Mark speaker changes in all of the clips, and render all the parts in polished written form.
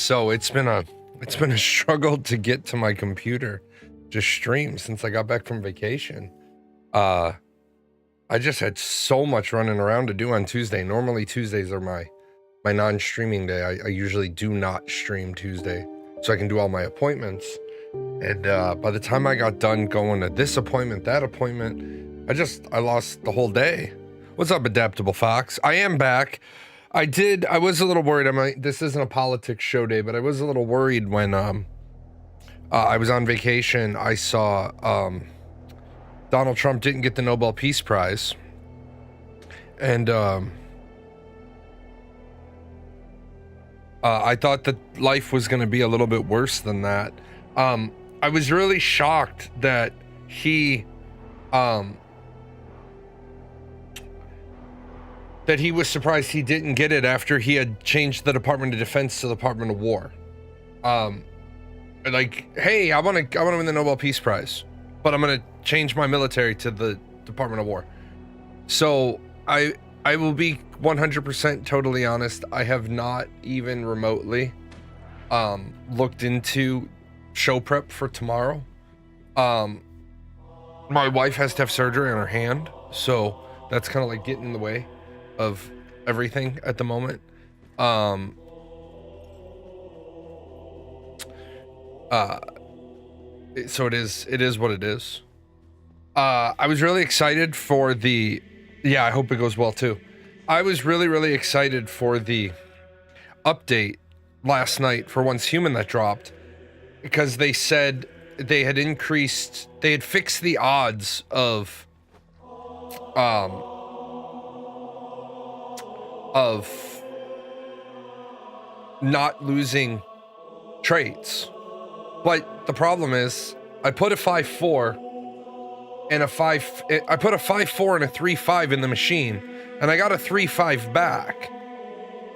Speaker 1: So it's been a struggle to get to my computer to stream since I got back from vacation. I just had so much running around to do on Tuesday. Normally Tuesdays are my non-streaming day. I usually do not stream Tuesday so I can do all my appointments. And by the time I got done going to this appointment, that appointment, I lost the whole day. What's up, Adaptable Fox? I am back. I was a little worried. This isn't a politics show day, but I was a little worried when I was on vacation. I saw Donald Trump didn't get the Nobel Peace Prize. And I thought that life was going to be a little bit worse than that. I was really shocked that he was surprised he didn't get it after he had changed the Department of Defense to the Department of War. Like, hey, I want to win the Nobel Peace Prize, but I'm going to change my military to the Department of War. So I will be 100% totally honest. I have not even remotely looked into show prep for tomorrow. My wife has to have surgery on her hand, so that's kind of like getting in the way of everything at the moment. So it is what it is. I was really excited for I hope it goes well too. I was really excited for the update last night for Once Human that dropped, because they said they had fixed the odds of not losing traits. But the problem is, I put a 5-4 and a 3-5 in the machine, and I got a 3-5 back.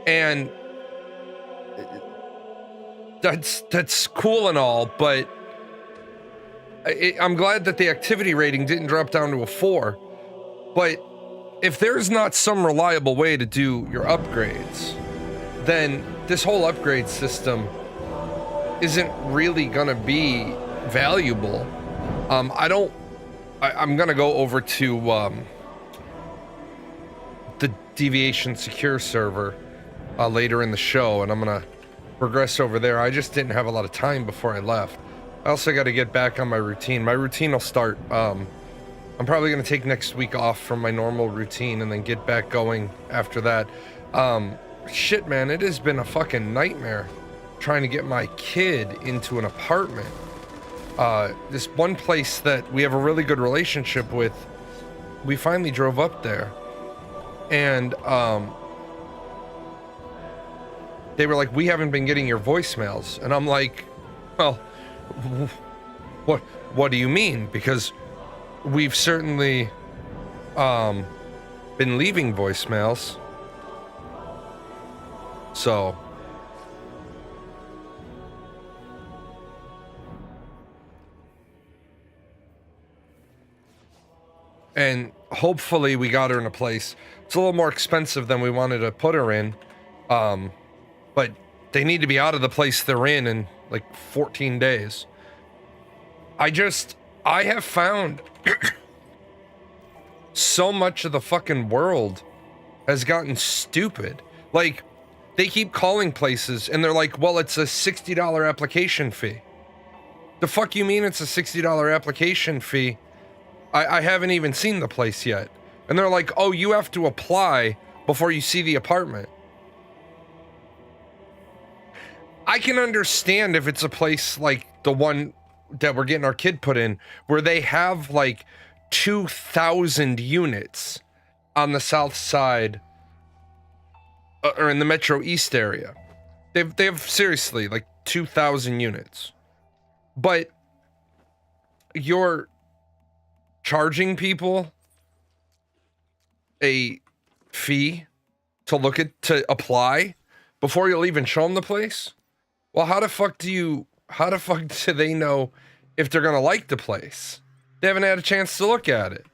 Speaker 1: And that's cool and all, but I'm glad that the activity rating didn't drop down to a 4. But if there's not some reliable way to do your upgrades, then this whole upgrade system isn't really gonna be valuable. I'm gonna go over to the Deviation Secure server later in the show, and I'm gonna progress over there. I just didn't have a lot of time before I left. I also got to get back on my routine. My routine will start, I'm probably gonna take next week off from my normal routine and then get back going after that. Shit, man, it has been a fucking nightmare trying to get my kid into an apartment. This one place that we have a really good relationship with, we finally drove up there, and they were like, we haven't been getting your voicemails. And I'm like, well, what do you mean? Because we've certainly been leaving voicemails. So and hopefully we got her in a place. It's a little more expensive than we wanted to put her in, but they need to be out of the place they're in like 14 days. I have found so much of the fucking world has gotten stupid. Like, they keep calling places and they're like, well, it's a $60 application fee. The fuck you mean it's a $60 application fee? I haven't even seen the place yet. And they're like, oh, you have to apply before you see the apartment. I can understand if it's a place like the one that we're getting our kid put in, where they have like 2,000 units on the south side, or in the Metro East area. They have seriously like 2,000 units. But you're charging people a fee to apply before you'll even show them the place? Well, how the fuck do they know if they're gonna like the place? They haven't had a chance to look at it.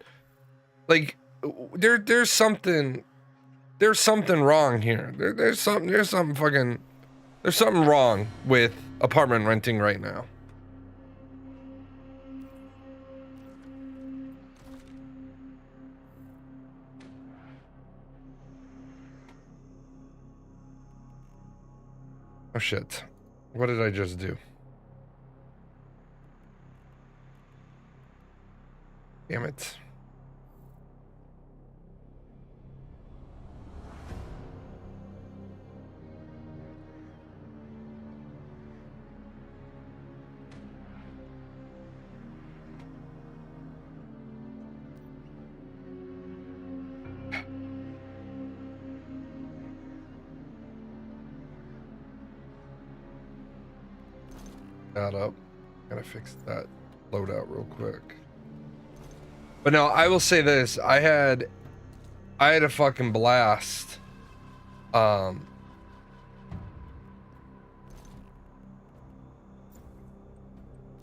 Speaker 1: Like, there's something wrong here. There's something There's something wrong with apartment renting right now. Oh shit. What did I just do? Damn it. That up. Gotta fix that loadout real quick. But no, I will say this. I had a fucking blast. I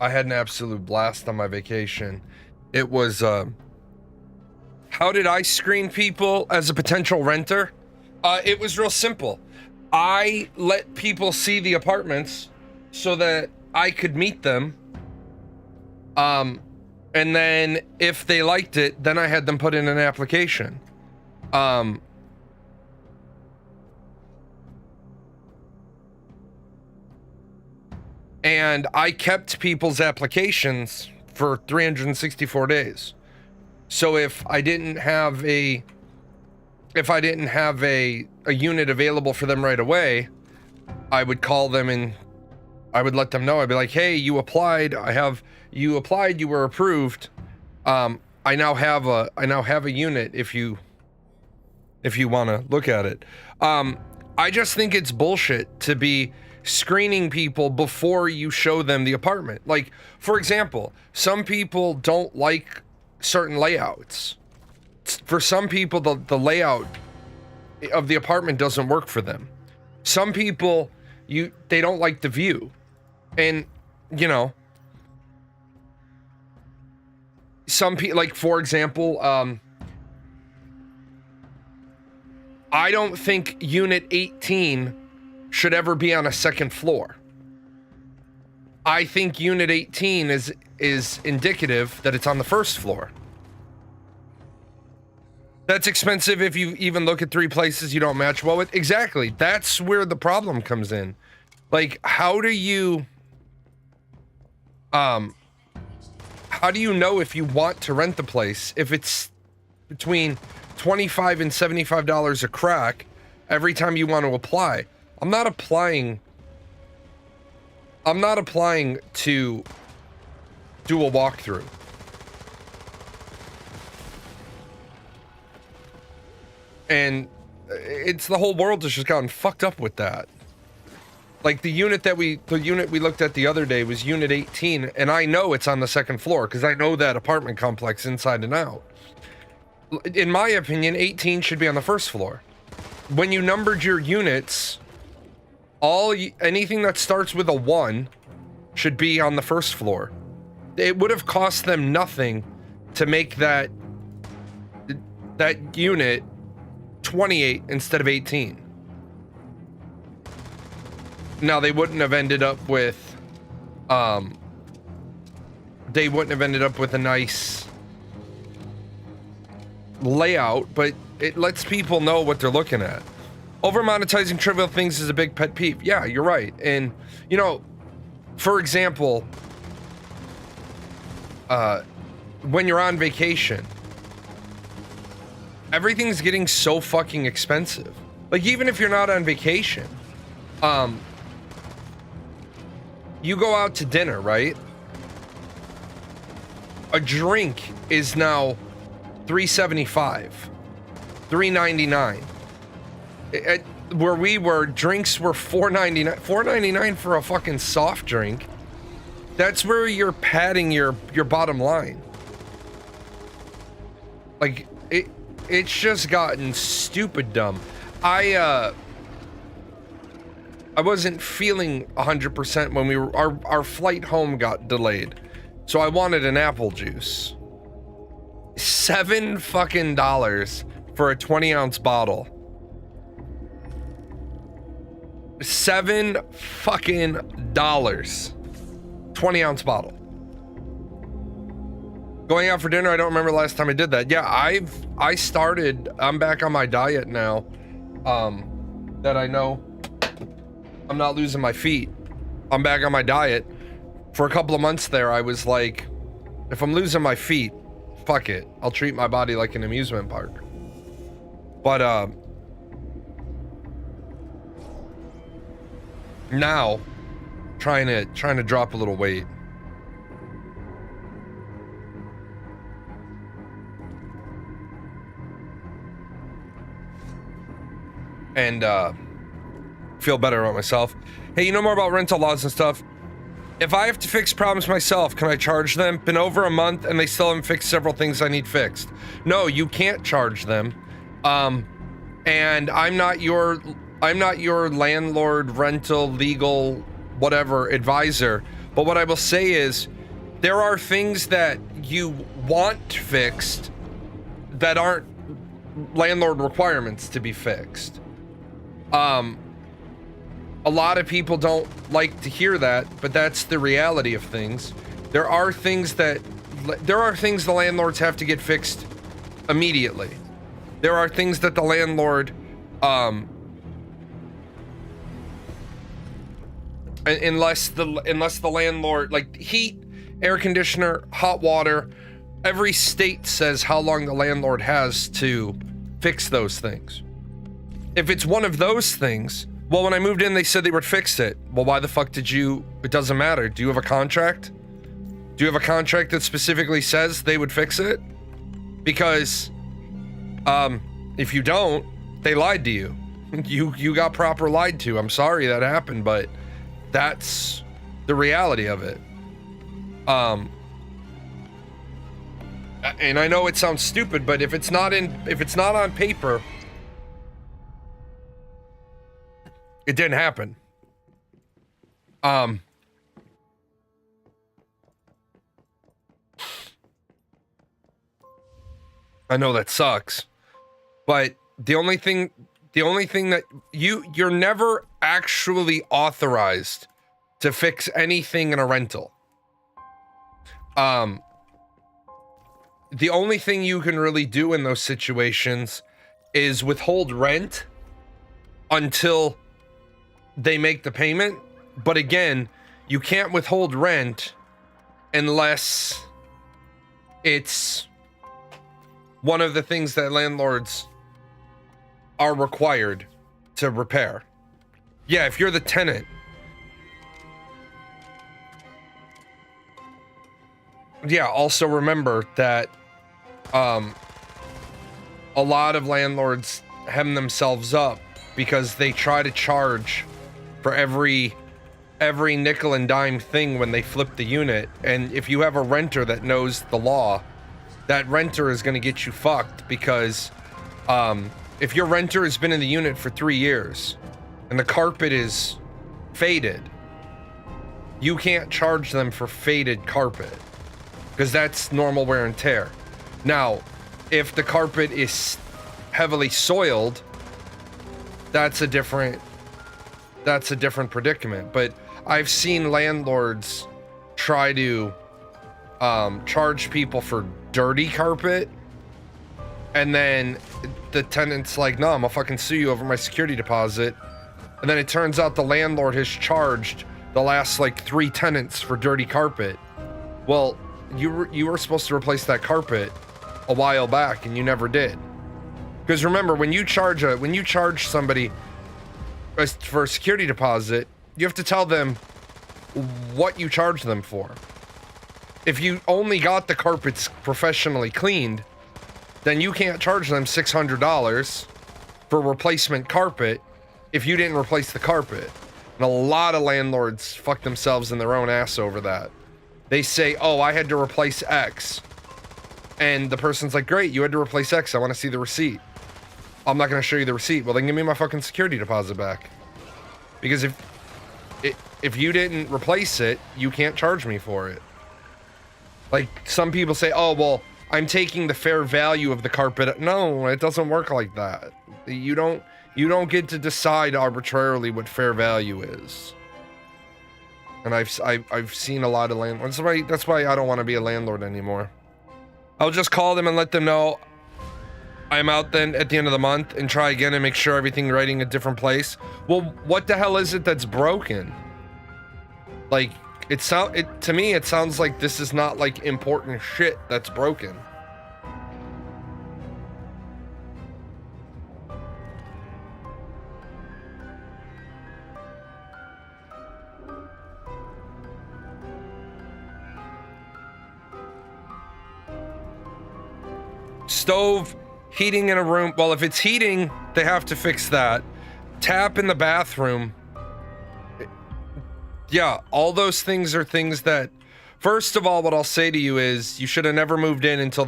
Speaker 1: had an absolute blast on my vacation. It was, how did I screen people as a potential renter? It was real simple. I let people see the apartments so that I could meet them. And then if they liked it, then I had them put in an application. And I kept people's applications for 364 days. So if I didn't have a unit available for them right away, I would call them and I would let them know. I'd be like, hey, you applied. You applied, you were approved. I now have a unit if you want to look at it. I just think it's bullshit to be screening people before you show them the apartment. Like, for example, some people don't like certain layouts. For some people, the layout of the apartment doesn't work for them. Some people, they don't like the view. And, you know, some people, like, for example, I don't think Unit 18 should ever be on a second floor. I think Unit 18 is indicative that it's on the first floor. That's expensive if you even look at 3 places you don't match well with. Exactly. That's where the problem comes in. Like, how do you know if you want to rent the place if it's between $25 and $75 a crack every time you want to apply? I'm not applying to do a walkthrough. And it's the whole world has just gotten fucked up with that. Like the unit we looked at the other day was Unit 18, and I know it's on the second floor because I know that apartment complex inside and out. In my opinion, 18 should be on the first floor. When you numbered your units, anything that starts with a 1 should be on the first floor. It would have cost them nothing to make that unit 28 instead of 18. Now they wouldn't have ended up with a nice layout, but it lets people know what they're looking at. Over monetizing trivial things is a big pet peeve. Yeah, you're right. And you know, for example, when you're on vacation, everything's getting so fucking expensive. Like, even if you're not on vacation, you go out to dinner, right? A drink is now $3.75, $3.99. Where we were, drinks were $4.99. $4.99 for a fucking soft drink. That's where you're padding your bottom line. Like, it's just gotten stupid dumb. I wasn't feeling 100% when our flight home got delayed, so I wanted an apple juice. $7 fucking for a 20-ounce bottle. $7 fucking 20-ounce bottle. Going out for dinner, I don't remember the last time I did that. Yeah, I'm back on my diet now. That I know I'm not losing my feet. I'm back on my diet. For a couple of months there, I was like, if I'm losing my feet, fuck it. I'll treat my body like an amusement park. But now trying to drop a little weight. And feel better about myself. Hey, you know more about rental laws and stuff? If I have to fix problems myself, can I charge them? Been over a month and they still haven't fixed several things I need fixed. No, you can't charge them. And I'm not your landlord, rental, legal, whatever advisor. But what I will say is there are things that you want fixed that aren't landlord requirements to be fixed. A lot of people don't like to hear that, but that's the reality of things. There are things the landlords have to get fixed immediately. There are things that the landlord, unless the landlord, like heat, air conditioner, hot water, every state says how long the landlord has to fix those things. If it's one of those things, well, when I moved in, they said they would fix it. Well, why the fuck did you? It doesn't matter. Do you have a contract? Do you have a contract that specifically says they would fix it? Because, if you don't, they lied to you. You got proper lied to. I'm sorry that happened, but that's the reality of it. And I know it sounds stupid, but if it's not on paper, it didn't happen. I know that sucks, but the only thing that you're never actually authorized to fix anything in a rental. The only thing you can really do in those situations is withhold rent until they make the payment. But again, you can't withhold rent unless it's one of the things that landlords are required to repair. Yeah, if you're the tenant. Yeah, also remember that a lot of landlords hem themselves up because they try to charge for every nickel and dime thing when they flip the unit. And if you have a renter that knows the law, that renter is going to get you fucked, because if your renter has been in the unit for 3 years and the carpet is faded, you can't charge them for faded carpet because that's normal wear and tear. Now, if the carpet is heavily soiled, that's a different predicament. But I've seen landlords try to charge people for dirty carpet, and then the tenant's like, no, I'm gonna fucking sue you over my security deposit. And then it turns out the landlord has charged the last like 3 tenants for dirty carpet. Well, you were supposed to replace that carpet a while back and you never did. Because remember, when you charge somebody for a security deposit, you have to tell them what you charge them for. If you only got the carpets professionally cleaned, then you can't charge them $600 for replacement carpet if you didn't replace the carpet. And a lot of landlords fuck themselves in their own ass over that. They say, oh, I had to replace X. And the person's like, great, you had to replace X. I want to see the receipt. I'm not going to show you the receipt. Well, then give me my fucking security deposit back. Because if you didn't replace it, you can't charge me for it. Like, some people say, oh, well, I'm taking the fair value of the carpet. No, it doesn't work like that. You don't, You don't get to decide arbitrarily what fair value is. And I've seen a lot of landlords. That's why I don't want to be a landlord anymore. I'll just call them and let them know I'm out then at the end of the month and try again and make sure everything writing a different place. Well, what the hell is it that's broken? Like, to me it sounds like this is not like important shit that's broken. Stove, heating in a room. Well, if it's heating, they have to fix that. Tap in the bathroom. Yeah, all those things are things that, first of all, what I'll say to you is you should have never moved in until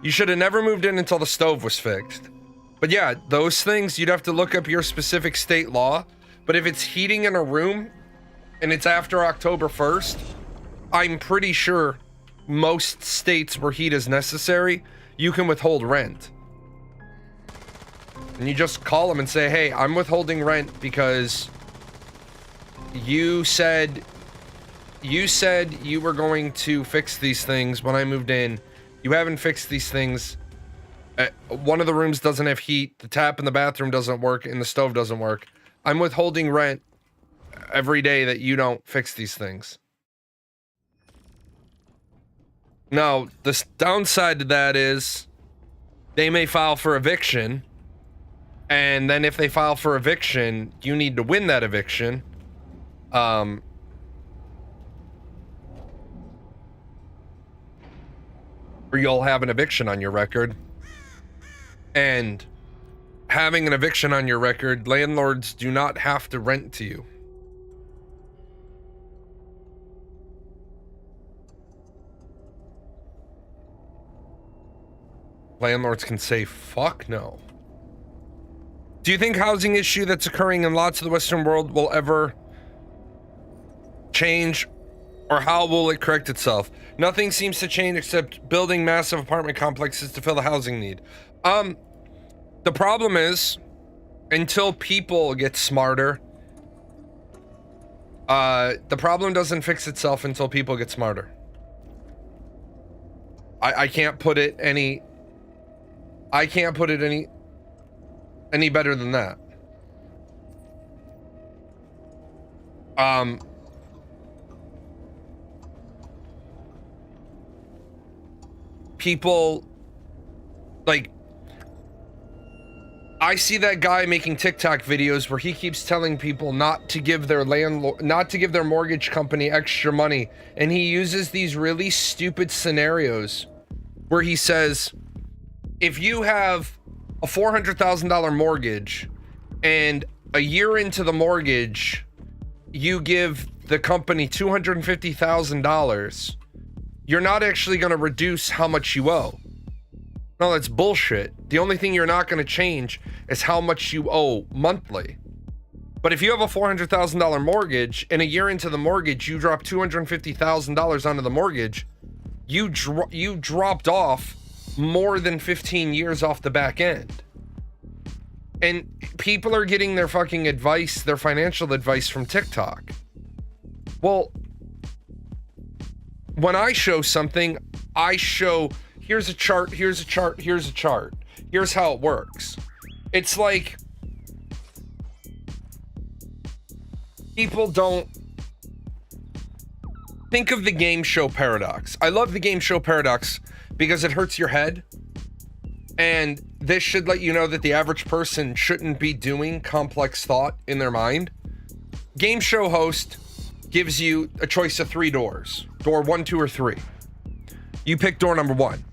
Speaker 1: you should have never moved in until the stove was fixed. But yeah, those things, you'd have to look up your specific state law. But if it's heating in a room and it's after October 1st, I'm pretty sure most states where heat is necessary, you can withhold rent. And you just call them and say, hey, I'm withholding rent because you said you were going to fix these things when I moved in. You haven't fixed these things. One of the rooms doesn't have heat. The tap in the bathroom doesn't work and the stove doesn't work. I'm withholding rent every day that you don't fix these things. Now, the downside to that is they may file for eviction. And then if they file for eviction, you need to win that eviction. Or you'll have an eviction on your record. And having an eviction on your record, landlords do not have to rent to you. Landlords can say, fuck no. Do you think housing issue that's occurring in lots of the Western world will ever change, or how will it correct itself? Nothing seems to change except building massive apartment complexes to fill the housing need. The problem is, until people get smarter, the problem doesn't fix itself until people get smarter. I can't put it any better than that. People, like, I see that guy making TikTok videos where he keeps telling people not to give their mortgage company extra money, and he uses these really stupid scenarios where he says, if you have a $400,000 mortgage and a year into the mortgage you give the company $250,000, you're not actually going to reduce how much you owe. No, that's bullshit. The only thing you're not going to change is how much you owe monthly. But if you have a $400,000 mortgage and a year into the mortgage you drop $250,000 onto the mortgage, you dropped off more than 15 years off the back end. And people are getting their fucking advice, their financial advice, from TikTok. Well, when I show something, I show, here's a chart, here's a chart, here's a chart. Here's how it works. It's like, people don't think of the game show paradox. I love the game show paradox because it hurts your head. And this should let you know that the average person shouldn't be doing complex thought in their mind. Game show host gives you a choice of 3 doors. Door 1, 2, or 3. You pick door number 1.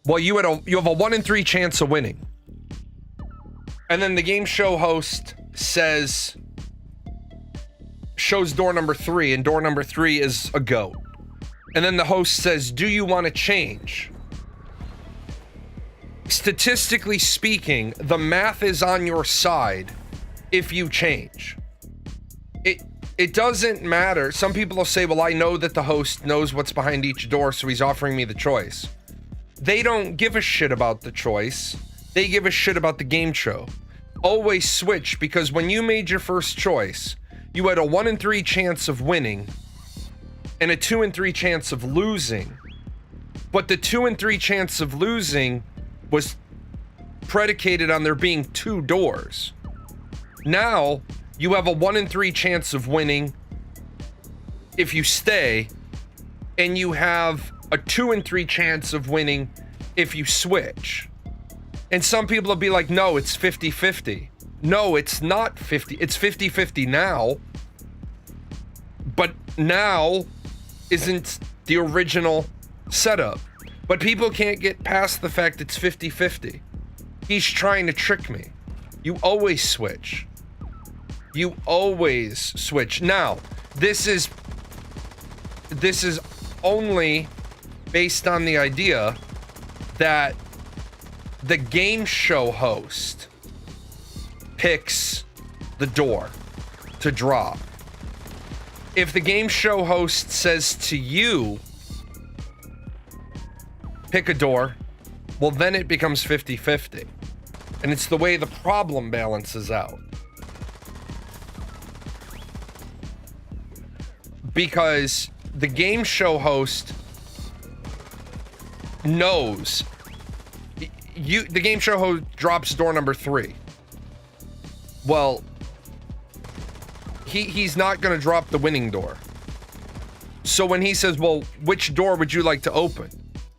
Speaker 1: Well, you have a 1 in 3 chance of winning. And then the game show host shows door number 3, and door number 3 is a goat. And then the host says, do you want to change? Statistically speaking, the math is on your side if you change. It doesn't matter. Some people will say, well, I know that the host knows what's behind each door, so he's offering me the choice. They don't give a shit about the choice. They give a shit about the game show. always switch, because when you made your first choice, you had a 1 in 3 chance of winning and a 2 in 3 chance of losing. But the 2 in 3 chance of losing was predicated on there being 2 doors. Now you have a 1 in 3 chance of winning if you stay, and you have a 2 in 3 chance of winning if you switch. And some people will be like, no, it's 50-50. No, it's not 50. It's 50-50 now. But now isn't the original setup. But people can't get past the fact it's 50-50. He's trying to trick me. You always switch. You always switch. Now, this is only based on the idea that the game show host picks the door to drop. If the game show host says to you, pick a door, well, then it becomes 50-50. And it's the way the problem balances out. Because the game show host knows the game show host drops door number 3. Well, he's not going to drop the winning door. So when he says, well, which door would you like to open?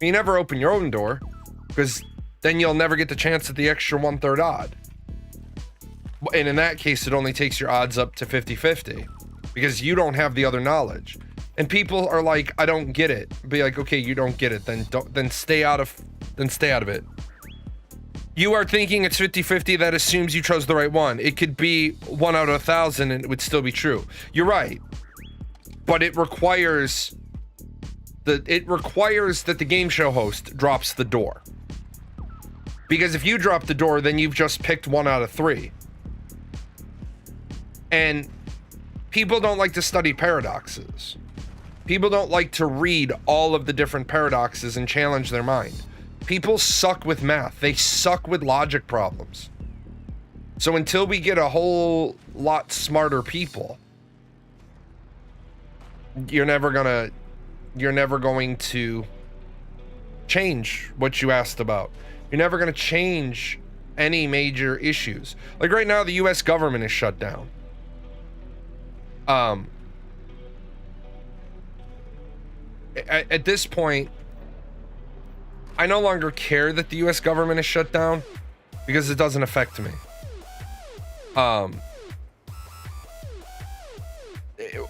Speaker 1: You never open your own door, because then you'll never get the chance at the extra 1/3 odd. And in that case, it only takes your odds up to 50-50, because you don't have the other knowledge. And people are like, I don't get it. Be like, okay, you don't get it, then stay out of it. You are thinking it's 50-50, that assumes you chose the right one. It could be 1 out of 1,000 and it would still be true. You're right. But it requires that the game show host drops the door. Because if you drop the door, then you've just picked 1 out of 3. And people don't like to study paradoxes. People don't like to read all of the different paradoxes and challenge their mind. People suck with math. They suck with logic problems. So until we get a whole lot smarter people, you're never going to change what you asked about. You're never going to change any major issues. Like right now, the US government is shut down. At this point, I no longer care that the US government is shut down, because it doesn't affect me.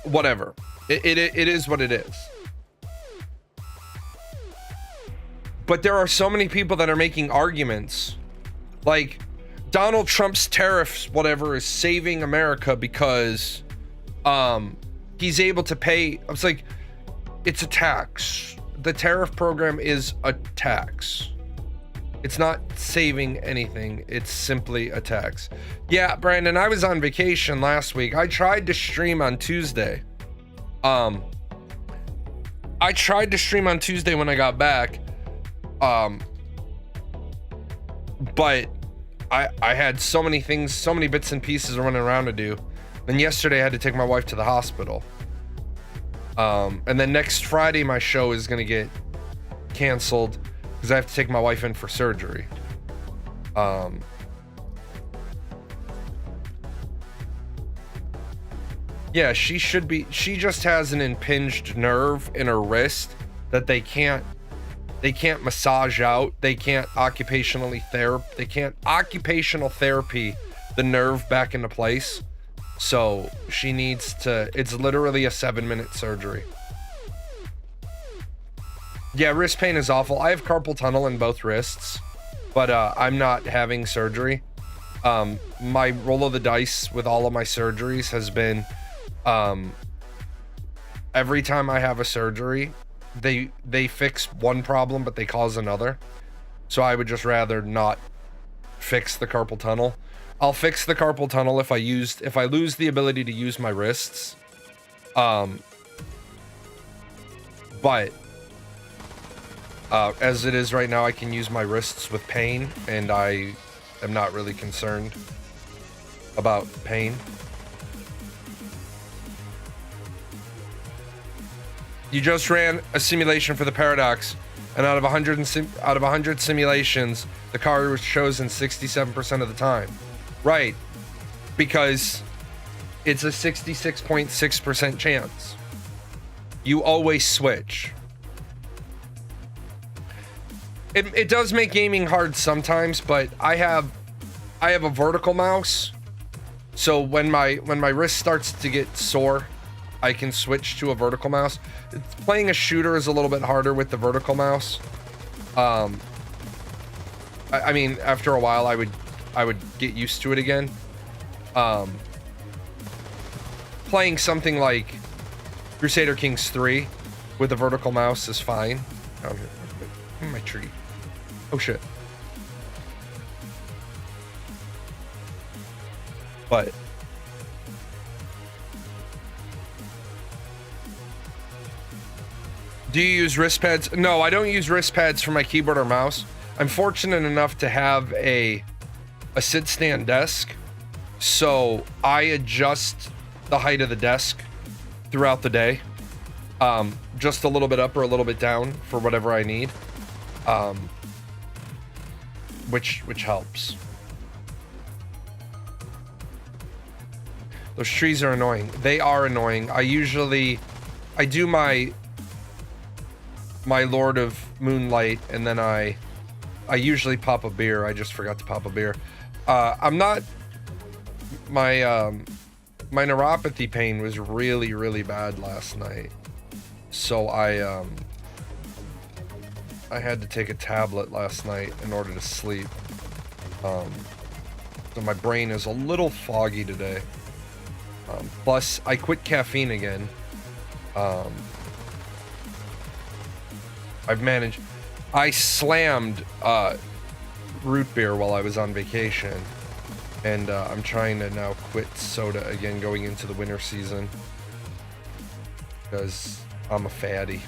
Speaker 1: Whatever. It is what it is. But there are so many people that are making arguments like Donald Trump's tariffs, whatever, is saving America because he's able to pay. I was like, it's a tax. The tariff program is a tax. It's not saving anything. It's simply a tax. Yeah, Brandon, I was on vacation last week. I tried to stream on Tuesday. I tried to stream on Tuesday when I got back. But I had so many things, so many bits and pieces running around to do. Then yesterday I had to take my wife to the hospital. And then next Friday my show is gonna get canceled because I have to take my wife in for surgery. Yeah, she just has an impinged nerve in her wrist that they can't massage out. They can't occupational therapy the nerve back into place. So she needs to, it's literally a 7-minute surgery. Yeah, wrist pain is awful. I have carpal tunnel in both wrists, but I'm not having surgery. My roll of the dice with all of my surgeries has been, every time I have a surgery, they fix one problem, but they cause another. So I would just rather not fix the carpal tunnel. I'll fix the carpal tunnel if I lose the ability to use my wrists. But as it is right now, I can use my wrists with pain, and I am not really concerned. about pain. You just ran a simulation for the Paradox, and out of 100 simulations, the car was chosen 67% of the time. Right, because it's a 66.6% chance. You always switch. It does make gaming hard sometimes, but I have a vertical mouse, so when my wrist starts to get sore, I can switch to a vertical mouse. Playing a shooter is a little bit harder with the vertical mouse. I mean, after a while, I would get used to it again. Playing something like Crusader Kings 3 with a vertical mouse is fine. Down here, my tree. Oh shit. But do you use wrist pads? No, I don't use wrist pads for my keyboard or mouse. I'm fortunate enough to have a sit stand desk, so I adjust the height of the desk throughout the day, just a little bit up or a little bit down for whatever I need, which helps. Those trees are annoying. They are annoying. I do my Lord of Moonlight, and then I usually pop a beer. I just forgot to pop a beer. I'm not, my neuropathy pain was really, really bad last night, so I had to take a tablet last night in order to sleep. So my brain is a little foggy today. Plus, I quit caffeine again. I slammed root beer while I was on vacation, and I'm trying to now quit soda again going into the winter season because I'm a fatty.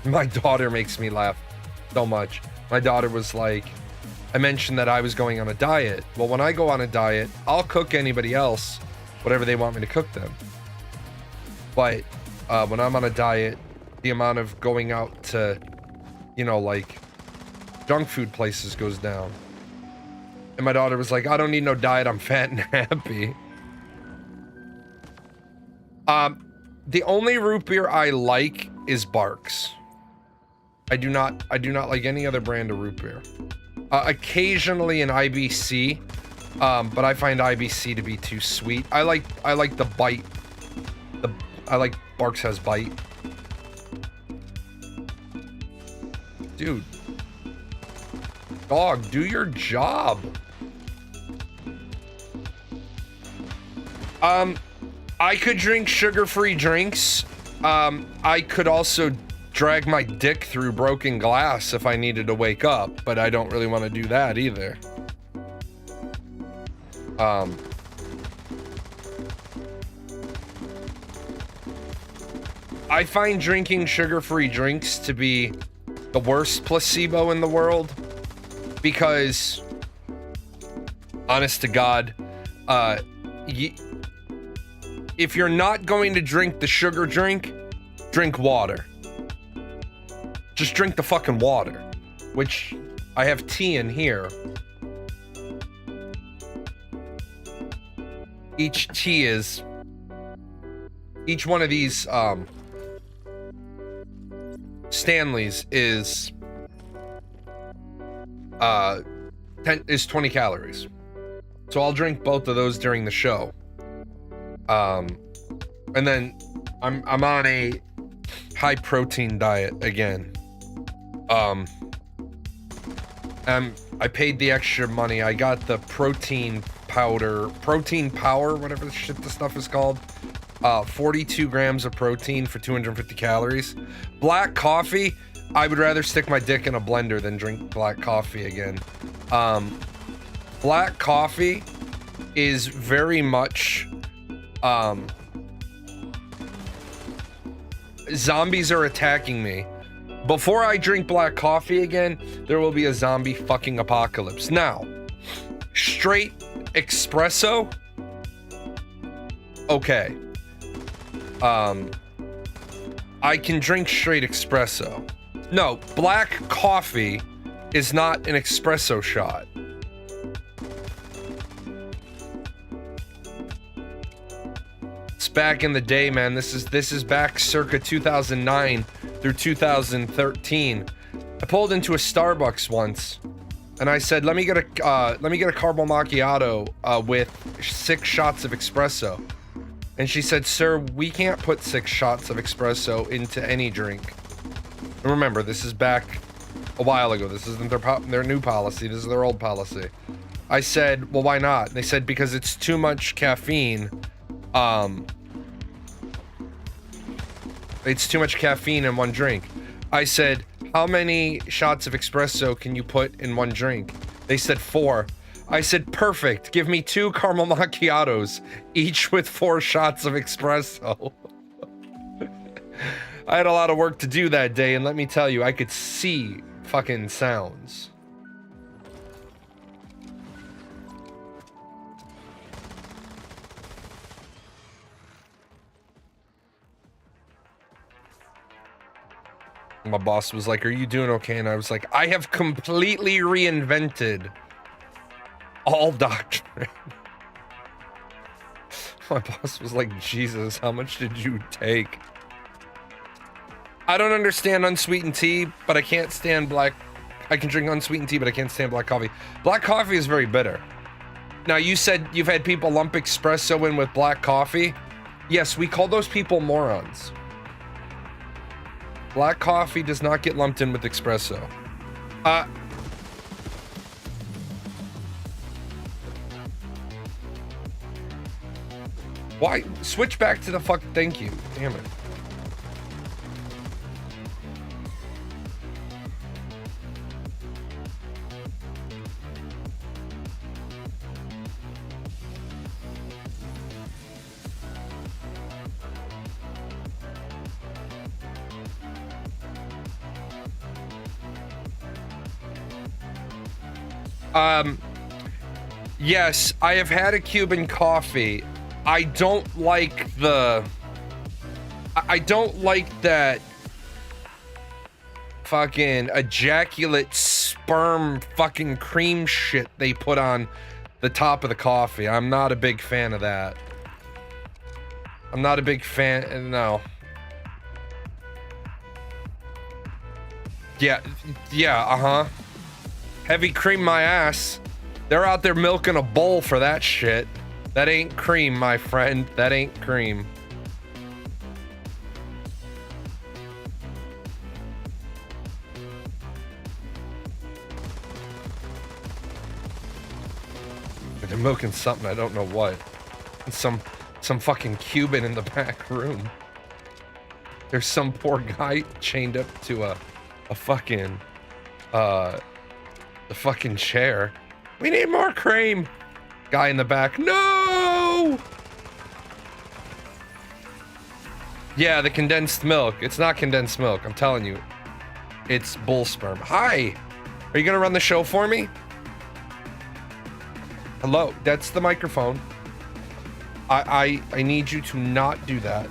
Speaker 1: My daughter makes me laugh so much. My daughter was like, I mentioned that I was going on a diet. Well, when I go on a diet, I'll cook anybody else whatever they want me to cook them. But when I'm on a diet, the amount of going out to, like junk food places goes down. And my daughter was like, I don't need no diet, I'm fat and happy. The only root beer I like is Barks. I do not like any other brand of root beer. Occasionally an IBC, but I find IBC to be too sweet. I like the bite. I like Barks has bite. Dude. Dog, do your job. I could drink sugar-free drinks. I could also drag my dick through broken glass if I needed to wake up, but I don't really want to do that either. I find drinking sugar-free drinks to be the worst placebo in the world, because honest to God, if you're not going to drink the sugar drink, drink water. Just drink the fucking water, which I have tea in here. Each one of these Stanleys is 20 calories. So I'll drink both of those during the show. And then I'm on a high protein diet again. I paid the extra money. I got the protein power, whatever the shit the stuff is called. 42 grams of protein for 250 calories. Black coffee, I would rather stick my dick in a blender than drink black coffee again. Black coffee is very much, zombies are attacking me. Before I drink black coffee again, there will be a zombie fucking apocalypse. Now, straight Espresso? Okay. I can drink straight espresso. No, black coffee is not an espresso shot. It's back in the day, man. This is back circa 2009 through 2013. I pulled into a Starbucks once, and I said, "Let me get a caramel macchiato with 6 shots of espresso." And she said, "Sir, we can't put 6 shots of espresso into any drink." And remember, this is back a while ago. This isn't their new policy. This is their old policy. I said, "Well, why not?" And they said, "Because it's too much caffeine. It's too much caffeine in one drink." I said, "How many shots of espresso can you put in one drink?" They said 4. I said, "Perfect. Give me 2 caramel macchiatos, each with 4 shots of espresso." I had a lot of work to do that day, and let me tell you, I could see fucking sounds. My boss was like, "Are you doing okay?" And I was like, "I have completely reinvented all doctrine." My boss was like, "Jesus, how much did you take?" I don't understand unsweetened tea, but I can't stand black. I can drink unsweetened tea, but I can't stand black coffee. Black coffee is very bitter. Now, you said you've had people lump espresso in with black coffee. Yes, we call those people morons. Black coffee does not get lumped in with espresso. Why? Switch back to the fuck. Thank you. Damn it. Yes, I have had a Cuban coffee. I don't like that fucking ejaculate sperm fucking cream shit they put on the top of the coffee. I'm not a big fan of that. I'm not a big fan, no. Yeah, heavy cream my ass. They're out there milking a bowl for that shit. That ain't cream, my friend. That ain't cream. They're milking something, I don't know what. Some fucking Cuban in the back room. There's some poor guy chained up to a fucking the fucking chair. We need more cream. Guy in the back. No! Yeah, the condensed milk. It's not condensed milk, I'm telling you. It's bull sperm. Hi! Are you gonna run the show for me? Hello, that's the microphone. I need you to not do that.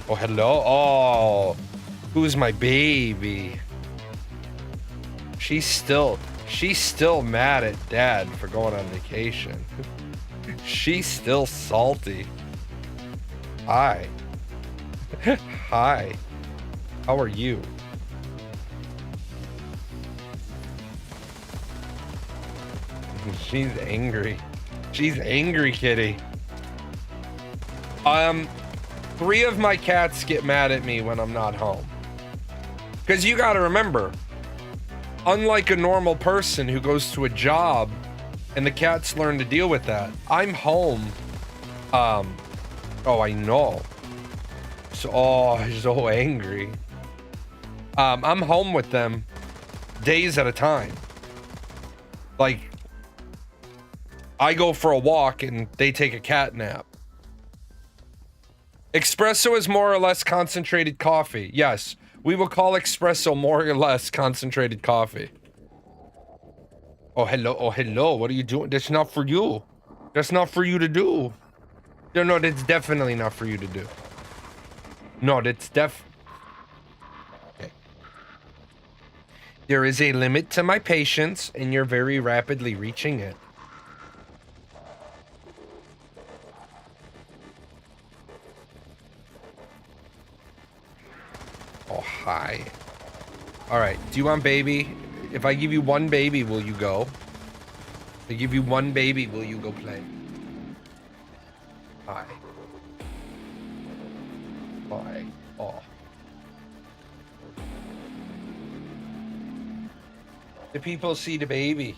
Speaker 1: Oh, hello. Oh, who's my baby? She's still mad at Dad for going on vacation. She's still salty. Hi. Hi. How are you? She's angry. She's angry, kitty. 3 of my cats get mad at me when I'm not home. Because you gotta remember, unlike a normal person who goes to a job and the cats learn to deal with that, I'm home. Oh, I know. So angry. I'm home with them days at a time. Like, I go for a walk and they take a cat nap. Espresso is more or less concentrated coffee. Yes, we will call espresso more or less concentrated coffee. Oh, hello. Oh, hello. What are you doing? That's not for you. That's not for you to do. No, that's definitely not for you to do. No, that's okay. There is a limit to my patience, and you're very rapidly reaching it. Oh, hi. All right. Do you want baby? If I give you one baby, will you go? If I give you one baby, will you go play? Hi. Hi. Oh. The people see the baby.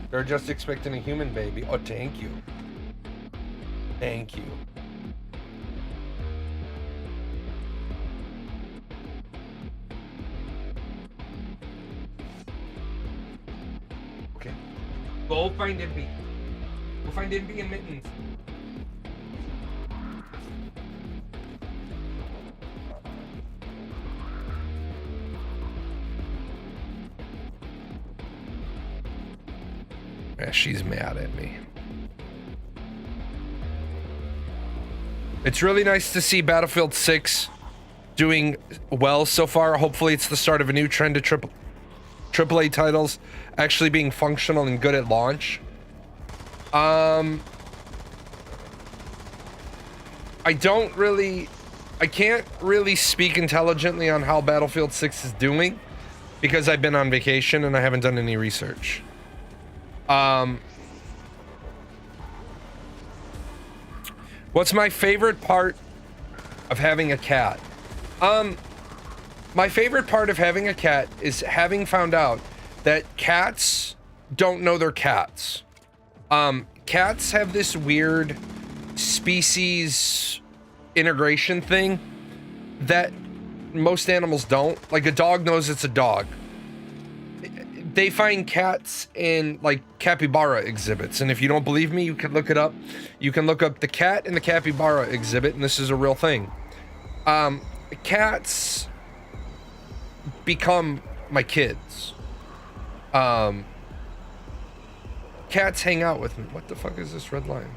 Speaker 1: They're just expecting a human baby. Oh, thank you. Thank you. Okay. Go find Impy. Go find Impy and Mittens. Yeah, she's mad at me. It's really nice to see Battlefield 6 doing well so far. Hopefully it's the start of a new trend to AAA titles actually being functional and good at launch. I can't really speak intelligently on how Battlefield 6 is doing because I've been on vacation and I haven't done any research. What's my favorite part of having a cat? My favorite part of having a cat is having found out that cats don't know they're cats. Cats have this weird species integration thing that most animals don't. Like a dog knows it's a dog. They find cats in like capybara exhibits, and if you don't believe me, you can look it up. You can look up the cat in the capybara exhibit, and this is a real thing. Cats become my kids. Cats hang out with me. What the fuck is this red line?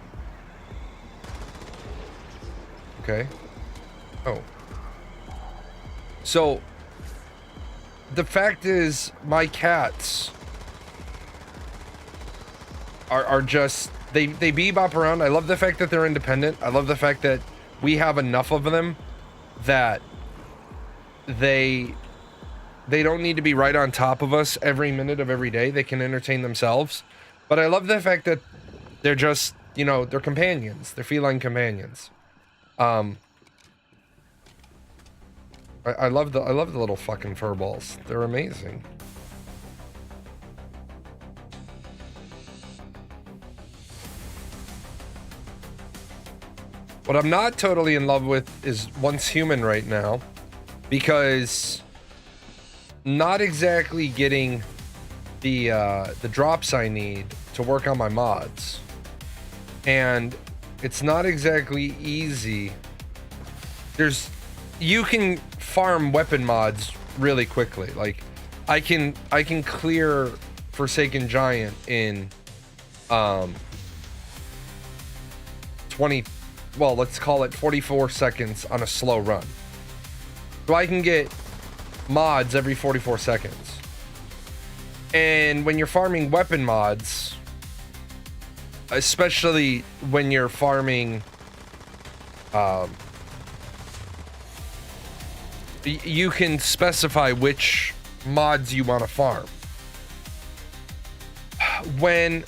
Speaker 1: Okay. Oh. So the fact is, my cats are just they bebop around. I love the fact that they're independent. I love the fact that we have enough of them that they don't need to be right on top of us every minute of every day. They can entertain themselves. But I love the fact that they're just, you know, they're companions. They're feline companions. I love the little fucking furballs. They're amazing. What I'm not totally in love with is Once Human right now, because not exactly getting the drops I need to work on my mods, and it's not exactly easy. You can farm weapon mods really quickly. Like I can clear Forsaken Giant in 20, well, let's call it 44 seconds on a slow run. So I can get mods every 44 seconds. And when you're farming weapon mods, especially when you're farming you can specify which mods you want to farm. When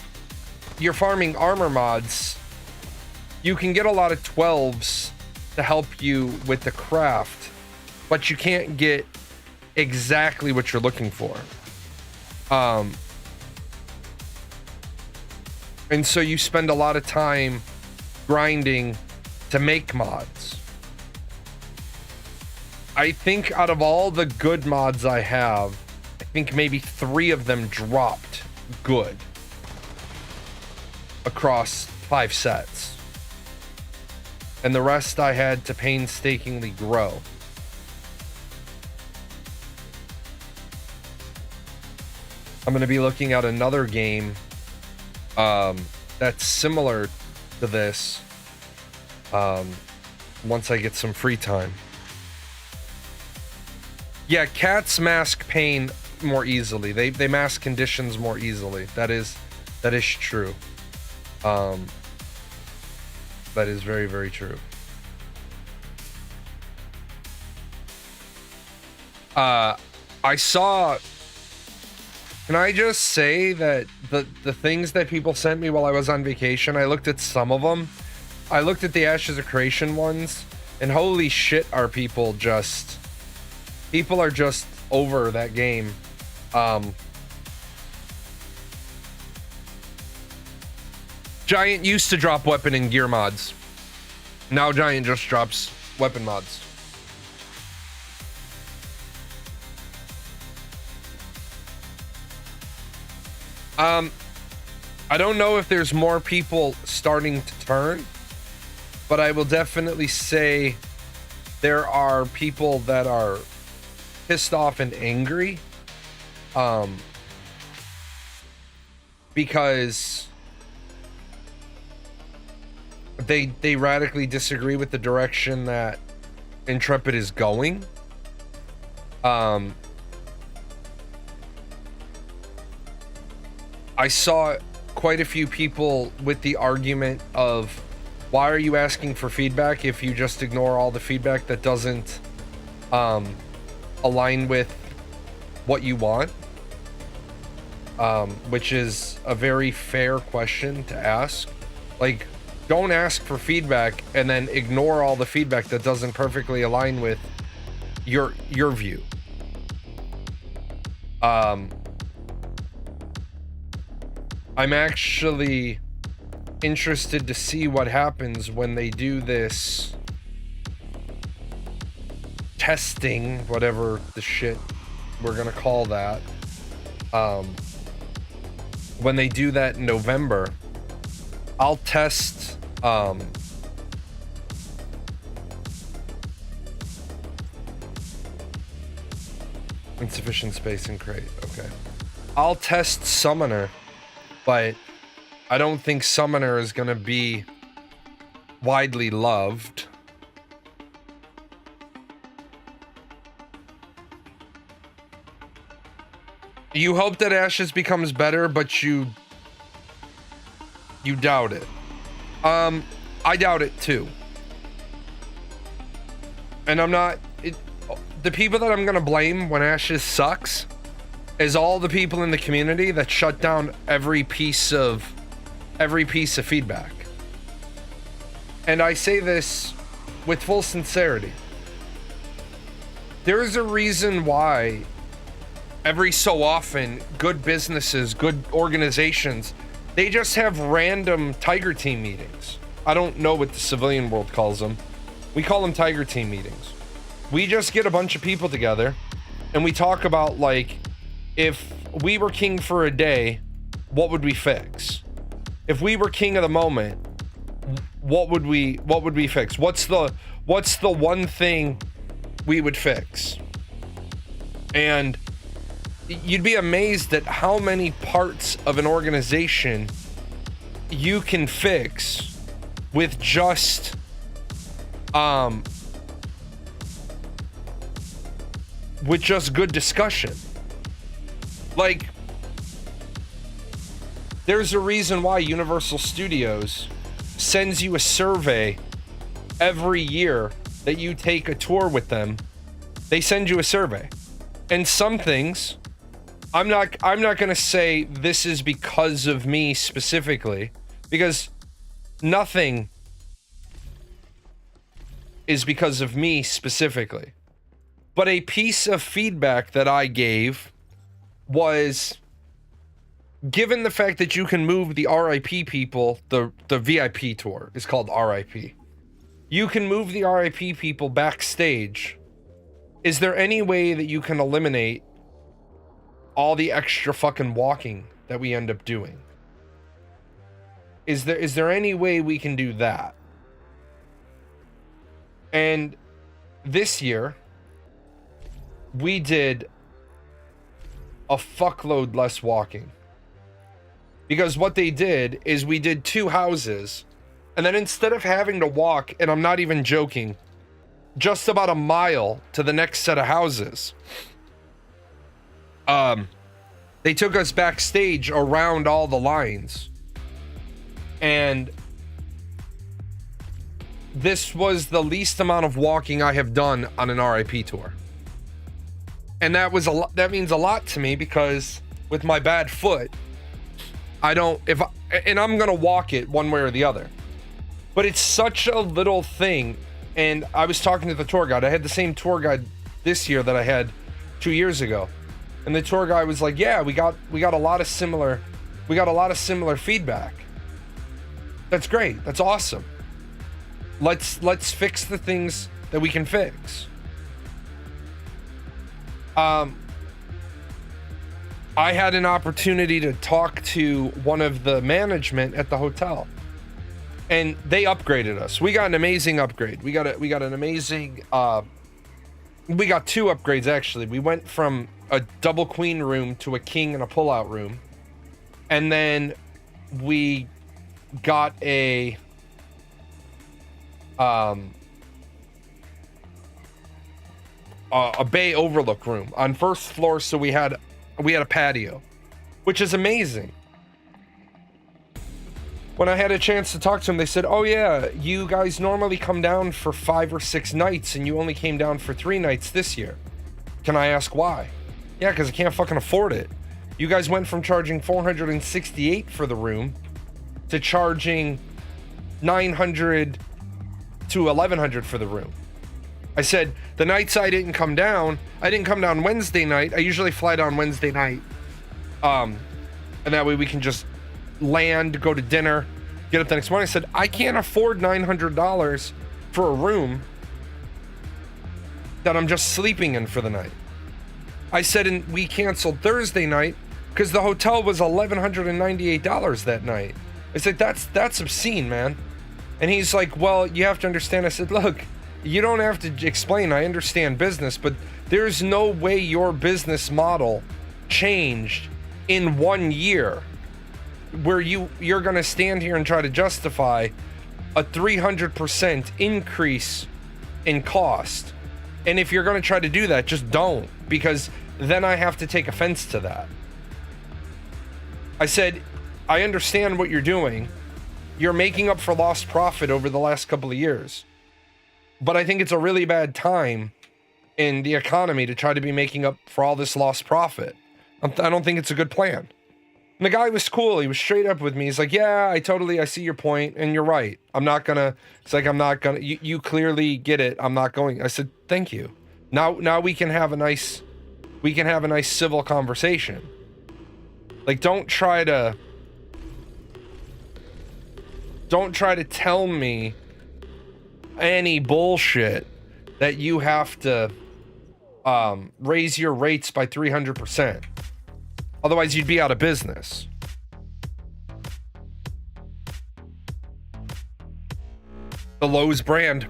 Speaker 1: you're farming armor mods, you can get a lot of 12s to help you with the craft, but you can't get exactly what you're looking for. And so you spend a lot of time grinding to make mods. I think out of all the good mods I have, I think maybe 3 of them dropped good across 5 sets. And the rest I had to painstakingly grow. I'm going to be looking at another game that's similar to this once I get some free time. Yeah, cats mask pain more easily. They mask conditions more easily. That is true. That is very, very true. I saw. Can I just say that the things that people sent me while I was on vacation, I looked at some of them. I looked at the Ashes of Creation ones, and holy shit, are people are just over that game. Giant used to drop weapon and gear mods. Now Giant just drops weapon mods. I don't know if there's more people starting to turn, but I will definitely say there are people that are pissed off and angry, because they radically disagree with the direction that Intrepid is going. I saw quite a few people with the argument of, why are you asking for feedback if you just ignore all the feedback that doesn't align with what you want? Which is a very fair question to ask. Like, don't ask for feedback and then ignore all the feedback that doesn't perfectly align with your view. I'm actually interested to see what happens when they do this testing, whatever the shit we're gonna call that. When they do that in November, I'll test insufficient space in crate. Okay, I'll test Summoner, but I don't think Summoner is gonna be widely loved. You hope that Ashes becomes better, but you doubt it. I doubt it too. And I'm not the people that I'm gonna blame when Ashes sucks is all the people in the community that shut down every piece of feedback. And I say this with full sincerity. There is a reason why every so often good businesses, good organizations, they just have random Tiger Team meetings. I don't know what the civilian world calls them. We call them Tiger Team meetings. We just get a bunch of people together and we talk about, like, if we were king for a day, what would we fix? If we were king of the moment, what would we fix? What's the one thing we would fix? And you'd be amazed at how many parts of an organization you can fix with just good discussion. Like, there's a reason why Universal Studios sends you a survey every year that you take a tour with them. They send you a survey. And some things, I'm not going to say this is because of me specifically, because nothing is because of me specifically. But a piece of feedback that I gave was, given the fact that you can move the RIP people, the VIP tour is called RIP. You can move the RIP people backstage. Is there any way that you can eliminate all the extra fucking walking that we end up doing? Is there any way we can do that? And this year, we did a fuckload less walking. Because what they did is we did 2 houses, and then instead of having to walk, and I'm not even joking, just about a mile to the next set of houses, they took us backstage around all the lines. And this was the least amount of walking I have done on an RIP tour. And that was that means a lot to me, because with my bad foot, and I'm gonna walk it one way or the other. But it's such a little thing. And I was talking to the tour guide. I had the same tour guide this year that I had 2 years ago. And the tour guide was like, yeah, we got a lot of similar feedback. That's great. That's awesome. Let's fix the things that we can fix. I had an opportunity to talk to one of the management at the hotel, and they upgraded us. We got an amazing upgrade. We got an amazing. We got 2 upgrades actually. We went from a double queen room to a king and a pull-out room, and then we got a bay overlook room on first floor, so we had a patio, which is amazing. When I had a chance to talk to them, they said, oh yeah, you guys normally come down for 5 or 6 nights and you only came down for 3 nights this year. Can I ask why? Yeah, because I can't fucking afford it. You guys went from charging $468 for the room to charging $900 to $1,100 for the room. I said, the nights I didn't come down Wednesday night. I usually fly down Wednesday night. And that way we can just land, go to dinner, get up the next morning. I said, I can't afford $900 for a room that I'm just sleeping in for the night. I said, and we canceled Thursday night because the hotel was $1,198 that night. I said, that's obscene, man. And he's like, well, you have to understand. I said, look, you don't have to explain. I understand business, but there's no way your business model changed in 1 year where you're going to stand here and try to justify a 300% increase in cost. And if you're going to try to do that, just don't, because then I have to take offense to that. I said, I understand what you're doing. You're making up for lost profit over the last couple of years. But I think it's a really bad time in the economy to try to be making up for all this lost profit. I don't think it's a good plan. And the guy was cool. He was straight up with me. He's like, yeah, I see your point, and you're right. You clearly get it. I'm not going. I said, thank you. Now we can have a nice civil conversation. Like, don't try to tell me any bullshit that you have to raise your rates by 300%. Otherwise, you'd be out of business. The Lowe's brand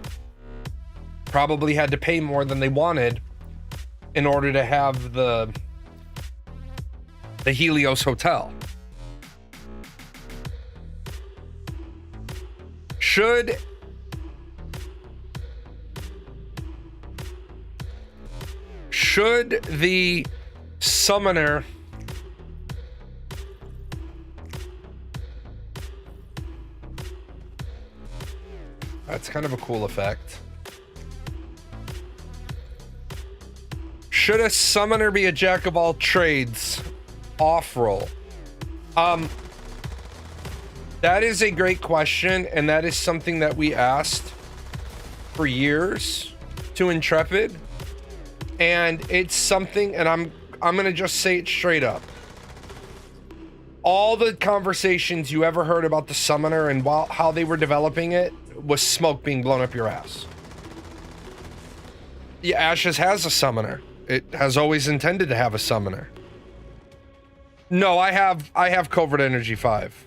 Speaker 1: probably had to pay more than they wanted in order to have the Helios Hotel. Should the summoner that's kind of a cool effect. Should a summoner be a jack of all trades? Off-roll. That is a great question, and that is something that we asked for years to Intrepid. And it's something, and I'm gonna just say it straight up. All the conversations you ever heard about the summoner and how they were developing it was smoke being blown up your ass. Yeah, Ashes has a summoner. It has always intended to have a summoner. No, I have Covert Energy 5.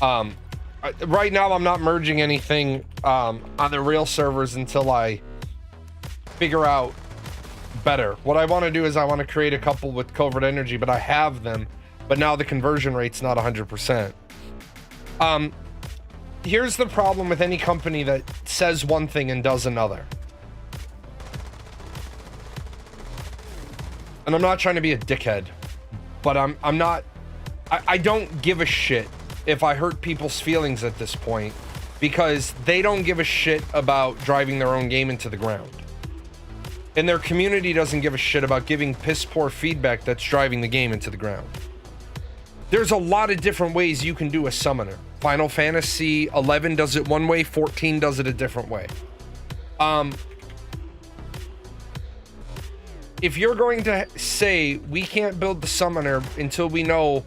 Speaker 1: Right now I'm not merging anything on the real servers until I figure out better. What I want to do is I want to create a couple with covert energy, but I have them, but now the conversion rate's not 100%. Here's the problem with any company that says one thing and does another. And I'm not trying to be a dickhead, but I'm not, I don't give a shit if I hurt people's feelings at this point, because they don't give a shit about driving their own game into the ground. And their community doesn't give a shit about giving piss poor feedback that's driving the game into the ground. There's a lot of different ways you can do a summoner. Final Fantasy 11 does it one way, 14 does it a different way. If you're going to say we can't build the summoner until we know,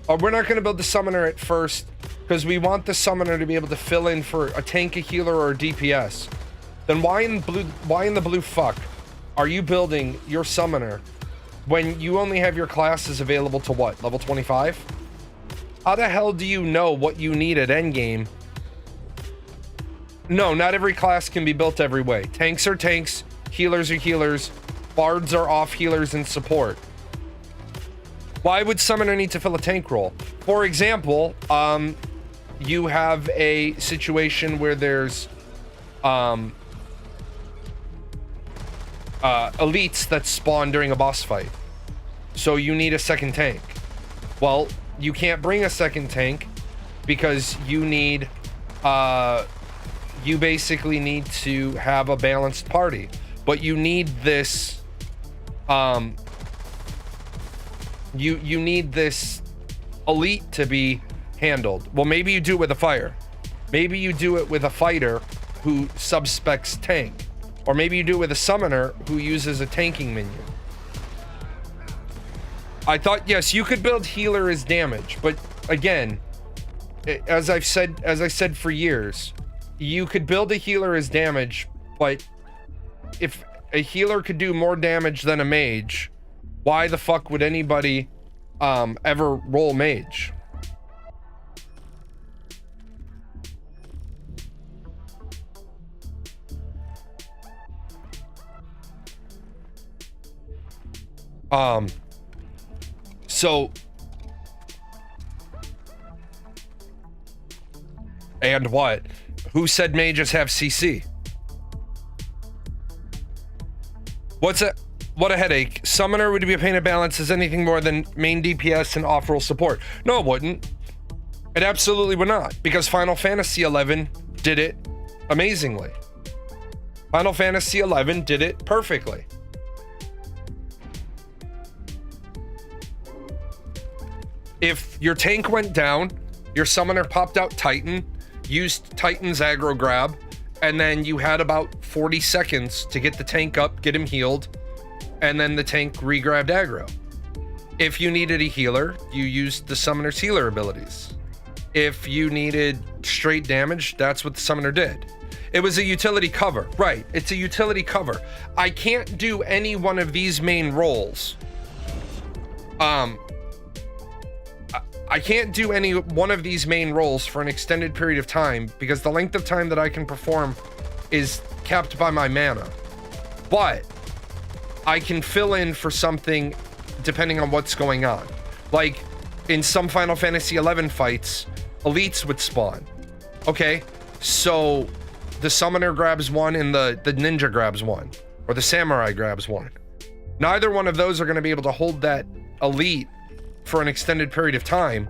Speaker 1: or we're not going to build the summoner at first because we want the summoner to be able to fill in for a tank, a healer, or a DPS, then why in the blue fuck are you building your summoner when you only have your classes available to what, level 25? How the hell do you know what you need at endgame? No, not every class can be built every way. Tanks are tanks, healers are healers, bards are off healers and support. Why would summoner need to fill a tank role? For example, you have a situation where there's elites that spawn during a boss fight, so you need a second tank. Well, you can't bring a second tank because you need you basically need to have a balanced party, but you need this you need this elite to be handled. Well, maybe you do it with a fire, maybe you do it with a fighter who subspecs tank, or maybe you do it with a summoner who uses a tanking minion. I thought, yes, you could build healer as damage, but again, as I said for years, you could build a healer as damage, but if a healer could do more damage than a mage, why the fuck would anybody ever roll mage? So, and what? Who said mages have CC? What's a what a headache. Summoner would be a pain to balance as anything more than main DPS and off-roll support. No, it wouldn't. It absolutely would not, because Final Fantasy 11 did it amazingly. Final Fantasy 11 did it perfectly. If your tank went down, your summoner popped out Titan, used Titan's aggro grab, and then you had about 40 seconds to get the tank up, get him healed, and then the tank re-grabbed aggro. If you needed a healer, you used the summoner's healer abilities. If you needed straight damage, that's what the summoner did. It was a utility cover, right? It's a utility cover. I can't do any one of these main roles. I can't do any one of these main roles for an extended period of time because the length of time that I can perform is capped by my mana. But I can fill in for something depending on what's going on. Like in some Final Fantasy 11 fights, elites would spawn. Okay, so the summoner grabs one and the ninja grabs one, or the samurai grabs one. Neither one of those are going to be able to hold that elite for an extended period of time,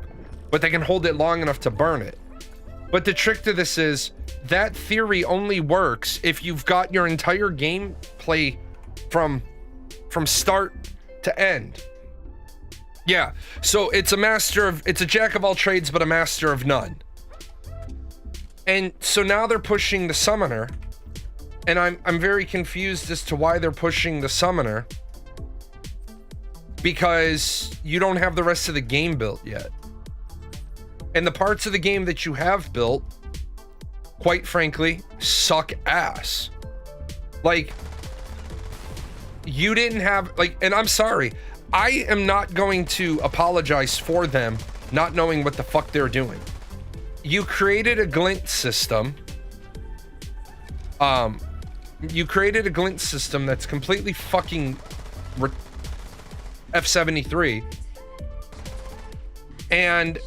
Speaker 1: but they can hold it long enough to burn it. But the trick to this is that theory only works if you've got your entire gameplay from start to end. Yeah, so it's a jack of all trades but a master of none. And so now they're pushing the summoner, and I'm very confused as to why they're pushing the summoner, because you don't have the rest of the game built yet. And the parts of the game that you have built, quite frankly, suck ass. Like, you didn't have, like, and I'm sorry, I am not going to apologize for them not knowing what the fuck they're doing. You created a glint system You created a glint system that's completely fucking F73, and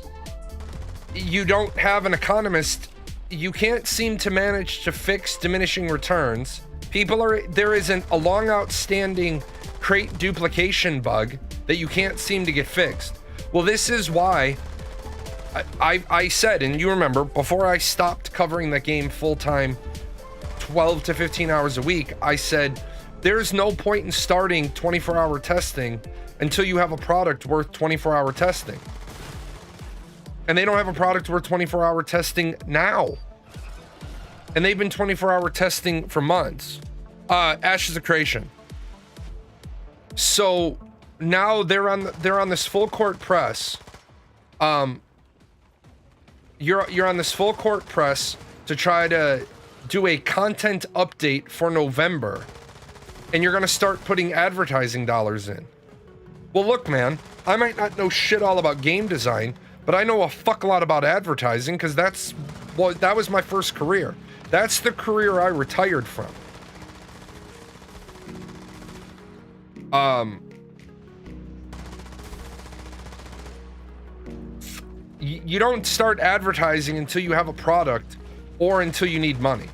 Speaker 1: you don't have an economist. You can't seem to manage to fix diminishing returns. There is a long outstanding crate duplication bug that you can't seem to get fixed. Well, this is why I said, and you remember, before I stopped covering that game full-time 12 to 15 hours a week, I said, there's no point in starting 24-hour testing until you have a product worth 24-hour testing. And they don't have a product worth 24-hour testing now. And they've been 24-hour testing for months. Ashes of Creation. So now they're on this full court press. You're on this full court press to try to do a content update for November, and you're gonna start putting advertising dollars in. Well, look, man, I might not know shit all about game design, but I know a fuck a lot about advertising, because that was my first career. That's the career I retired from. You don't start advertising until you have a product or until you need money,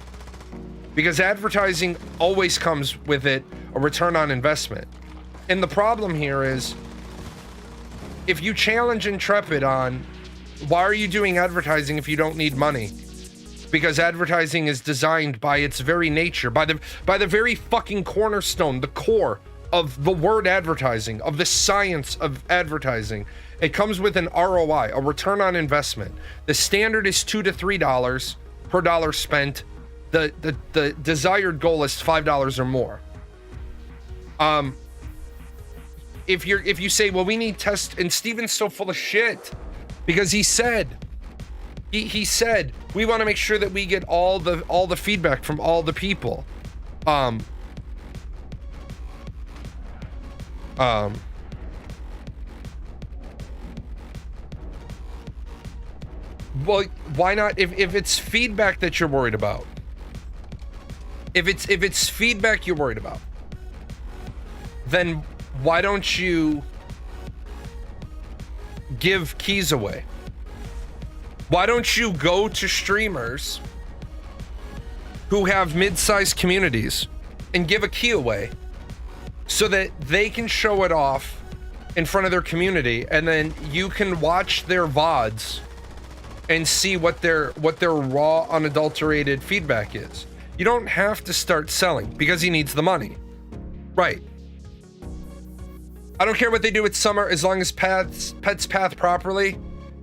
Speaker 1: because advertising always comes with it a return on investment. And the problem here is, if you challenge Intrepid on why are you doing advertising if you don't need money, because advertising is designed by its very nature, by the very fucking cornerstone, the core of the word advertising, of the science of advertising. It comes with an ROI, a return on investment. The standard is $2 to $3 per dollar spent. The desired goal is $5 or more. If you say, well, we need tests, and Steven's so full of shit, because he said we want to make sure that we get all the feedback from all the people. Well, why not? If it's feedback that you're worried about, if it's feedback you're worried about, then why don't you give keys away? Why don't you go to streamers who have mid-sized communities and give a key away so that they can show it off in front of their community, and then you can watch their VODs and see what their raw, unadulterated feedback is. You don't have to start selling because he needs the money. Right. I don't care what they do with Summer as long as pets path properly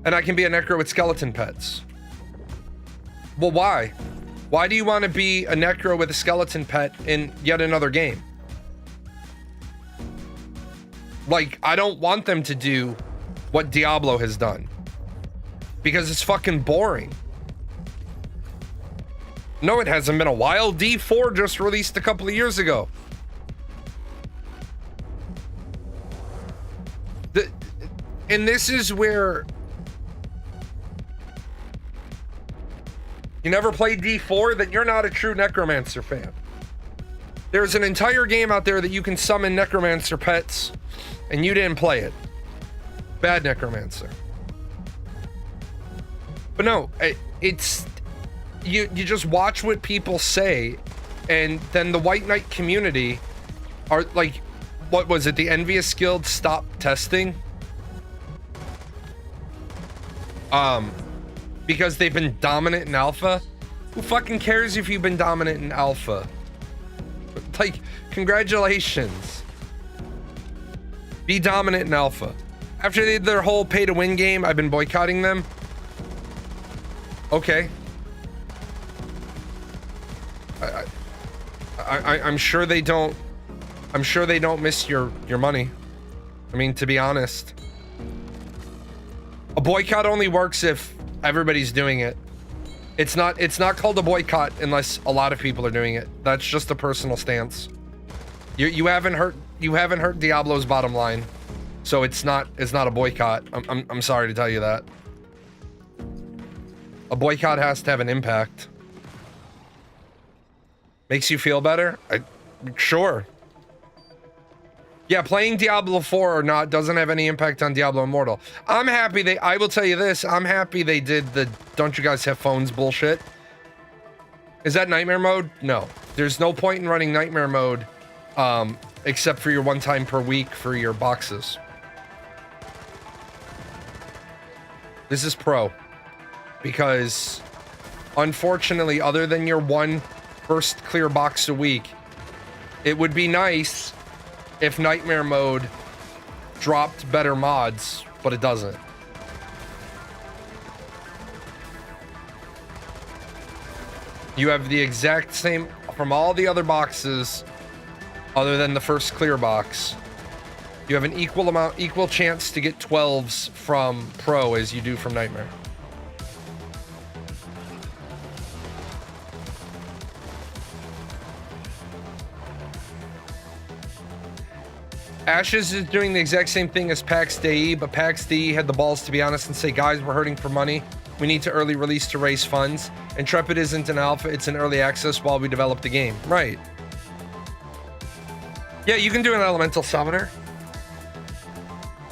Speaker 1: and I can be a necro with skeleton pets. Well, why? Why do you want to be a necro with a skeleton pet in yet another game? Like, I don't want them to do what Diablo has done, because it's fucking boring. No, it hasn't been a while. D4 just released a couple of years ago. And this is where you never played D4, then you're not a true Necromancer fan. There's an entire game out there that you can summon Necromancer pets, and you didn't play it. Bad Necromancer. But no, it's you just watch what people say, and then the White Knight community are like, what was it? The Envious Guild stopped testing. Because they've been dominant in alpha. Who fucking cares if you've been dominant in alpha? Like, congratulations. Be dominant in alpha. After they did their whole pay to win game, I've been boycotting them. Okay. I'm sure they don't. I'm sure they don't miss your money. I mean, to be honest, a boycott only works if everybody's doing it. It's not called a boycott unless a lot of people are doing it. That's just a personal stance. You haven't hurt Diablo's bottom line, so it's not a boycott. I'm sorry to tell you that. A boycott has to have an impact. Makes you feel better? Sure. Yeah, playing Diablo 4 or not doesn't have any impact on Diablo Immortal. I'm happy I will tell you this, I'm happy they did the don't you guys have phones bullshit. Is that nightmare mode? No. There's no point in running nightmare mode, except for your 1 time per week for your boxes. This is pro. Because, unfortunately, other than your 1 first clear box a week, it would be nice if nightmare mode dropped better mods, but it doesn't. You have the exact same from all the other boxes other than the first clear box. You have an equal chance to get 12s from pro as you do from nightmare. Ashes is doing the exact same thing as PAX DE, but PAX DE had the balls to be honest and say, guys, we're hurting for money. We need to early release to raise funds. Intrepid isn't an alpha, it's an early access while we develop the game. Right. Yeah, you can do an elemental summoner.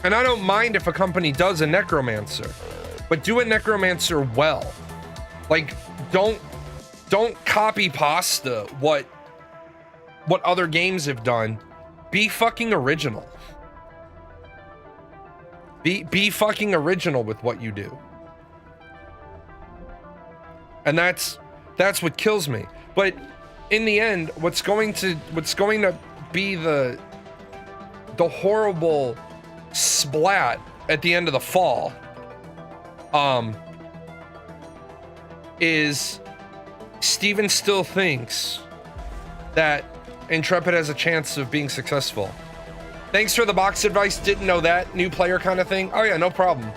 Speaker 1: And I don't mind if a company does a necromancer, but do a necromancer well. Like, don't copy pasta what other games have done. Be fucking original. Be fucking original with what you do. And that's what kills me. But in the end, what's going to be the horrible splat at the end of the fall is Steven still thinks that Intrepid has a chance of being successful. Thanks for the box advice. Didn't know that. New player kind of thing. Oh yeah, no problem.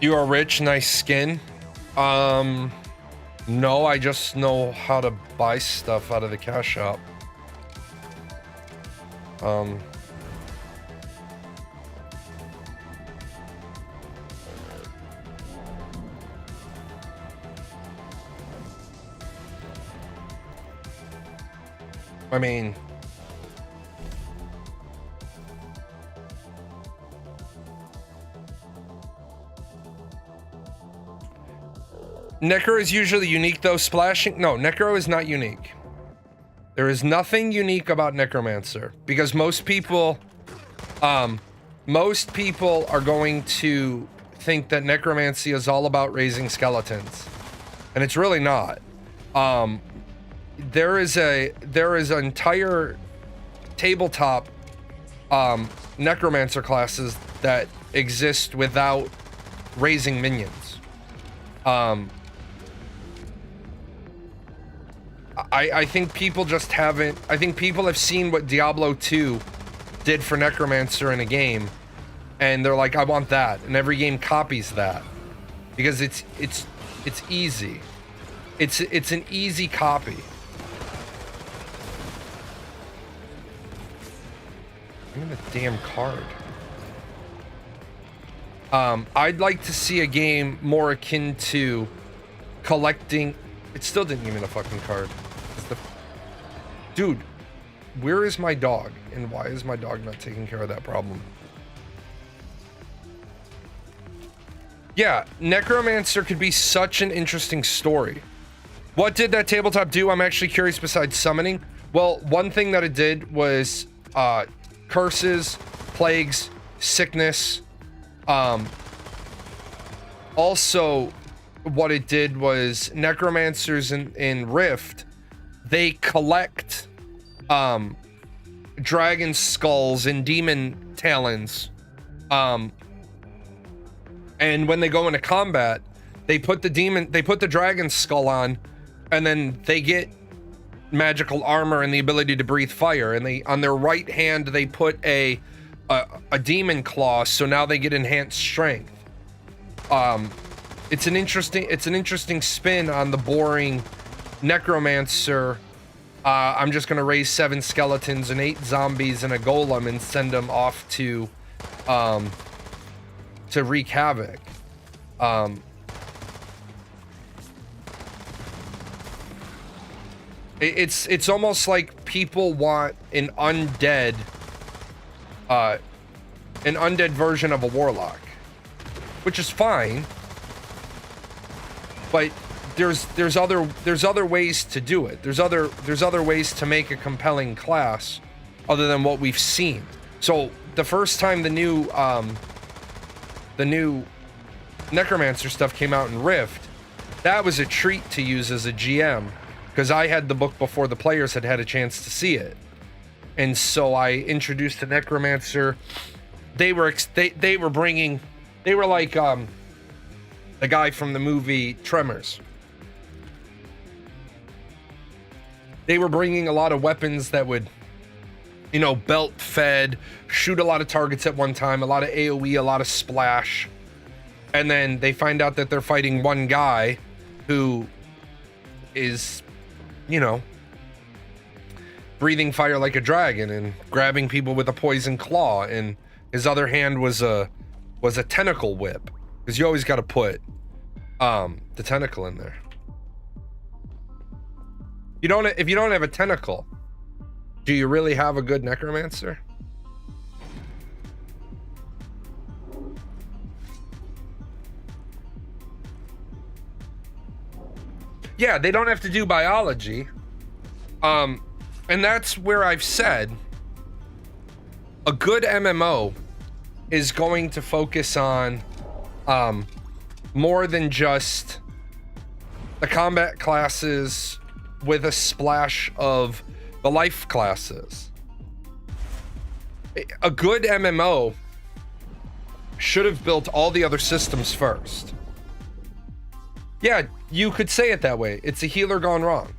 Speaker 1: You are rich, nice skin. No, I just know how to buy stuff out of the cash shop. I mean, Necro is usually unique though. Splashing, no, Necro is not unique. There is nothing unique about Necromancer because most people are going to think that Necromancy is all about raising skeletons, and it's really not. There is an entire tabletop Necromancer classes that exist without raising minions. I think people just haven't. I think people have seen what Diablo 2 did for Necromancer in a game, and they're like, I want that, and every game copies that because it's easy. It's an easy copy. I'm in a damn card. I'd like to see a game more akin to collecting. It still didn't give me the fucking card. Dude, where is my dog? And why is my dog not taking care of that problem? Yeah, Necromancer could be such an interesting story. What did that tabletop do? I'm actually curious besides summoning. Well, one thing that it did was curses, plagues, sickness. Also, what it did was necromancers in Rift, they collect dragon skulls and demon talons, and when they go into combat, they put the dragon skull on, and then they get magical armor and the ability to breathe fire, and they on their right hand they put a demon claw, so now they get enhanced strength. It's an interesting spin on the boring necromancer. I'm just gonna raise 7 skeletons and 8 zombies and a golem and send them off to wreak havoc. It's almost like people want an undead version of a warlock, which is fine, but there's other ways to do it. There's other ways to make a compelling class other than what we've seen. So the first time the new necromancer stuff came out in Rift, that was a treat to use as a GM, because I had the book before the players had a chance to see it. And so I introduced the necromancer. They were like the guy from the movie Tremors. They were bringing a lot of weapons that would, belt fed, shoot a lot of targets at one time, a lot of AoE, a lot of splash. And then they find out that they're fighting one guy who is, breathing fire like a dragon and grabbing people with a poison claw, and his other hand was a tentacle whip, because you always got to put the tentacle in there. If you don't have a tentacle, do you really have a good necromancer? Yeah, they don't have to do biology. And that's where I've said a good MMO is going to focus on more than just the combat classes with a splash of the life classes. A good MMO should have built all the other systems first. Yeah, you could say it that way. It's a healer gone wrong.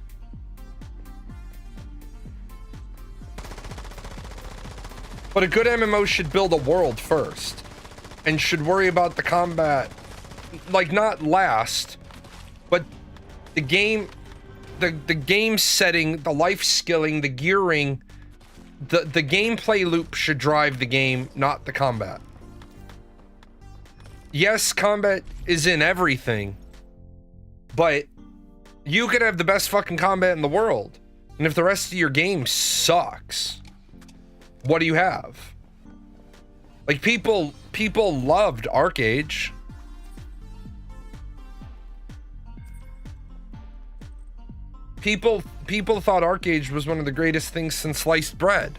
Speaker 1: But a good MMO should build a world first, and should worry about the combat, like, not last, but the game setting, the life skilling, the gearing, the gameplay loop should drive the game, not the combat. Yes, combat is in everything, but you could have the best fucking combat in the world, and if the rest of your game sucks, what do you have? Like, people loved Arcage. People thought Arcage was one of the greatest things since sliced bread.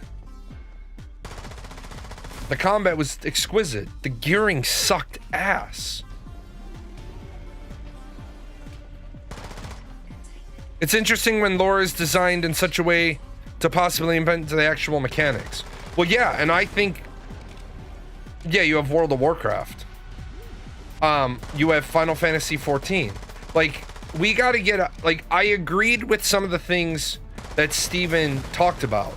Speaker 1: The combat was exquisite. The gearing sucked ass. It's interesting when lore is designed in such a way to possibly invent the actual mechanics. Well, yeah, and I think, yeah, you have World of Warcraft. You have Final Fantasy 14. Like, we gotta get, like, I agreed with some of the things that Steven talked about.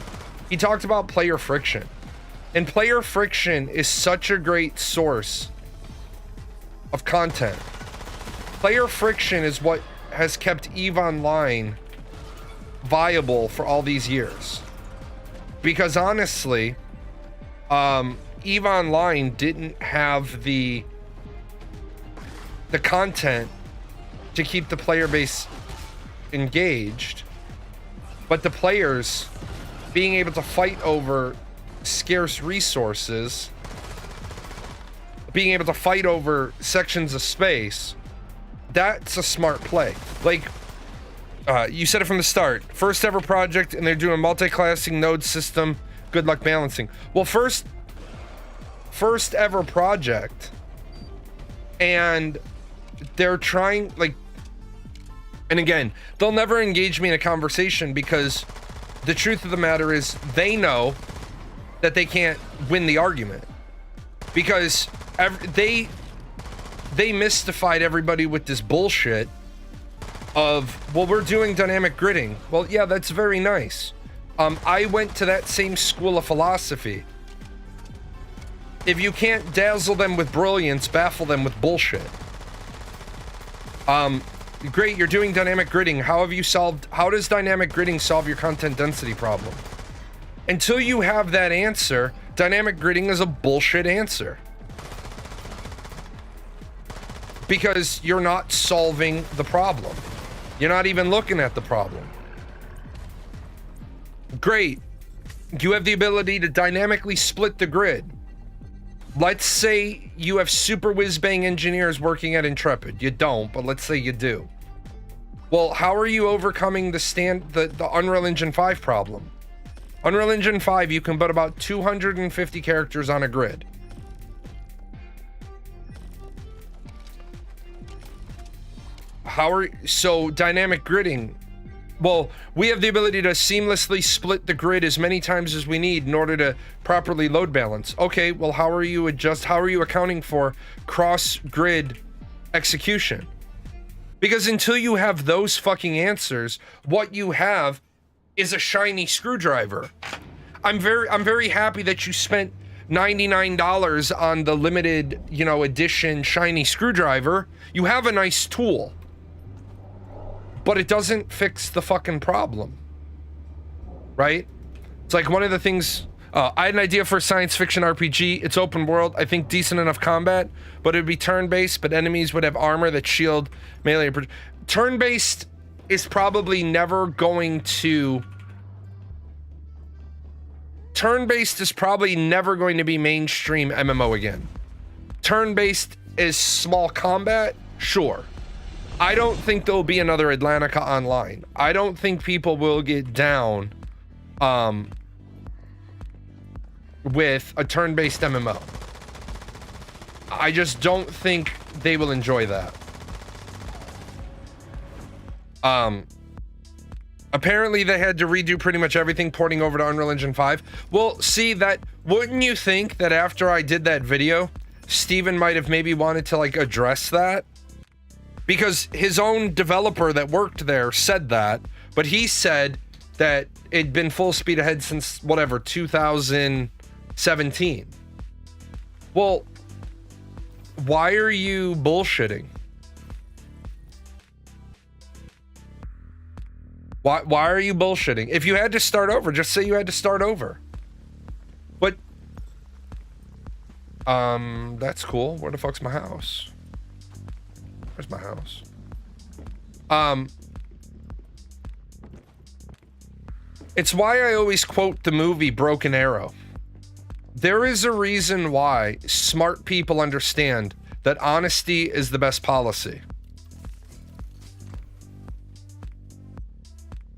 Speaker 1: He talked about player friction. And player friction is such a great source of content. Player friction is what has kept EVE Online viable for all these years. Because honestly, EVE Online didn't have the content to keep the player base engaged, but the players being able to fight over scarce resources, being able to fight over sections of space, that's a smart play. Like, you said it from the start, first ever project, and they're doing a multi-classing node system. Good luck balancing. Well, first ever project, and they're trying, like, and again, they'll never engage me in a conversation, because the truth of the matter is they know that they can't win the argument, because they mystified everybody with this bullshit of, well, we're doing dynamic gridding. Well, yeah, that's very nice. I went to that same school of philosophy. If you can't dazzle them with brilliance, baffle them with bullshit. Great, you're doing dynamic gridding. How does dynamic gridding solve your content density problem? Until you have that answer, dynamic gridding is a bullshit answer. Because you're not solving the problem. You're not even looking at the problem. Great. You have the ability to dynamically split the grid. Let's say you have super whiz-bang engineers working at Intrepid. You don't, but let's say you do. Well, how are you overcoming the Unreal Engine 5 problem? Unreal Engine 5, you can put about 250 characters on a grid. So dynamic gridding, well, we have the ability to seamlessly split the grid as many times as we need in order to properly load balance. Okay, well, how are you accounting for cross grid execution? Because until you have those fucking answers, what you have is a shiny screwdriver. I'm very happy that you spent $99 on the limited, edition shiny screwdriver. You have a nice tool. But it doesn't fix the fucking problem, right? It's like one of the things, I had an idea for a science fiction RPG. It's open world, I think decent enough combat, but it'd be turn-based, but enemies would have armor that shield melee. Turn-based is probably never going to... Turn-based is probably never going to be mainstream MMO again. Turn-based is small combat, sure. I don't think there'll be another Atlantica Online. I don't think people will get down with a turn-based MMO. I just don't think they will enjoy that. Apparently they had to redo pretty much everything porting over to Unreal Engine 5. Well, see, that wouldn't you think that after I did that video, Steven might have maybe wanted to address that? Because his own developer that worked there said that, but he said that it'd been full speed ahead since, 2017. Well, why are you bullshitting? Why are you bullshitting? If you had to start over, just say you had to start over. But, that's cool. Where the fuck's my house? Where's my house? It's why I always quote the movie Broken Arrow. There is a reason why smart people understand that honesty is the best policy.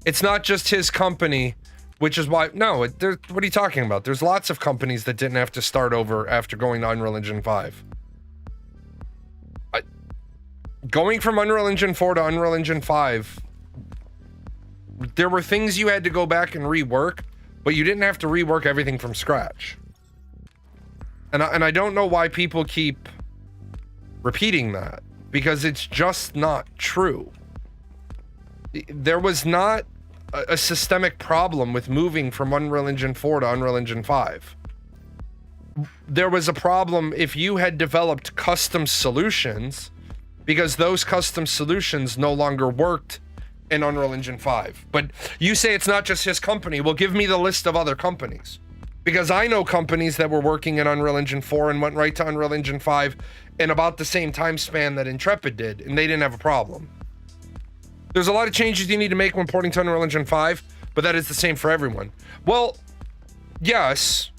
Speaker 1: It's not just his company, which is why... No, what are you talking about? There's lots of companies that didn't have to start over after going to Unreal Engine 5. Going from Unreal Engine 4 to Unreal Engine 5, there were things you had to go back and rework, but you didn't have to rework everything from scratch. And I don't know why people keep repeating that, because it's just not true. There was not a systemic problem with moving from Unreal Engine 4 to Unreal Engine 5. There was a problem if you had developed custom solutions, because those custom solutions no longer worked in Unreal Engine 5. But you say it's not just his company. Well, give me the list of other companies. Because I know companies that were working in Unreal Engine 4 and went right to Unreal Engine 5 in about the same time span that Intrepid did, and they didn't have a problem. There's a lot of changes you need to make when porting to Unreal Engine 5, but that is the same for everyone. Well, yes.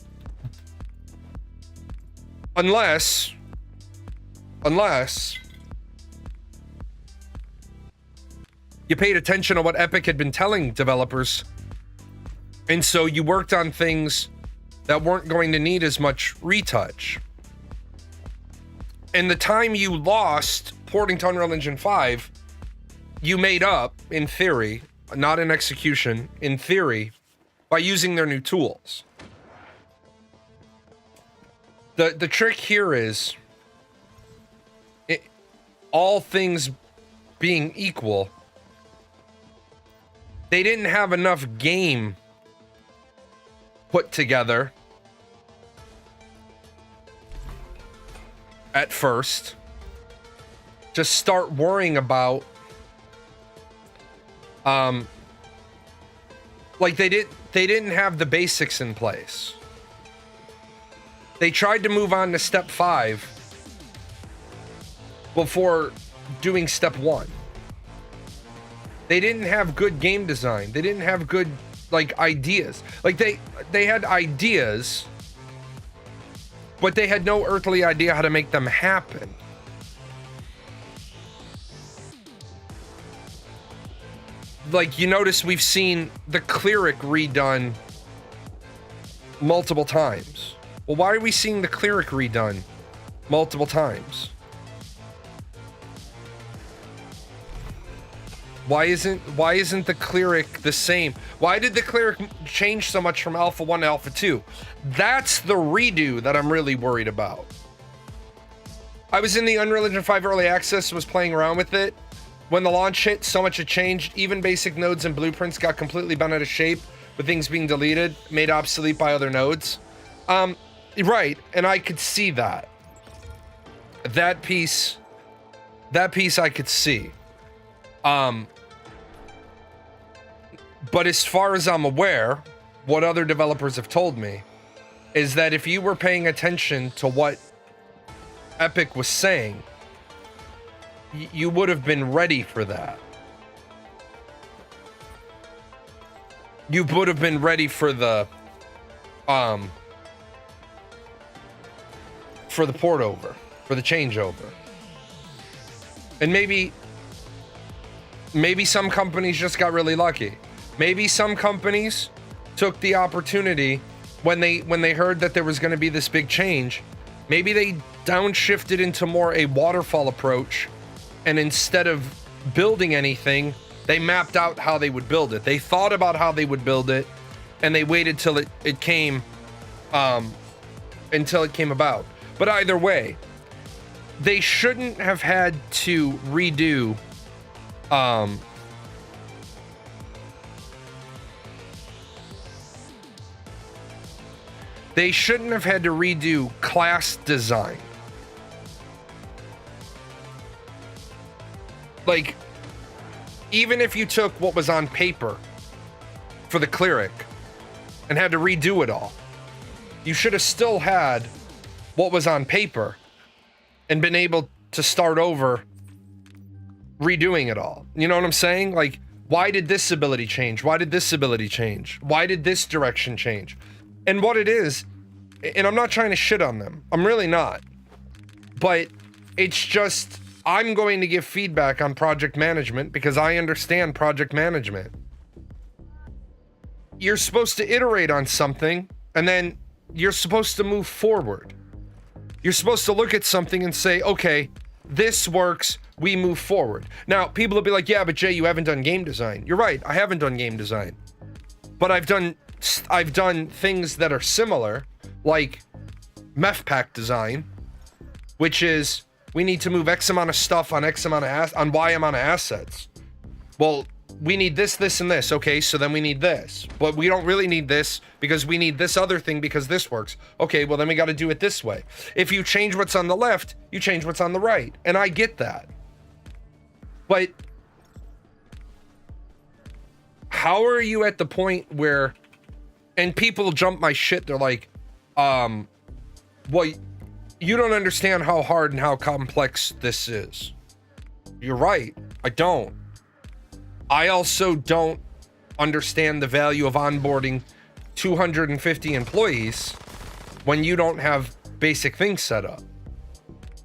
Speaker 1: Unless you paid attention to what Epic had been telling developers, and so you worked on things that weren't going to need as much retouch. And the time you lost porting to Unreal Engine 5, you made up, in theory, not in execution, in theory, by using their new tools. The trick here is, all things being equal, they didn't have enough game put together at first to start worrying about like they didn't have the basics in place. They tried to move on to step 5 before doing step 1. They didn't have good game design. They didn't have good like ideas. Like they had ideas, but they had no earthly idea how to make them happen. Like, you notice we've seen the cleric redone multiple times. Well, why are we seeing the cleric redone multiple times? Why isn't the cleric the same? Why did the cleric change so much from Alpha 1 to Alpha 2? That's the redo that I'm really worried about. I was in the Unreal Engine 5 early access, was playing around with it. When the launch hit, so much had changed. Even basic nodes and blueprints got completely bent out of shape, with things being deleted, made obsolete by other nodes. Right, and I could see that. That piece I could see. But as far as I'm aware, what other developers have told me is that if you were paying attention to what Epic was saying, you would have been ready for that. You would have been ready for the port over, for the changeover. And maybe some companies just got really lucky. Maybe some companies took the opportunity when they heard that there was going to be this big change. Maybe they downshifted into more a waterfall approach, and instead of building anything, they mapped out how they would build it. They thought about how they would build it, and they waited till it came until it came about. But either way, they shouldn't have had to redo they shouldn't have had to redo class design. Like, even if you took what was on paper for the cleric and had to redo it all, you should have still had what was on paper and been able to start over redoing it all. You know what I'm saying? Like, why did this ability change? Why did this ability change? Why did this direction change? And what it is, and I'm not trying to shit on them, I'm really not, but it's just, I'm going to give feedback on project management because I understand project management. You're supposed to iterate on something, and then you're supposed to move forward. You're supposed to look at something and say, okay, this works, we move forward. Now, people will be like, yeah, but Jay, you haven't done game design. You're right, I haven't done game design. But I've done things that are similar, like meth pack design, which is, we need to move X amount of stuff on X amount of on Y amount of assets. Well, we need this, this, and this. Okay, so then we need this. But we don't really need this because we need this other thing because this works. Okay, well then we got to do it this way. If you change what's on the left, you change what's on the right. And I get that. But how are you at the point where, and people jump my shit, they're like, well, you don't understand how hard and how complex this is. You're right, I don't. I also don't understand the value of onboarding 250 employees when you don't have basic things set up.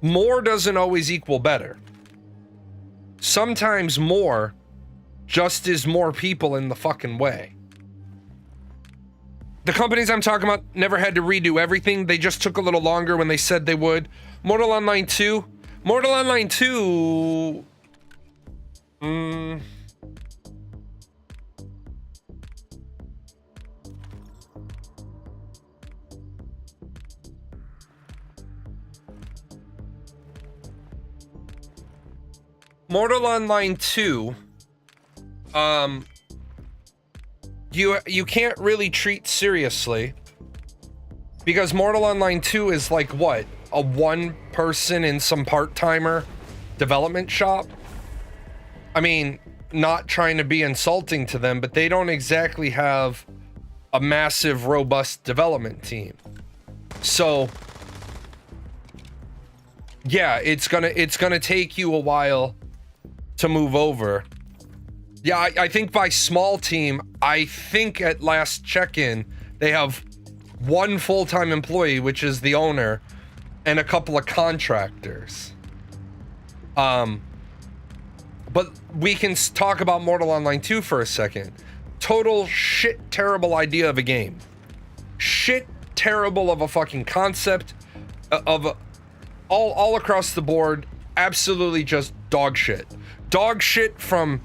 Speaker 1: More doesn't always equal better. Sometimes more just is more people in the fucking way. The companies I'm talking about never had to redo everything. They just took a little longer when they said they would. Mortal Online 2. Mortal Online 2... Mortal Online 2, you can't really treat seriously, because Mortal Online 2 is like what, a one person in some part-timer development shop. I mean, not trying to be insulting to them, but they don't exactly have a massive, robust development team. So yeah, it's gonna take you a while to move over. Yeah, I think by small team, I think at last check-in, they have one full-time employee, which is the owner, and a couple of contractors. But we can talk about Mortal Online 2 for a second. Total shit terrible idea of a game. Shit terrible of a fucking concept. All across the board, absolutely just dog shit. Dog shit from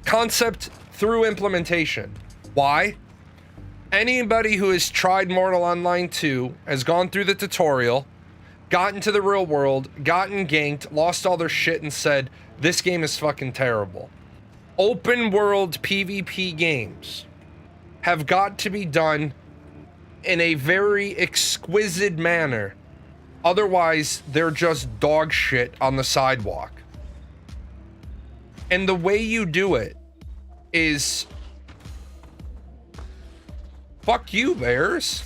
Speaker 1: concept through implementation. Why? Anybody who has tried Mortal Online 2 has gone through the tutorial, gotten to the real world, gotten ganked, lost all their shit, and said, this game is fucking terrible. Open world PvP games have got to be done in a very exquisite manner. Otherwise, they're just dog shit on the sidewalk. And the way you do it is... Fuck you, bears.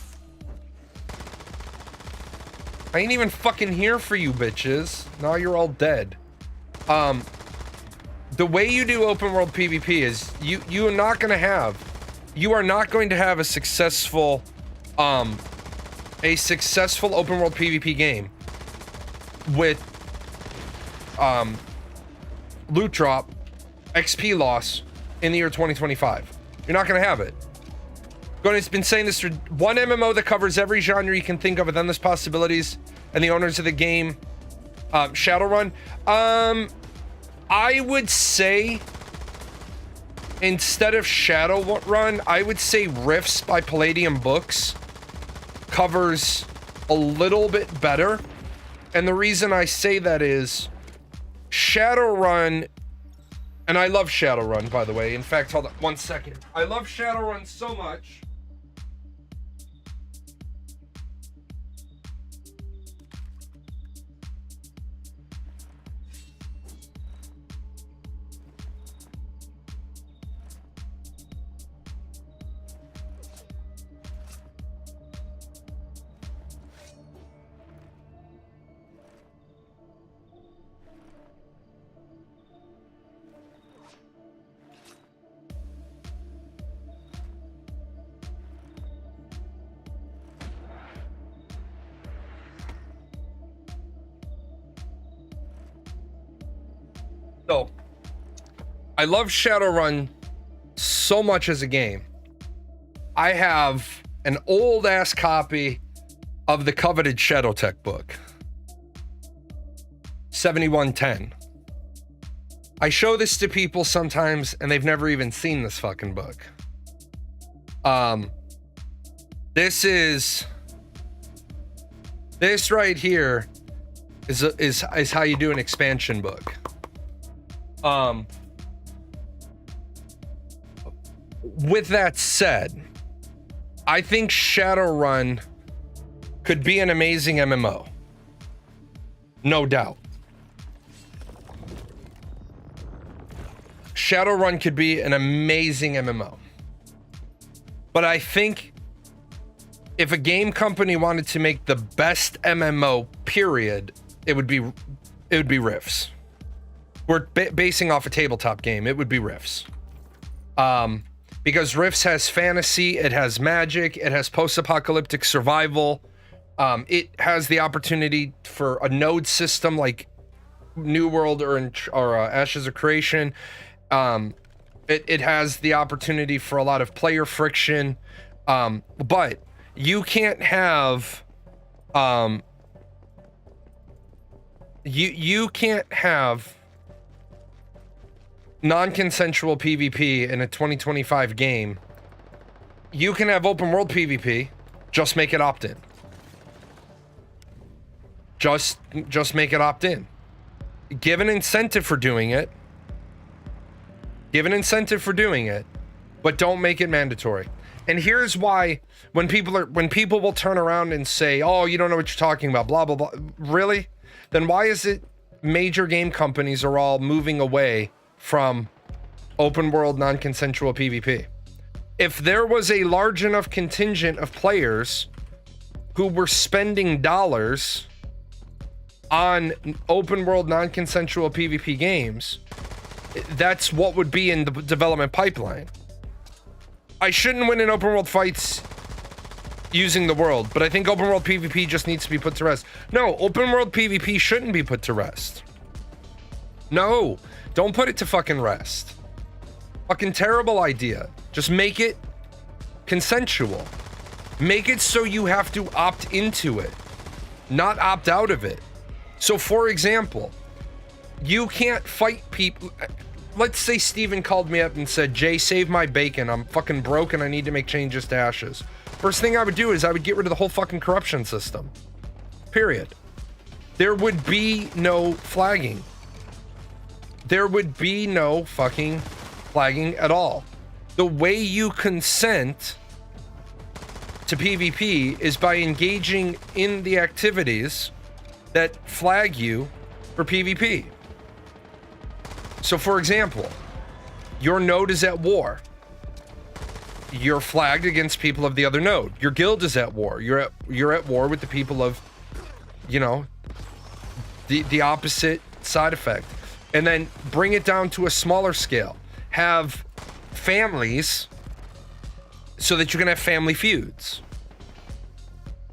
Speaker 1: I ain't even fucking here for you, bitches. Now you're all dead. The way you do open world PvP is you are not going to have a successful open world PvP game with loot drop, XP loss in the year 2025. You're not going to have it. It's been saying this for one MMO that covers every genre you can think of with endless possibilities, and the owners of the game, Shadowrun. I would say instead of Shadowrun, I would say Rifts by Palladium Books covers a little bit better. And the reason I say that is Shadowrun, and I love Shadowrun, by the way. In fact, hold on 1 second. I love Shadowrun so much. So, I love Shadowrun so much as a game. I have an old ass copy of the coveted Shadowtech book, 7110. I show this to people sometimes and they've never even seen this fucking book. This right here is how you do an expansion book. With that said, I think Shadowrun could be an amazing MMO. No doubt. Shadowrun could be an amazing MMO. But I think if a game company wanted to make the best MMO, period, it would be Rifts. We're basing off a tabletop game. It would be Rifts. Because Rifts has fantasy, it has magic, it has post-apocalyptic survival. It has the opportunity for a node system like New World or Ashes of Creation. It has the opportunity for a lot of player friction. But you can't have you can't have non-consensual PvP in a 2025 game. You can have open world PvP, just make it opt-in. Just make it opt-in. Give an incentive for doing it. but don't make it mandatory. And here's why: when people will turn around and say, "Oh, you don't know what you're talking about," blah blah blah. Really? Then why is it major game companies are all moving away from open world non-consensual PvP? If there was a large enough contingent of players who were spending dollars on open world non-consensual PvP games, that's what would be in the development pipeline. I shouldn't win in open world fights using the world, but I think open world PvP just needs to be put to rest. No, open world PvP shouldn't be put to rest. No, don't put it to fucking rest. Fucking terrible idea. Just make it consensual. Make it so you have to opt into it, not opt out of it. So for example, you can't fight people. Let's say Steven called me up and said, "Jay, save my bacon. I'm fucking broke and I need to make changes to Ashes." First thing I would do is I would get rid of the whole fucking corruption system. Period. There would be no flagging. There would be no fucking flagging at all. The way you consent to PvP is by engaging in the activities that flag you for PvP. So for example, your node is at war. You're flagged against people of the other node. Your guild is at war. You're at war with the people of, you know, the opposite side effect. And then bring it down to a smaller scale. Have families so that you can have family feuds.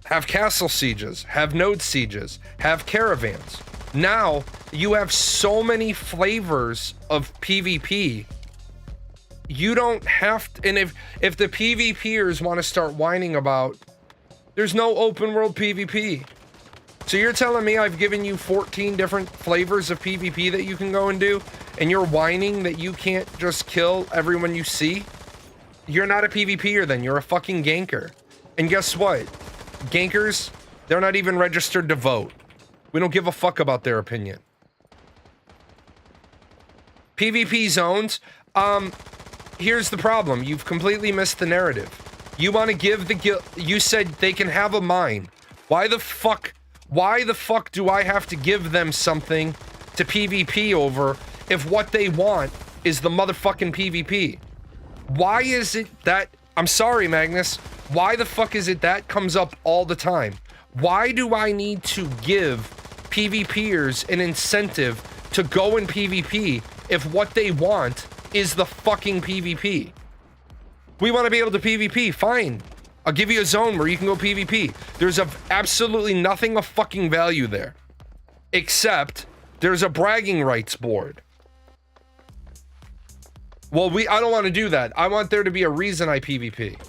Speaker 1: Have castle sieges, have node sieges, have caravans. Now you have so many flavors of PvP. You don't have to, and if the PvPers want to start whining about there's no open world PvP. So you're telling me I've given you 14 different flavors of PvP that you can go and do, and you're whining that you can't just kill everyone you see? You're not a PvPer then, you're a fucking ganker. And guess what? Gankers, they're not even registered to vote. We don't give a fuck about their opinion. PvP zones, here's the problem. You've completely missed the narrative. You want to give the guild, you said they can have a mine. Why the fuck do I have to give them something to PvP over if what they want is the motherfucking PvP? Why is it that, I'm sorry, Magnus, why the fuck is it that comes up all the time? Why do I need to give PvPers an incentive to go in PvP if what they want is the fucking PvP? We want to be able to PvP, fine. I'll give you a zone where you can go PvP. There's absolutely nothing of fucking value there. Except there's a bragging rights board. Well, I don't want to do that. I want there to be a reason I PvP.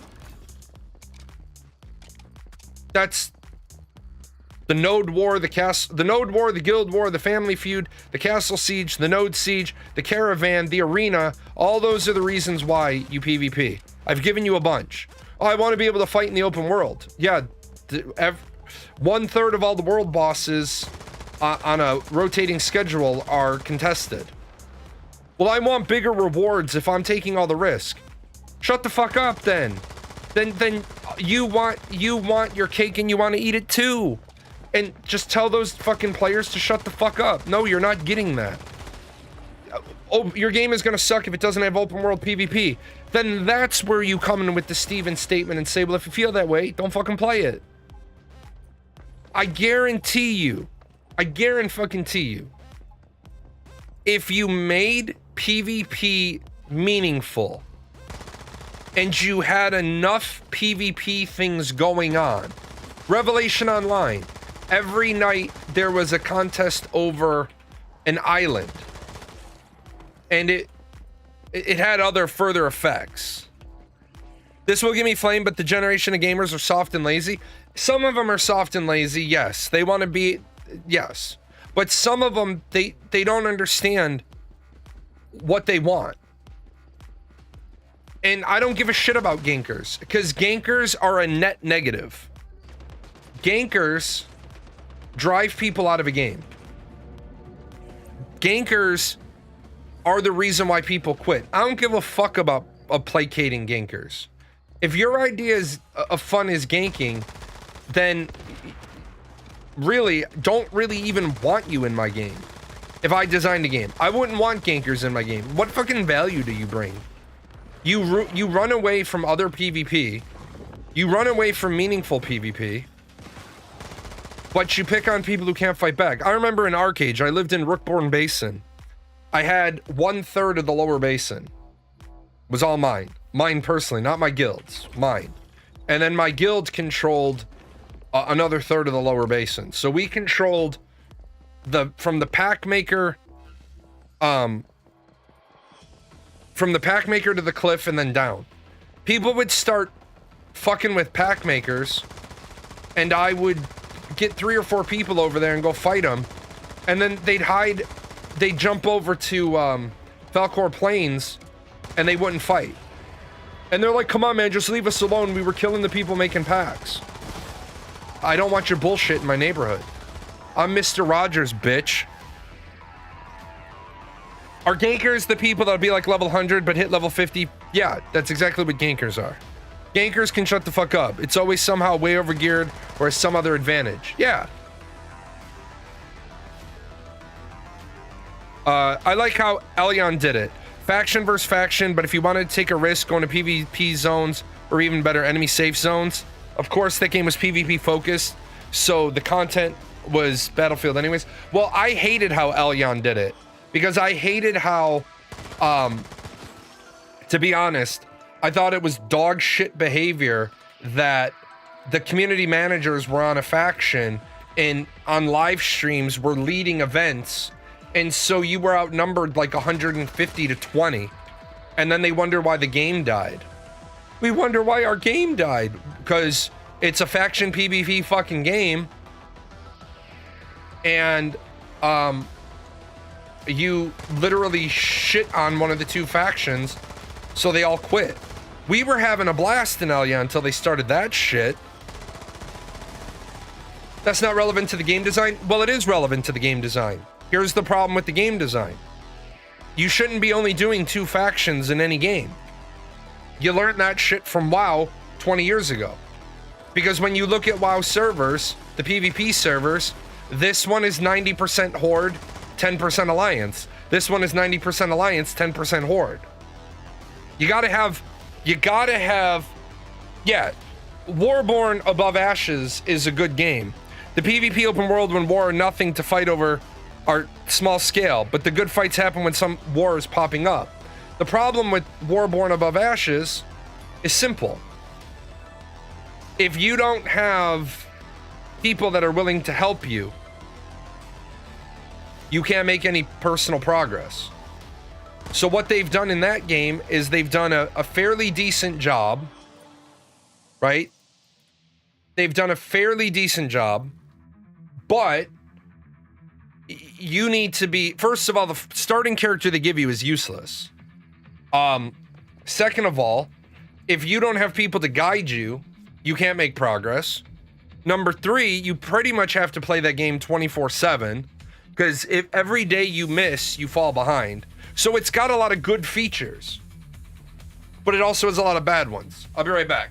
Speaker 1: That's the node war, the node war, the guild war, the family feud, the castle siege, the node siege, the caravan, the arena. All those are the reasons why you PvP. I've given you a bunch. Oh, I want to be able to fight in the open world. Yeah, 1/3 of all the world bosses on a rotating schedule are contested. Well, I want bigger rewards if I'm taking all the risk. Shut the fuck up then. Then you want your cake and you want to eat it too. And just tell those fucking players to shut the fuck up. No, you're not getting that. Oh, your game is gonna suck if it doesn't have open world PvP. Then that's where you come in with the Steven statement and say, well, if you feel that way, don't fucking play it. I guarantee you, if you made PvP meaningful and you had enough PvP things going on, Revelation Online, every night there was a contest over an island, and it had other further effects. This will give me flame, but the generation of gamers are soft and lazy. Some of them are soft and lazy, yes. They want to be, yes. But some of them, they don't understand what they want. And I don't give a shit about gankers, because gankers are a net negative. Gankers drive people out of a game. Gankers are the reason why people quit. I don't give a fuck about of placating gankers. If your idea of fun is ganking, then really don't really even want you in my game. If I designed a game, I wouldn't want gankers in my game. What fucking value do you bring? You run away from other PvP. You run away from meaningful PvP. But you pick on people who can't fight back. I remember in Arcade, I lived in Rookborn Basin. I had 1/3 of the lower basin. It was all mine. Mine personally, not my guild's. Mine. And then my guild controlled another 1/3 of the lower basin. So we controlled from the pack maker to the cliff and then down. People would start fucking with pack makers, and I would get 3 or 4 people over there and go fight them, and then they'd jump over to Falcor Plains, and they wouldn't fight. And they're like, come on, man, just leave us alone. We were killing the people making packs. I don't want your bullshit in my neighborhood. I'm Mr. Rogers, bitch. Are gankers the people that'll be like level 100 but hit level 50? Yeah, that's exactly what gankers are. Gankers can shut the fuck up. It's always somehow way overgeared or some other advantage. Yeah. I like how Elyon did it. Faction versus faction, but if you wanted to take a risk going to PvP zones, or even better, enemy safe zones, of course that game was PvP focused, so the content was Battlefield anyways. Well, I hated how Elyon did it, because I hated how, to be honest, I thought it was dog shit behavior that the community managers were on a faction and on live streams were leading events, and so you were outnumbered like 150 to 20, and then they wonder why the game died. We wonder why our game died, because it's a faction PvP fucking game, and you literally shit on one of the two factions, so they all quit. We were having a blast in Elyon until they started that shit. That's not relevant to the game design? Well, it is relevant to the game design. Here's the problem with the game design. You shouldn't be only doing 2 factions in any game. You learned that shit from WoW 20 years ago. Because when you look at WoW servers, the PvP servers, this one is 90% Horde, 10% Alliance. This one is 90% Alliance, 10% Horde. You gotta have, yeah, Warborn Above Ashes is a good game. The PvP open world when war are nothing to fight over are small scale, but the good fights happen when some war is popping up. The problem with Warborn Above Ashes is simple. If you don't have people that are willing to help you, you can't make any personal progress. So what they've done in that game is they've done a fairly decent job, right? They've done a fairly decent job, but you need to be, first of all, the starting character they give you is useless. Second of all, if you don't have people to guide you, you can't make progress. Number 3, you pretty much have to play that game 24/7, because if every day you miss, you fall behind. So it's got a lot of good features, but it also has a lot of bad ones. I'll be right back.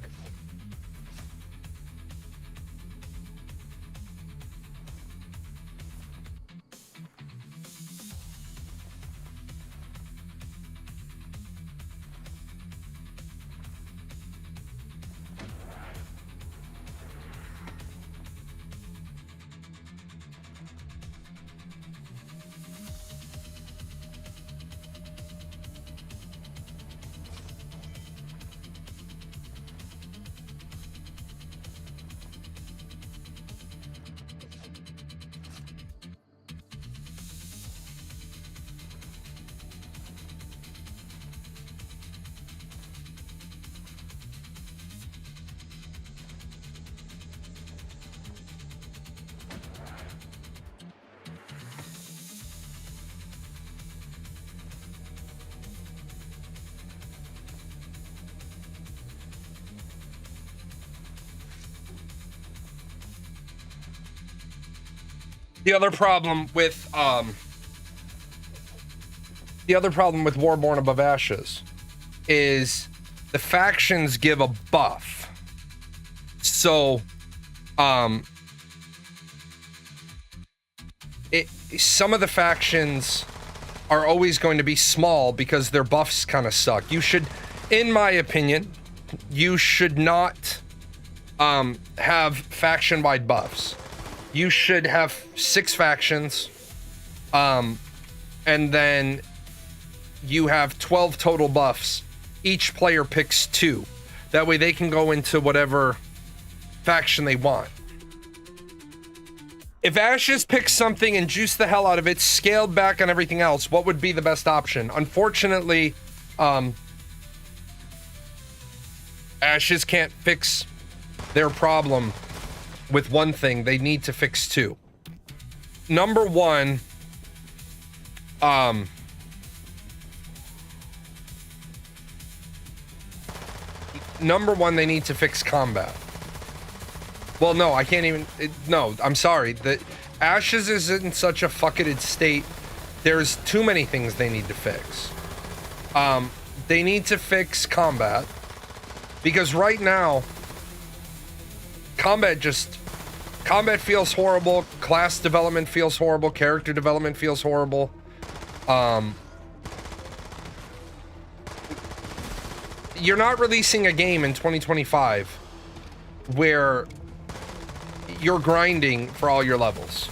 Speaker 1: The other problem with Warborn Above Ashes is the factions give a buff. So, some of the factions are always going to be small because their buffs kind of suck. You should, in my opinion, you should not have faction-wide buffs. You should have 6 factions, and then you have 12 total buffs. Each player picks 2. That way they can go into whatever faction they want. If Ashes picks something and juice the hell out of it, scaled back on everything else, what would be the best option? Unfortunately, Ashes can't fix their problem with one thing. They need to fix 2. Number one, they need to fix combat. Well, no, I can't even... no, I'm sorry. The Ashes is in such a fucketed state. There's too many things they need to fix. They need to fix combat. Because right now, combat feels horrible. Class development feels horrible. Character development feels horrible. You're not releasing a game in 2025 where you're grinding for all your levels.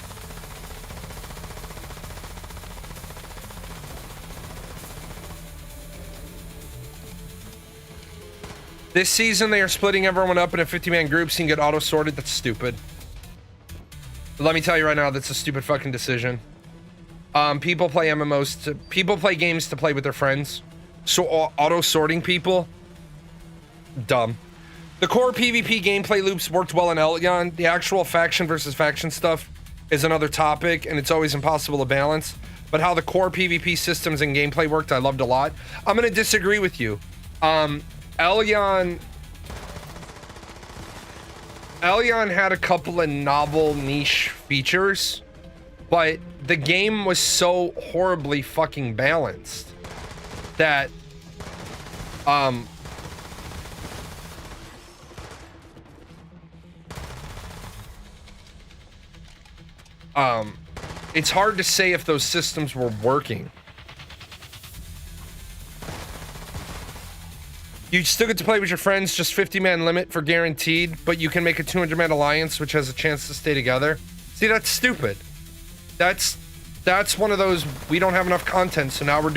Speaker 1: This season, they are splitting everyone up into 50-man groups so you can get auto-sorted. That's stupid. Let me tell you right now, that's a stupid fucking decision. People play MMOs people play games to play with their friends. So auto-sorting people, dumb. The core PvP gameplay loops worked well in Elyon. The actual faction versus faction stuff is another topic, and it's always impossible to balance. But how the core PvP systems and gameplay worked, I loved a lot. I'm gonna disagree with you. Elyon had a couple of novel niche features, but the game was so horribly fucking balanced that it's hard to say if those systems were working. You still get to play with your friends, just 50-man limit for guaranteed, but you can make a 200-man alliance, which has a chance to stay together. See, that's stupid. That's one of those, we don't have enough content, so now we're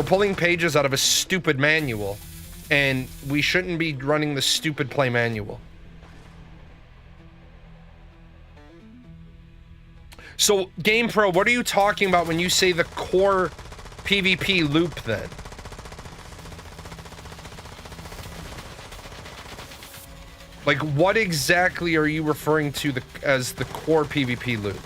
Speaker 1: pulling pages out of a stupid manual, and we shouldn't be running the stupid play manual. So, GamePro, what are you talking about when you say the core PvP loop, then? Like, what exactly are you referring to as the core PvP loop?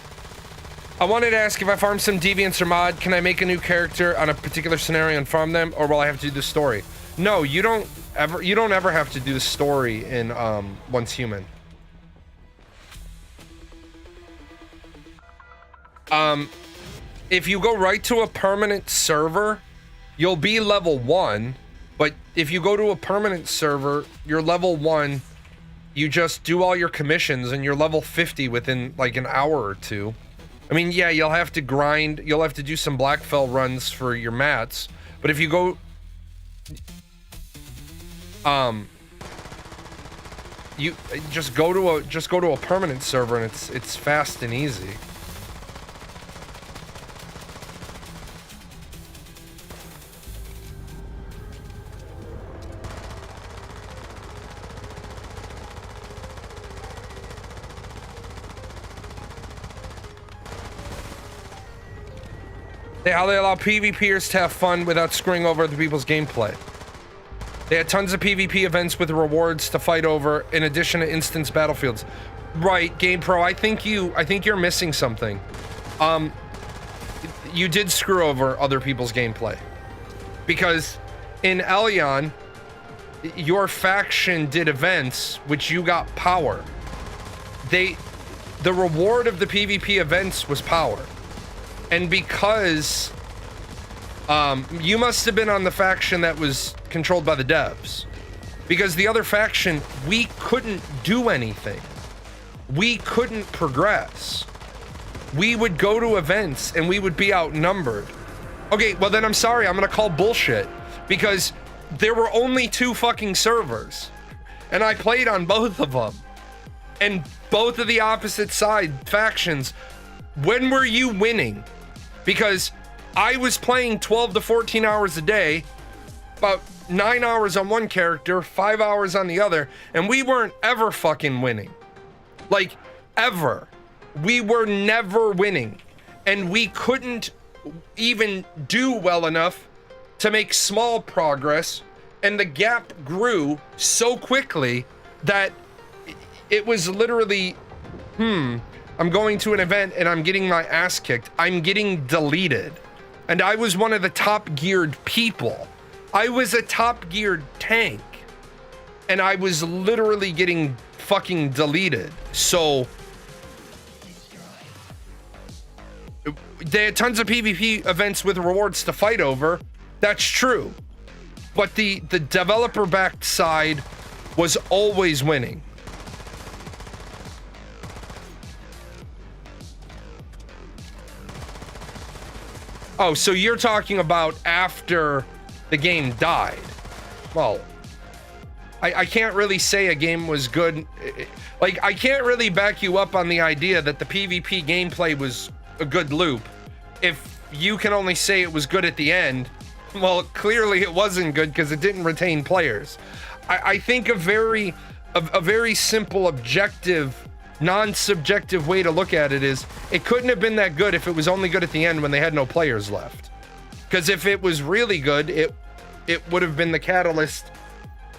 Speaker 1: I wanted to ask, if I farm some deviants or mod, can I make a new character on a particular scenario and farm them, or will I have to do the story? No, you don't ever have to do the story in Once Human. If you go right to a permanent server, you'll be level 1, but if you go to a permanent server, you're level 1, you just do all your commissions and you're level 50 within like an hour or 2. I mean, yeah, you'll have to grind, you'll have to do some Blackfell runs for your mats, but if you go you just go to a permanent server and it's fast and easy. How they allow PvPers to have fun without screwing over other people's gameplay. They had tons of PvP events with rewards to fight over, in addition to instance battlefields. Right, GamePro, I think you're missing something. You did screw over other people's gameplay. Because in Elyon, your faction did events, which you got power. The reward of the PvP events was power. And because You must have been on the faction that was controlled by the devs, because the other faction, we couldn't do anything. We couldn't progress. We would go to events and we would be outnumbered. Okay, well then I'm sorry, I'm gonna call bullshit, because there were only 2 fucking servers and I played on both of them, and both of the opposite side factions. When were you winning? Because I was playing 12 to 14 hours a day, about 9 hours on one character, 5 hours on the other, and we weren't ever fucking winning. Like, ever. We were never winning, and we couldn't even do well enough to make small progress, and the gap grew so quickly that it was literally, I'm going to an event and I'm getting my ass kicked. I'm getting deleted. And I was one of the top geared people. I was a top geared tank, and I was literally getting fucking deleted. So they had tons of PvP events with rewards to fight over. That's true. But the developer backed side was always winning. Oh, so you're talking about after the game died. Well, I can't really say a game was good. Like, I can't really back you up on the idea that the PvP gameplay was a good loop. If you can only say it was good at the end, well, clearly it wasn't good because it didn't retain players. I think a very simple, objective, non-subjective way to look at it is it couldn't have been that good if it was only good at the end when they had no players left. Because if it was really good, it would have been the catalyst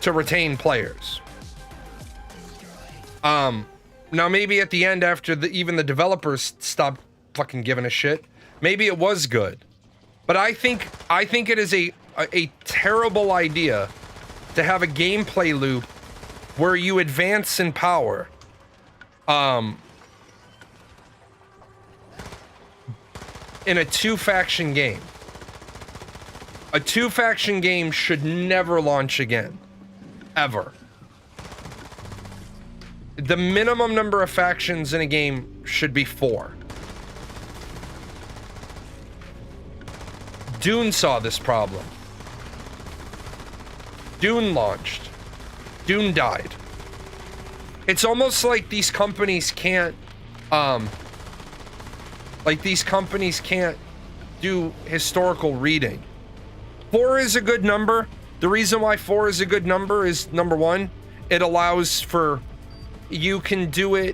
Speaker 1: to retain players. Now maybe at the end, after even the developers stopped fucking giving a shit, maybe it was good. But I think it is a terrible idea to have a gameplay loop where you advance in power. In a 2-faction game. A 2-faction game should never launch again. Ever. The minimum number of factions in a game should be 4. Dune saw this problem. Dune launched. Dune died. It's almost like these companies can't, do historical reading. 4 is a good number. The reason why 4 is a good number is, number one, it allows for, you can do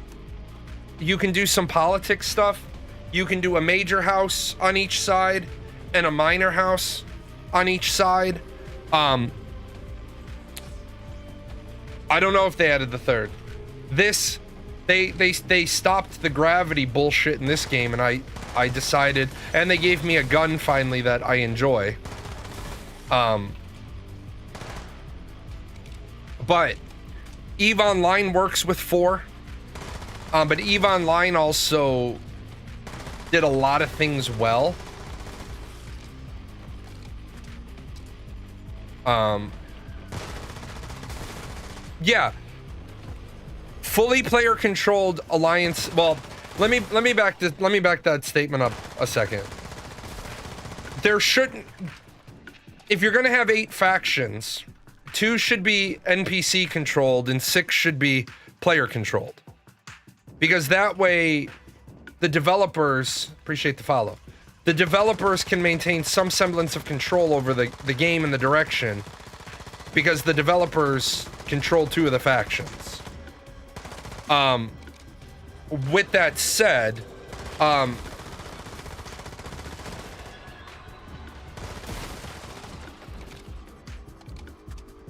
Speaker 1: some politics stuff. You can do a major house on each side and a minor house on each side. I don't know if they added the third. This, they stopped the gravity bullshit in this game, and I decided, and they gave me a gun finally that I enjoy. But EVE Online works with 4. But EVE Online also did a lot of things well. Yeah. Fully player controlled alliance. Well, let me back that statement up a second. There shouldn't, if you're gonna have 8 factions, 2 should be NPC controlled and 6 should be player controlled. Because that way the developers, appreciate the follow, the developers can maintain some semblance of control over the game and the direction, because the developers control 2 of the factions. With that said,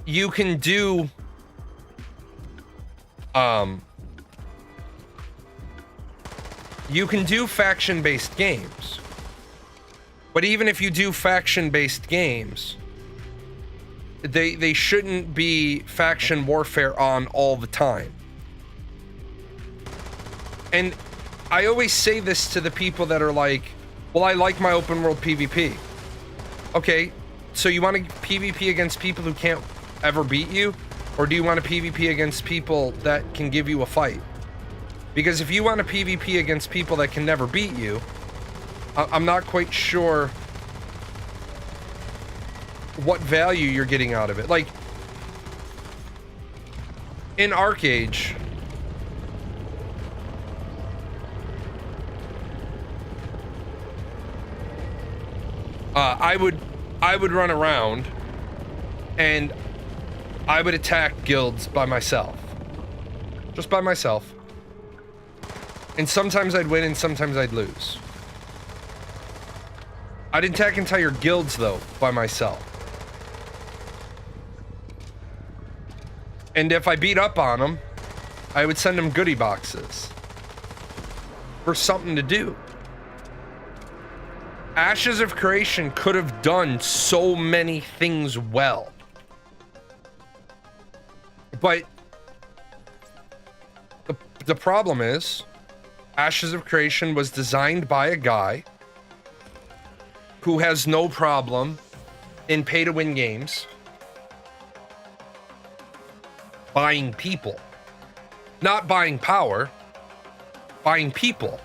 Speaker 1: you can do faction-based games. But even if you do faction-based games, they shouldn't be faction warfare on all the time. And I always say this to the people that are like, well, I like my open world PvP. Okay, so you want to PvP against people who can't ever beat you? Or do you want to PvP against people that can give you a fight? Because if you want to PvP against people that can never beat you, I'm not quite sure what value you're getting out of it. Like, in Arcage, I would run around and I would attack guilds by myself. Just by myself. And sometimes I'd win and sometimes I'd lose. I'd attack entire guilds though, by myself. And if I beat up on them, I would send them goodie boxes. For something to do. Ashes of Creation could have done so many things well. But the problem is, Ashes of Creation was designed by a guy who has no problem in pay-to-win games buying people. Not buying power, buying people.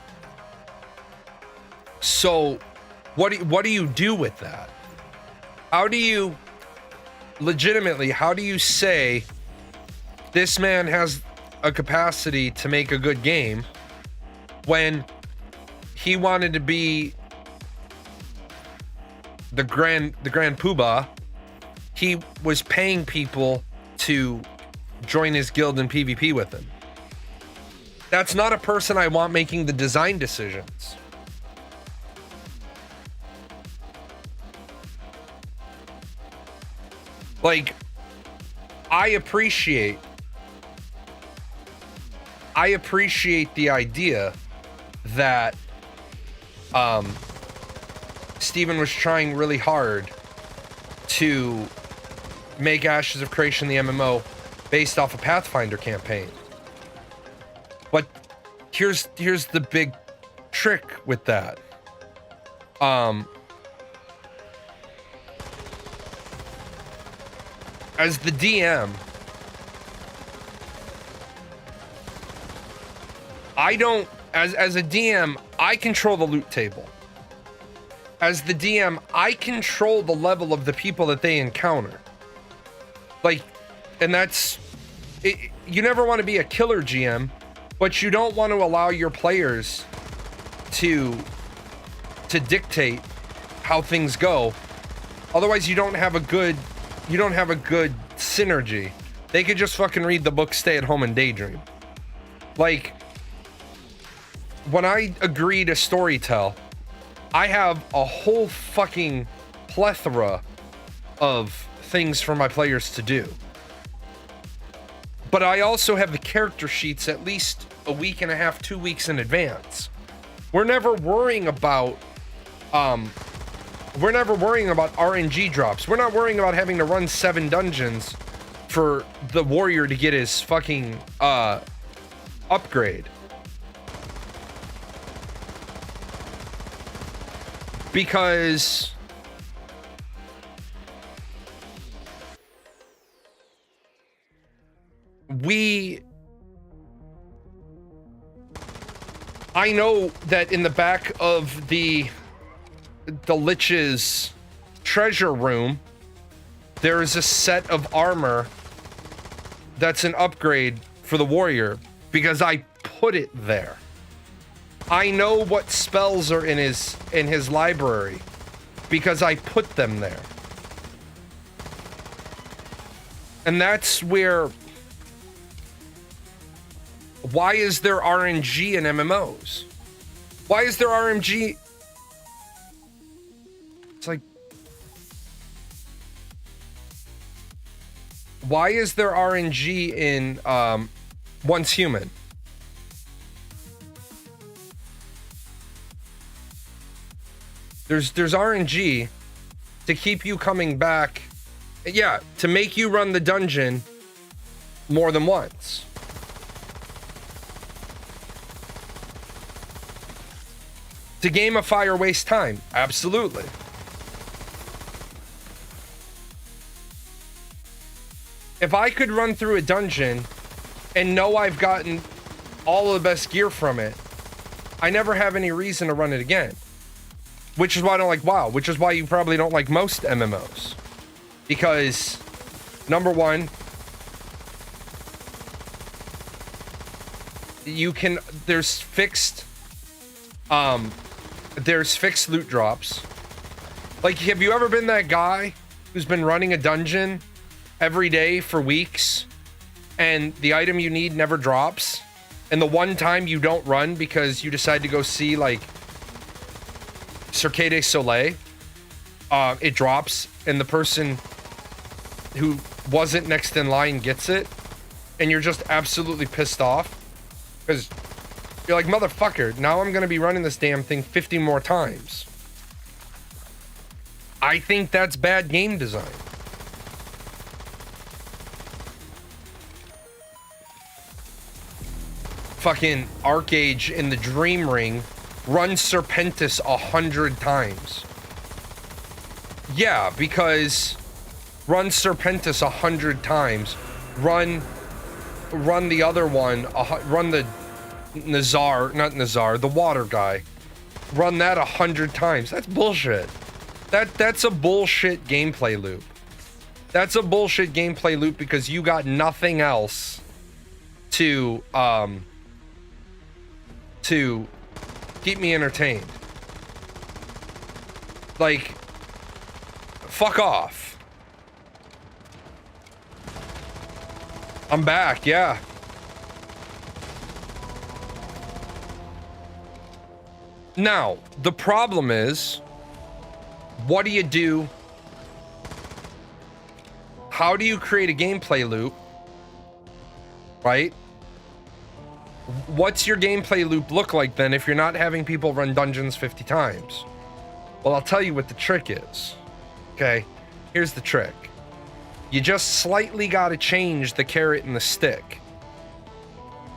Speaker 1: So what do you do with that? How do you legitimately, how do you say this man has a capacity to make a good game when he wanted to be the grand poobah? He was paying people to join his guild in PvP with him. That's not a person I want making the design decisions. Like, I appreciate the idea that Steven was trying really hard to make Ashes of Creation the MMO based off a Pathfinder campaign. But here's the big trick with that. As the DM, I don't, as a DM, I control the loot table. As the DM, I control the level of the people that they encounter. Like, and that's, you never want to be a killer GM, but you don't want to allow your players to dictate how things go. Otherwise, you don't have a good synergy. They could just fucking read the book, stay at home, and daydream. Like, when I agree to storytell, I have a whole fucking plethora of things for my players to do. But I also have the character sheets at least a week and a half, 2 weeks in advance. We're never worrying about RNG drops. We're not worrying about having to run 7 dungeons for the warrior to get his fucking upgrade. Because I know that in the back of the Lich's treasure room, there is a set of armor that's an upgrade for the warrior because I put it there. I know what spells are in his library because I put them there. And that's where, why is there RNG in MMOs? Why is there RNG? It's like, why is there RNG in Once Human? There's RNG to keep you coming back. Yeah, to make you run the dungeon more than once. To gamify or waste time, absolutely. If I could run through a dungeon and know I've gotten all of the best gear from it, I never have any reason to run it again. Which is why I don't like WoW, which is why you probably don't like most MMOs. Because, number one, there's fixed loot drops. Like, have you ever been that guy who's been running a dungeon every day for weeks and the item you need never drops? And the one time you don't run because you decide to go see, like, Cirque du Soleil, it drops, and the person who wasn't next in line gets it, and you're just absolutely pissed off because you're like, motherfucker, now I'm gonna be running this damn thing 50 more times. I think that's bad game design. Fucking Arcage in the Dream Ring runs Serpentis 100 times. Yeah, because run Serpentis 100 times. Run the other one. Run the the water guy. Run that 100 times. That's bullshit. That's a bullshit gameplay loop. That's a bullshit gameplay loop because you got nothing else to keep me entertained. Like, fuck off. I'm back, yeah. Now, the problem is, what do you do? How do you create a gameplay loop? Right? What's your gameplay loop look like then if you're not having people run dungeons 50 times? Well, I'll tell you what the trick is. Okay, here's the trick. You just slightly gotta change the carrot and the stick.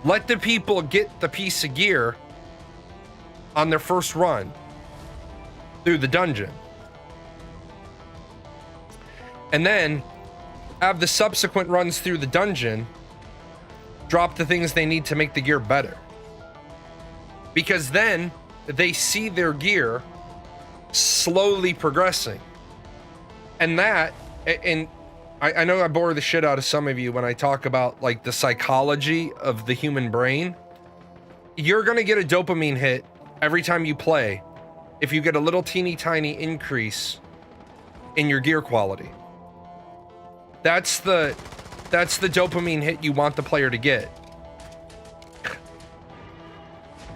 Speaker 1: Let the people get the piece of gear on their first run through the dungeon. And then have the subsequent runs through the dungeon drop the things they need to make the gear better. Because then they see their gear slowly progressing. And that, and I know I bore the shit out of some of you when I talk about, like, the psychology of the human brain. You're gonna get a dopamine hit every time you play if you get a little teeny tiny increase in your gear quality. That's the dopamine hit you want the player to get.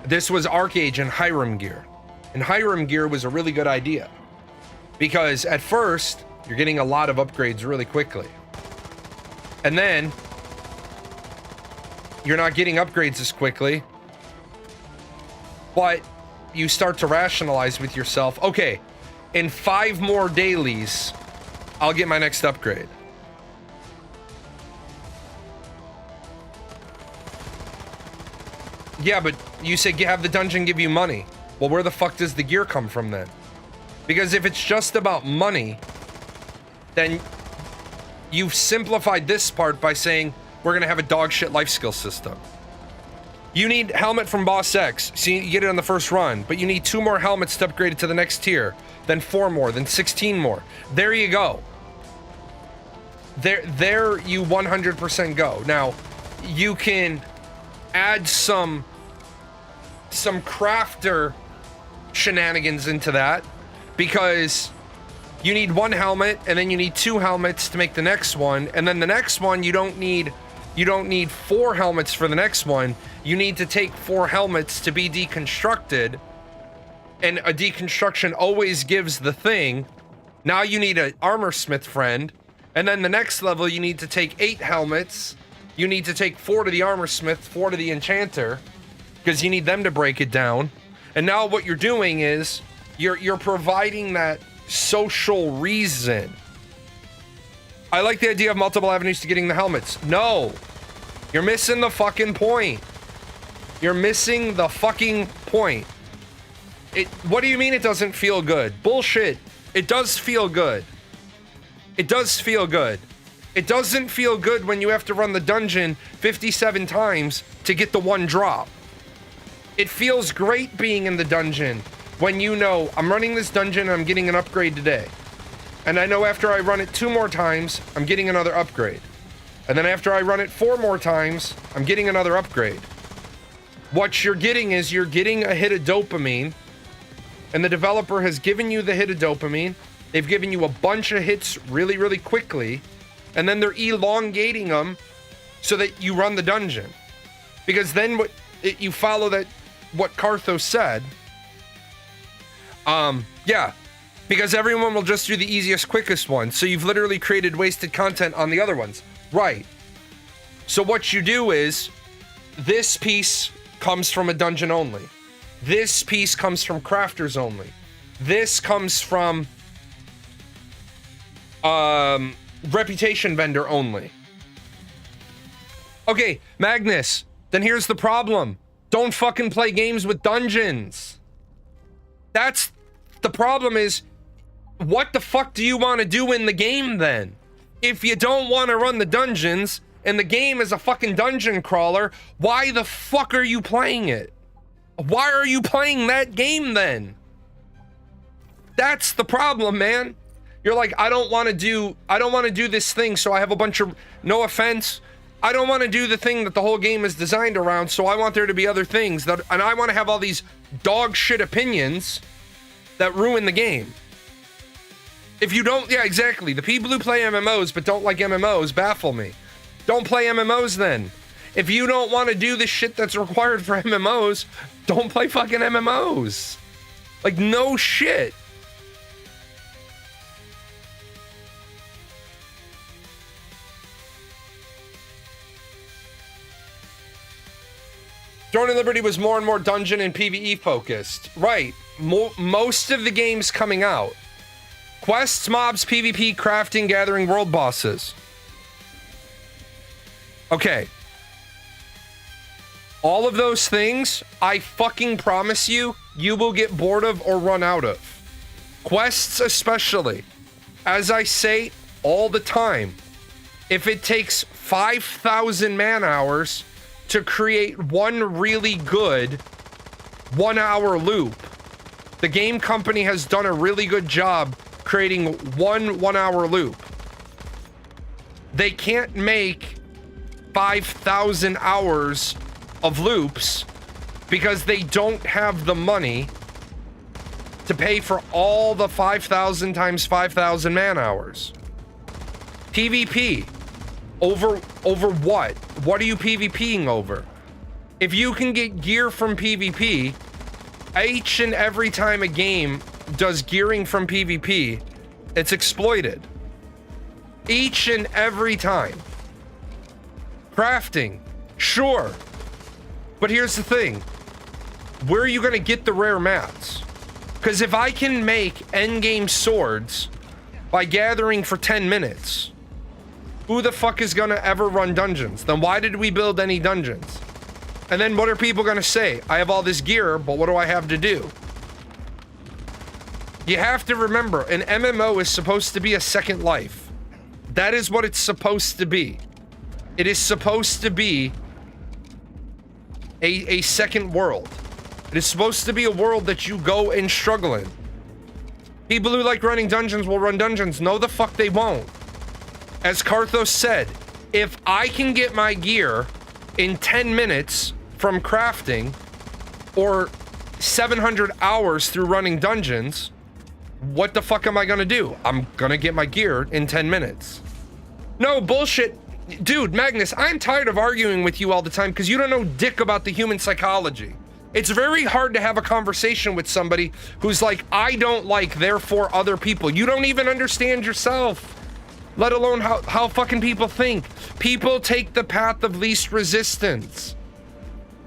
Speaker 1: This was Arcage and Hiram gear. And Hiram gear was a really good idea. Because at first, you're getting a lot of upgrades really quickly. And then, you're not getting upgrades as quickly. But you start to rationalize with yourself, okay, in 5 more dailies, I'll get my next upgrade. Yeah, but you say have the dungeon give you money. Well, where the fuck does the gear come from then? Because if it's just about money, then you've simplified this part by saying we're gonna have a dog shit life skill system. You need helmet from Boss X, so you get it on the first run, but you need 2 more helmets to upgrade it to the next tier, then 4 more, then 16 more. There you go. There you 100% go. Now, you can add some crafter shenanigans into that, because you need 1 helmet and then you need 2 helmets to make the next one, and then the next one you don't need 4 helmets for the next one. You need to take 4 helmets to be deconstructed, and a deconstruction always gives the thing. Now you need an armor smith friend, and then the next level you need to take 8 helmets. You need to take 4 to the armor smith, 4 to the enchanter, because you need them to break it down. And now what you're doing is you're providing that social reason. I like the idea of multiple avenues to getting the helmets. No, you're missing the fucking point. You're missing the fucking point. What do you mean it doesn't feel good? Bullshit. It does feel good. It does feel good. It doesn't feel good when you have to run the dungeon 57 times to get the one drop. It feels great being in the dungeon when you know I'm running this dungeon and I'm getting an upgrade today. And I know after I run it 2 more times, I'm getting another upgrade. And then after I run it 4 more times, I'm getting another upgrade. What you're getting is you're getting a hit of dopamine, and the developer has given you the hit of dopamine. They've given you a bunch of hits really, really quickly, and then they're elongating them so that you run the dungeon. Because then you follow that what Carthos said. Yeah, because everyone will just do the easiest, quickest one. So you've literally created wasted content on the other ones. Right. So what you do is this piece comes from a dungeon only. This piece comes from crafters only. This comes from reputation vendor only. Okay, Magnus, then here's the problem. Don't fucking play games with dungeons. That's the problem is, what the fuck do you want to do in the game then? If you don't want to run the dungeons and the game is a fucking dungeon crawler, why the fuck are you playing it? Why are you playing that game then? That's the problem, man. You're like, I don't want to do this thing, so I have a bunch of, no offense, I don't want to do the thing that the whole game is designed around, so I want there to be other things that, and I want to have all these dog shit opinions that ruin the game. If you don't, yeah, exactly. The people who play MMOs but don't like MMOs baffle me. Don't play MMOs then. If you don't want to do the shit that's required for MMOs, don't play fucking MMOs. Like, no shit. Throne of Liberty was more and more dungeon and PvE focused. Right. Most of the games coming out. Quests, mobs, PvP, crafting, gathering, world bosses. Okay. All of those things, I fucking promise you, you will get bored of or run out of. Quests especially. As I say all the time, if it takes 5,000 man hours to create one really good 1 hour loop, the game company has done a really good job creating one hour loop. They can't make 5,000 hours of loops because they don't have the money to pay for all the 5,000 times 5,000 man hours. PvP. Over what? What are you PvPing over? If you can get gear from PvP, each and every time a game does gearing from PvP, it's exploited. Each and every time. Crafting, sure. But here's the thing. Where are you gonna get the rare mats? Because if I can make endgame swords by gathering for 10 minutes, who the fuck is gonna ever run dungeons? Then why did we build any dungeons? And then what are people gonna say? I have all this gear, but what do I have to do? You have to remember, an MMO is supposed to be a second life. That is what it's supposed to be. It is supposed to be a second world. It is supposed to be a world that you go and struggle in. People who like running dungeons will run dungeons. No, the fuck they won't. As Carthos said, if I can get my gear in 10 minutes from crafting or 700 hours through running dungeons, what the fuck am I gonna do? I'm gonna get my gear in 10 minutes. No, bullshit. Dude, Magnus, I'm tired of arguing with you all the time because you don't know dick about the human psychology. It's very hard to have a conversation with somebody who's like, I don't like, therefore other people. You don't even understand yourself. Let alone how fucking people think. People take the path of least resistance.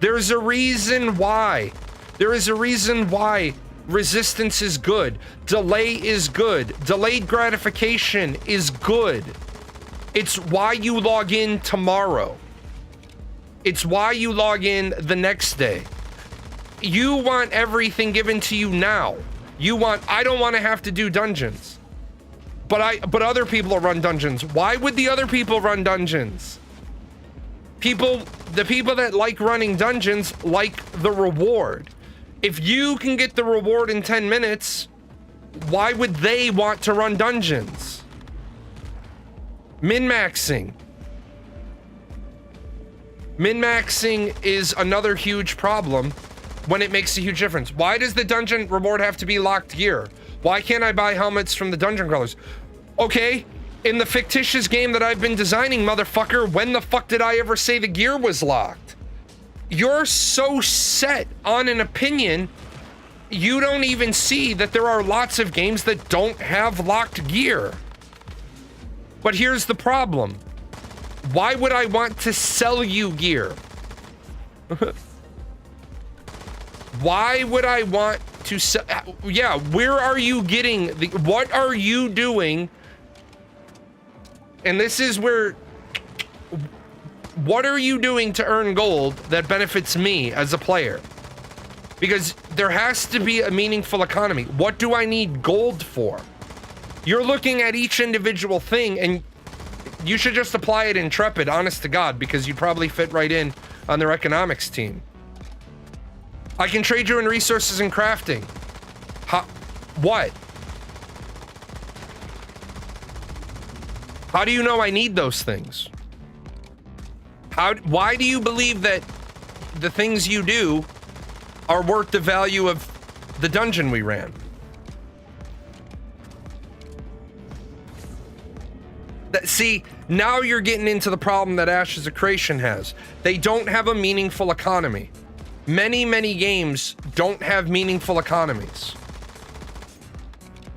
Speaker 1: There's a reason why. There is a reason why resistance is good. Delay is good. Delayed gratification is good. It's why you log in tomorrow. It's why you log in the next day. You want everything given to you now. You want, I don't want to have to do dungeons. but other people run dungeons. Why would the other people run dungeons? The people that like running dungeons like the reward. If you can get the reward in 10 minutes, why would they want to run dungeons? Min-maxing. Min-maxing is another huge problem when it makes a huge difference. Why does the dungeon reward have to be locked gear? Why can't I buy helmets from the dungeon crawlers? Okay, in the fictitious game that I've been designing, motherfucker, when the fuck did I ever say the gear was locked? You're so set on an opinion, you don't even see that there are lots of games that don't have locked gear. But here's the problem. Why would I want to sell you gear? Why would I want to sell? Yeah, where are you getting the, what are you doing? And this is where, what are you doing to earn gold that benefits me as a player? Because there has to be a meaningful economy. What do I need gold for? You're looking at each individual thing, and you should just apply it in Intrepid, honest to God, because you'd probably fit right in on their economics team. I can trade you in resources and crafting. What? How do you know I need those things? Why do you believe that the things you do are worth the value of the dungeon we ran? See, now you're getting into the problem that Ashes of Creation has. They don't have a meaningful economy. Many games don't have meaningful economies.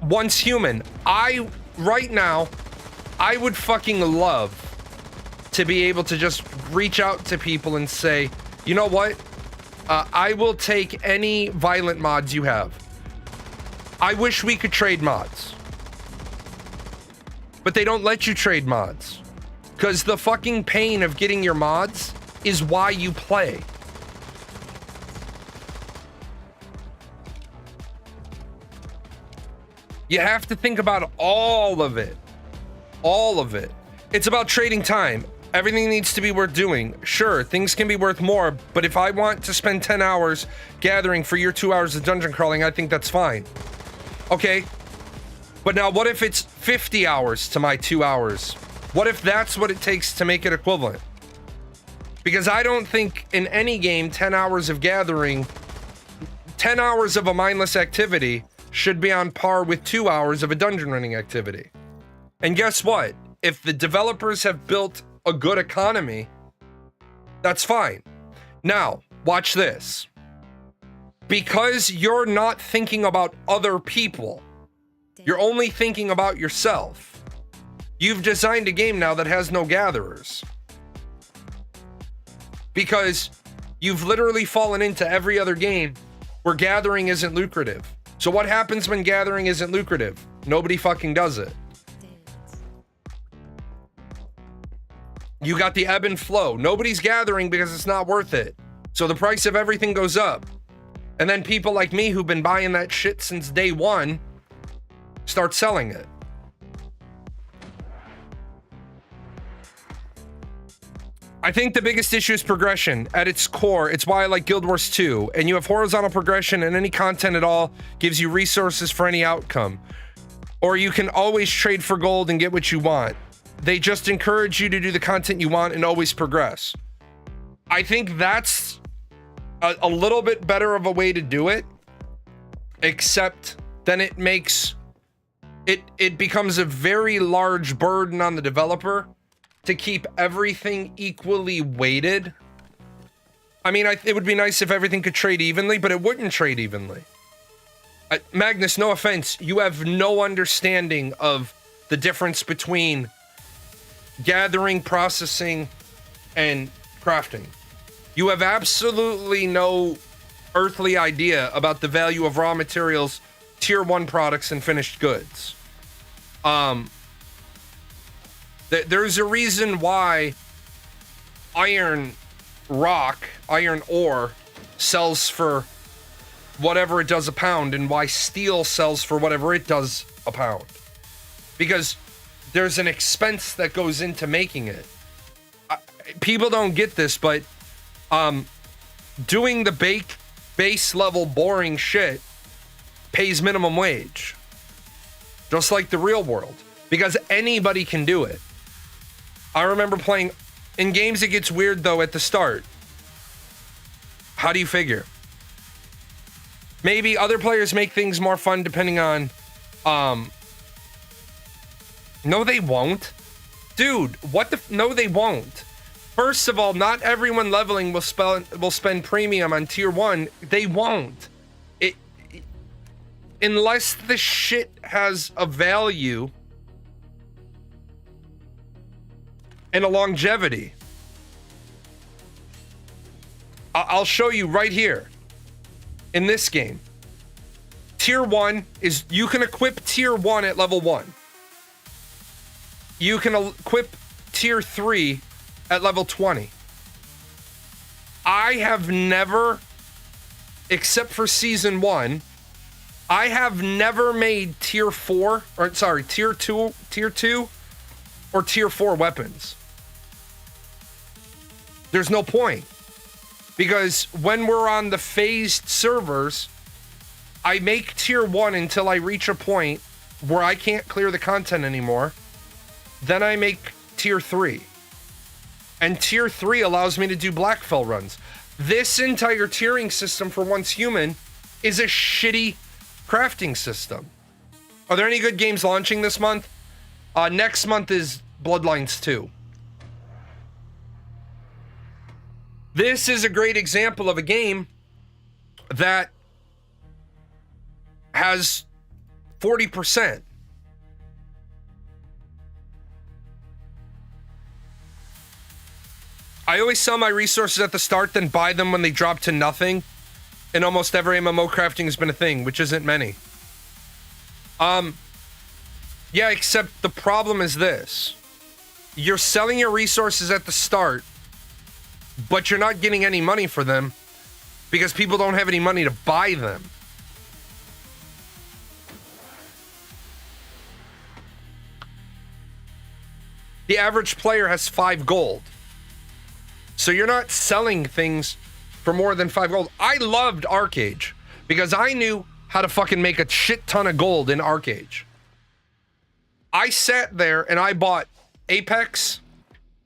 Speaker 1: Once human, right now, I would fucking love to be able to just reach out to people and say, you know what? I will take any violent mods you have. I wish we could trade mods. But they don't let you trade mods. Because the fucking pain of getting your mods is why you play. You have to think about all of it. All of it. It's about trading time. Everything needs to be worth doing. Sure, things can be worth more, but if I want to spend 10 hours gathering for your 2 hours of dungeon crawling, I think that's fine. Okay. But now what if it's 50 hours to my 2 hours? What if that's what it takes to make it equivalent? Because I don't think in any game 10 hours of gathering, 10 hours of a mindless activity should be on par with 2 hours of a dungeon running activity. And guess what? If the developers have built a good economy, that's fine. Now, watch this. Because you're not thinking about other people, you're only thinking about yourself. You've designed a game now that has no gatherers. Because you've literally fallen into every other game where gathering isn't lucrative. So what happens when gathering isn't lucrative? Nobody fucking does it. You got the ebb and flow. Nobody's gathering because it's not worth it. So the price of everything goes up. And then people like me who've been buying that shit since day one start selling it. I think the biggest issue is progression. At its core, it's why I like Guild Wars 2. And you have horizontal progression, and any content at all gives you resources for any outcome. Or you can always trade for gold and get what you want. They just encourage you to do the content you want and always progress. I think that's a little bit better of a way to do it, except then it makes it becomes a very large burden on the developer to keep everything equally weighted. I mean, it would be nice if everything could trade evenly, but it wouldn't trade evenly. Magnus, no offense, you have no understanding of the difference between gathering, processing, and crafting. You have absolutely no earthly idea about the value of raw materials, tier 1 products, and finished goods. There's a reason why iron ore sells for whatever it does a pound, and why steel sells for whatever it does a pound. because there's an expense that goes into making it. People don't get this, but doing the base level boring shit pays minimum wage. Just like the real world. Because anybody can do it. I remember playing... In games, it gets weird, though, at the start. How do you figure? Maybe other players make things more fun depending on... No, they won't. Dude, what the... No, they won't. First of all, not everyone leveling will spend premium on tier 1. They won't. Unless the shit has a value and a longevity. I'll show you right here in this game. Tier 1 is, you can equip tier 1 at level 1. You can equip tier 3 at level 20. I have never, except for season 1, I have never made tier 2 or tier 4 weapons. There's no point. Because when we're on the phased servers, I make tier 1 until I reach a point where I can't clear the content anymore. Then I make tier 3. And tier 3 allows me to do Blackfell runs. This entire tiering system for Once Human is a shitty crafting system. Are there any good games launching this month? Next month is Bloodlines 2. This is a great example of a game that has 40%. I always sell my resources at the start, then buy them when they drop to nothing. In almost every MMO, crafting has been a thing, which isn't many. Yeah, except the problem is this. You're selling your resources at the start, but you're not getting any money for them because people don't have any money to buy them. The average player has 5 gold. So you're not selling things for more than 5 gold. I loved Arcage because I knew how to fucking make a shit ton of gold in Arcage. I sat there and I bought Apex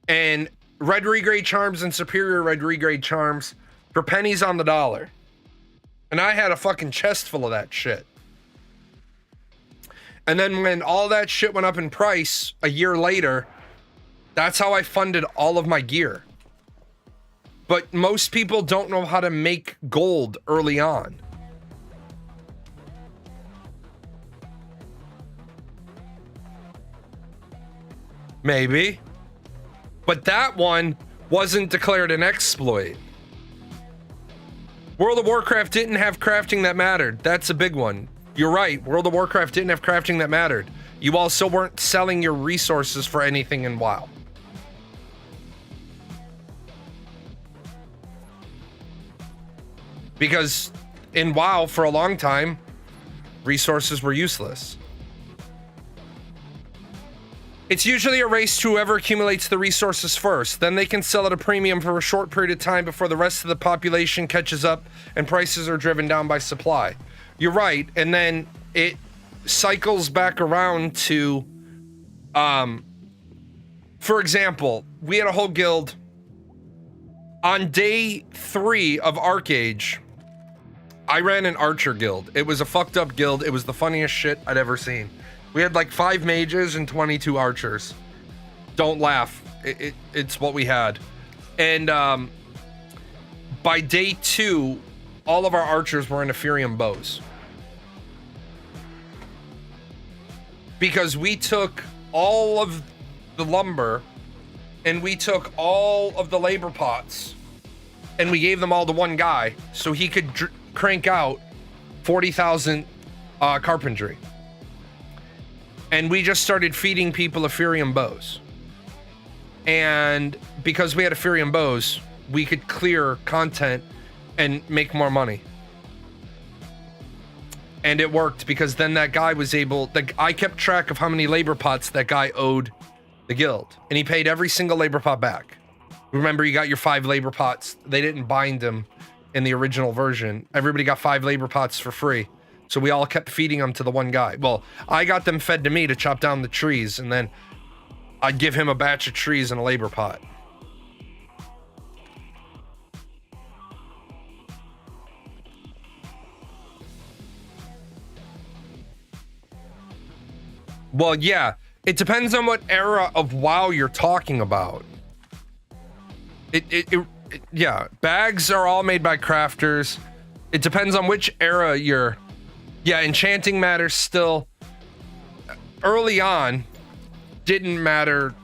Speaker 1: and Red Regrade Charms and Superior Red Regrade Charms for pennies on the dollar. And I had a fucking chest full of that shit. And then when all that shit went up in price a year later, that's how I funded all of my gear. But most people don't know how to make gold early on. Maybe. But that one wasn't declared an exploit. World of Warcraft didn't have crafting that mattered. That's a big one. You're right. World of Warcraft didn't have crafting that mattered. You also weren't selling your resources for anything in WoW. Because in WoW, for a long time, resources were useless. It's usually a race to whoever accumulates the resources first. Then they can sell at a premium for a short period of time before the rest of the population catches up and prices are driven down by supply. You're right. And then it cycles back around to, for example, we had a whole guild. On day 3 of Arcage, I ran an archer guild. It was a fucked up guild. It was the funniest shit I'd ever seen. We had like 5 mages and 22 archers. Don't laugh. It's what we had. And by day 2, all of our archers were in Ethereum bows. Because we took all of the lumber and we took all of the labor pots and we gave them all to one guy so he could crank out 40,000 carpentry. And we just started feeding people Ethereum bows. And because we had Ethereum bows, we could clear content and make more money. And it worked because then that guy was able, I kept track of how many labor pots that guy owed the guild, and he paid every single labor pot back. Remember, you got your 5 labor pots. They didn't bind them in the original version. Everybody got 5 labor pots for free. So we all kept feeding them to the one guy. Well, I got them fed to me to chop down the trees, and then I'd give him a batch of trees and a labor pot. Well, yeah, it depends on what era of WoW you're talking about. Yeah, bags are all made by crafters. It depends on which era you're. Yeah, enchanting matters still. Early on, didn't matter.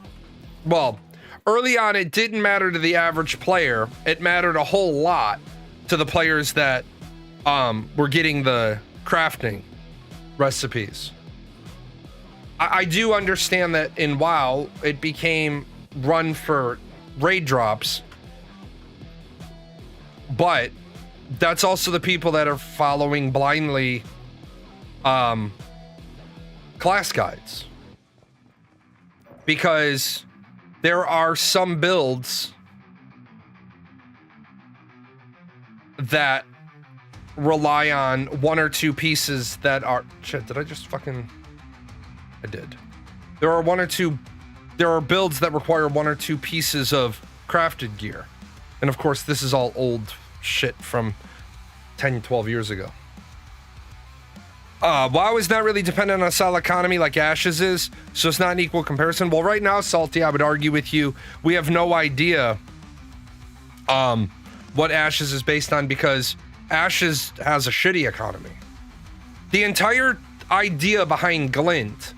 Speaker 1: Well, early on, it didn't matter to the average player. It mattered a whole lot to the players that were getting the crafting recipes. I do understand that in WoW, it became run for raid drops, but that's also the people that are following blindly class guides, because there are some builds that rely on 1 or 2 pieces that are shit. Did I just fucking? I did. There are builds that require 1 or 2 pieces of crafted gear. And of course, this is all old shit from 10, 12 years ago. WoW is not really dependent on a solid economy like Ashes is, so it's not an equal comparison. Well, right now, Salty, I would argue with you, we have no idea what Ashes is based on, because Ashes has a shitty economy. The entire idea behind Glint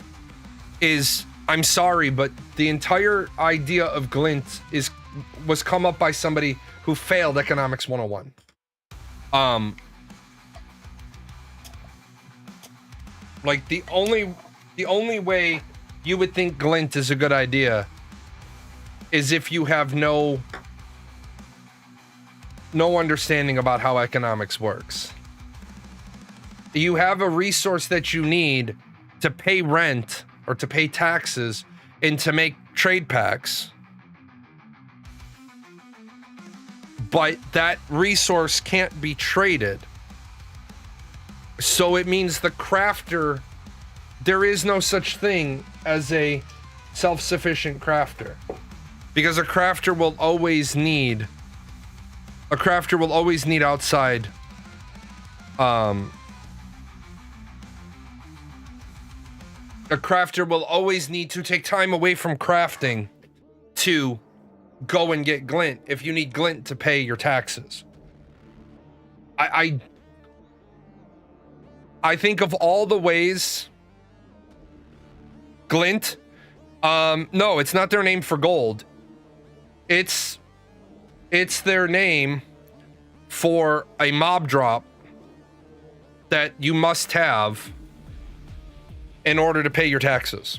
Speaker 1: is, I'm sorry, but the entire idea of Glint was come up by somebody who failed Economics 101. Like the only way you would think Glint is a good idea is if you have no understanding about how economics works. You have a resource that you need to pay rent or to pay taxes and to make trade packs, but that resource can't be traded. So it means the crafter, there is no such thing as a self-sufficient crafter, because a crafter will always need outside a crafter will always need to take time away from crafting to go and get Glint if you need Glint to pay your taxes. I think of all the ways Glint, no, it's not their name for gold. It's their name for a mob drop that you must have in order to pay your taxes.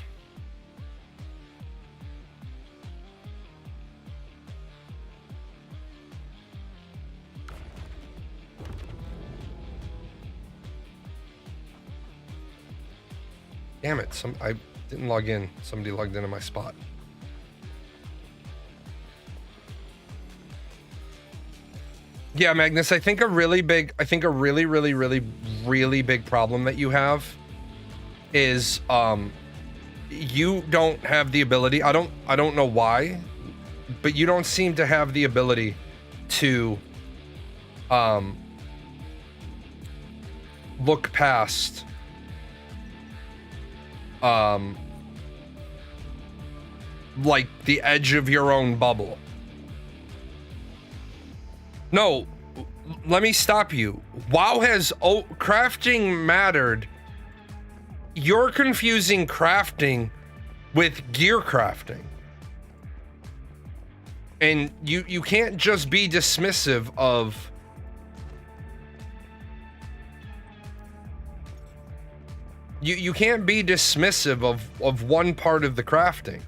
Speaker 1: Damn it, I didn't log in. Somebody logged into my spot. Yeah, Magnus, I think a really, really big problem that you have is you don't have the ability. I don't know why, but you don't seem to have the ability to look past like the edge of your own bubble. No, let me stop you. WoW has crafting mattered. You're confusing crafting with gear crafting. And you can't just be dismissive of you can't be dismissive of one part of the crafting.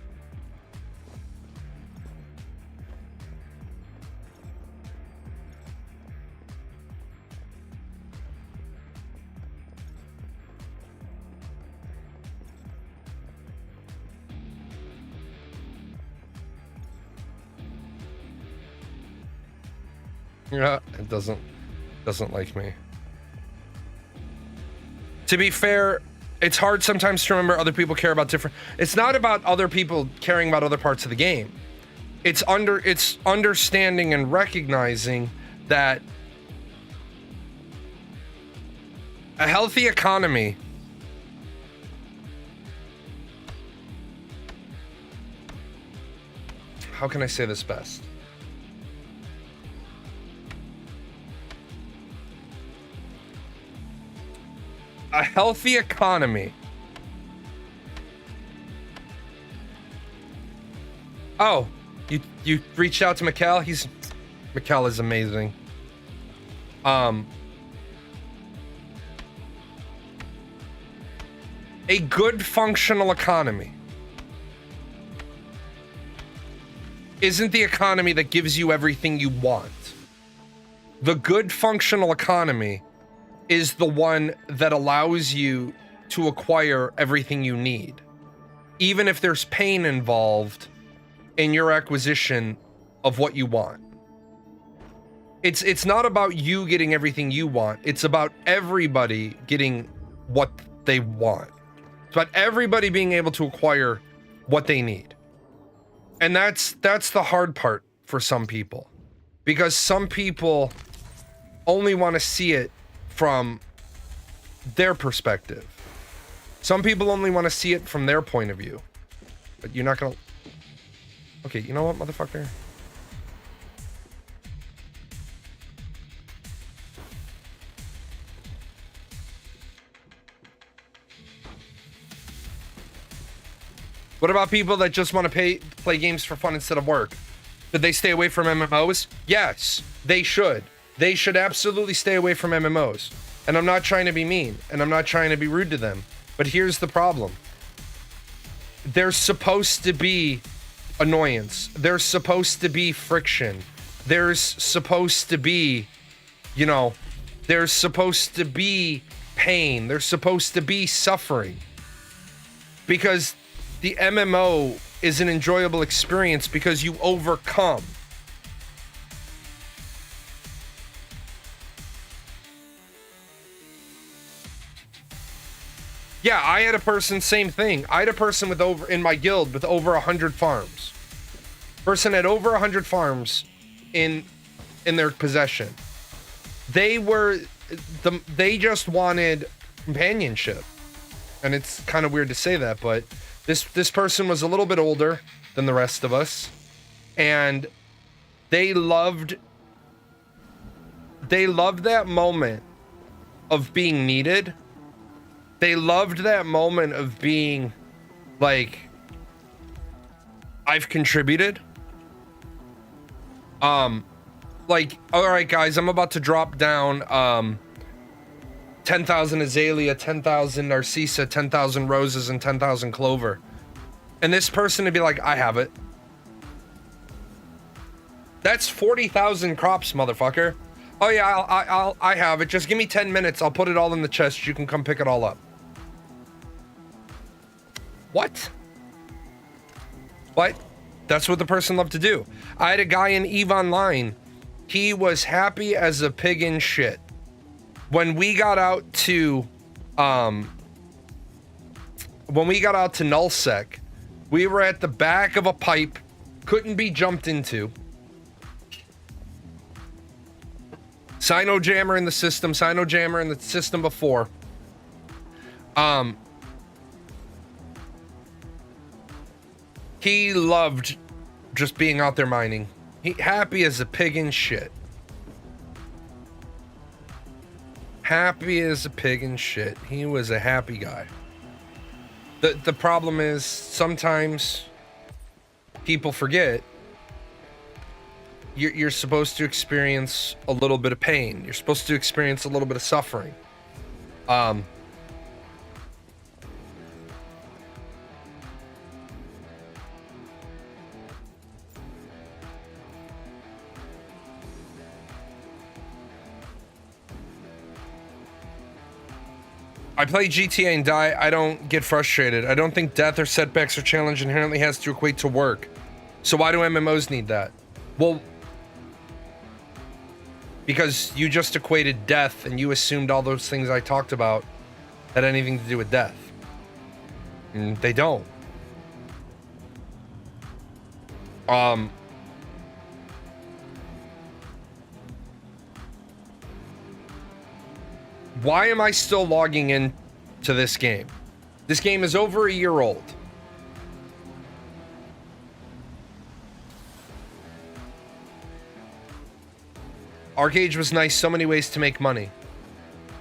Speaker 1: Yeah, it doesn't like me. To be fair, it's hard sometimes to remember other people care about different. It's not about other people caring about other parts of the game. It's understanding and recognizing that a healthy economy how can I say this best? A healthy economy. Oh, you reached out to Mikkel? Mikkel is amazing. A good functional economy isn't the economy that gives you everything you want. The good functional economy is the one that allows you to acquire everything you need, even if there's pain involved in your acquisition of what you want. It's not about you getting everything you want. It's about everybody getting what they want. It's about everybody being able to acquire what they need. And that's the hard part for some people, because some people only want to see it from their perspective. Some people only want to see it from their point of view. But you're not gonna... Okay, you know what, motherfucker? What about people that just want to play games for fun instead of work? Should they stay away from MMOs? Yes, they should. They should absolutely stay away from MMOs. And I'm not trying to be mean, and I'm not trying to be rude to them. But here's the problem. There's supposed to be annoyance. There's supposed to be friction. There's supposed to be, you know, there's supposed to be pain. There's supposed to be suffering. Because the MMO is an enjoyable experience because you overcome. Yeah, I had a person, same thing. I had a person with in my guild with over 100 farms. Person had over 100 farms in their possession. They just wanted companionship. And it's kind of weird to say that, but this person was a little bit older than the rest of us, and they loved that moment of being needed. They loved that moment of being like, I've contributed. Like, all right, guys, I'm about to drop down 10,000 azalea, 10,000 narcissa, 10,000 roses, and 10,000 clover. And this person would be like, I have it. That's 40,000 crops, motherfucker. Oh yeah, I have it. Just give me 10 minutes. I'll put it all in the chest. You can come pick it all up. What? What? That's what the person loved to do. I had a guy in EVE Online. He was happy as a pig in shit. When we got out to nullsec, we were at the back of a pipe, couldn't be jumped into. Sinojammer in the system, Sinojammer in the system before. He loved just being out there mining. He happy as a pig in shit. Happy as a pig in shit. He was a happy guy. The problem is sometimes people forget you're supposed to experience a little bit of pain. You're supposed to experience a little bit of suffering. I play GTA and die. I don't get frustrated. I don't think death or setbacks or challenge inherently has to equate to work. So why do MMOs need that? Well, because you just equated death and you assumed all those things I talked about had anything to do with death. And they don't. Why am I still logging in to this game? This game is over a year old. Arcade was nice, so many ways to make money.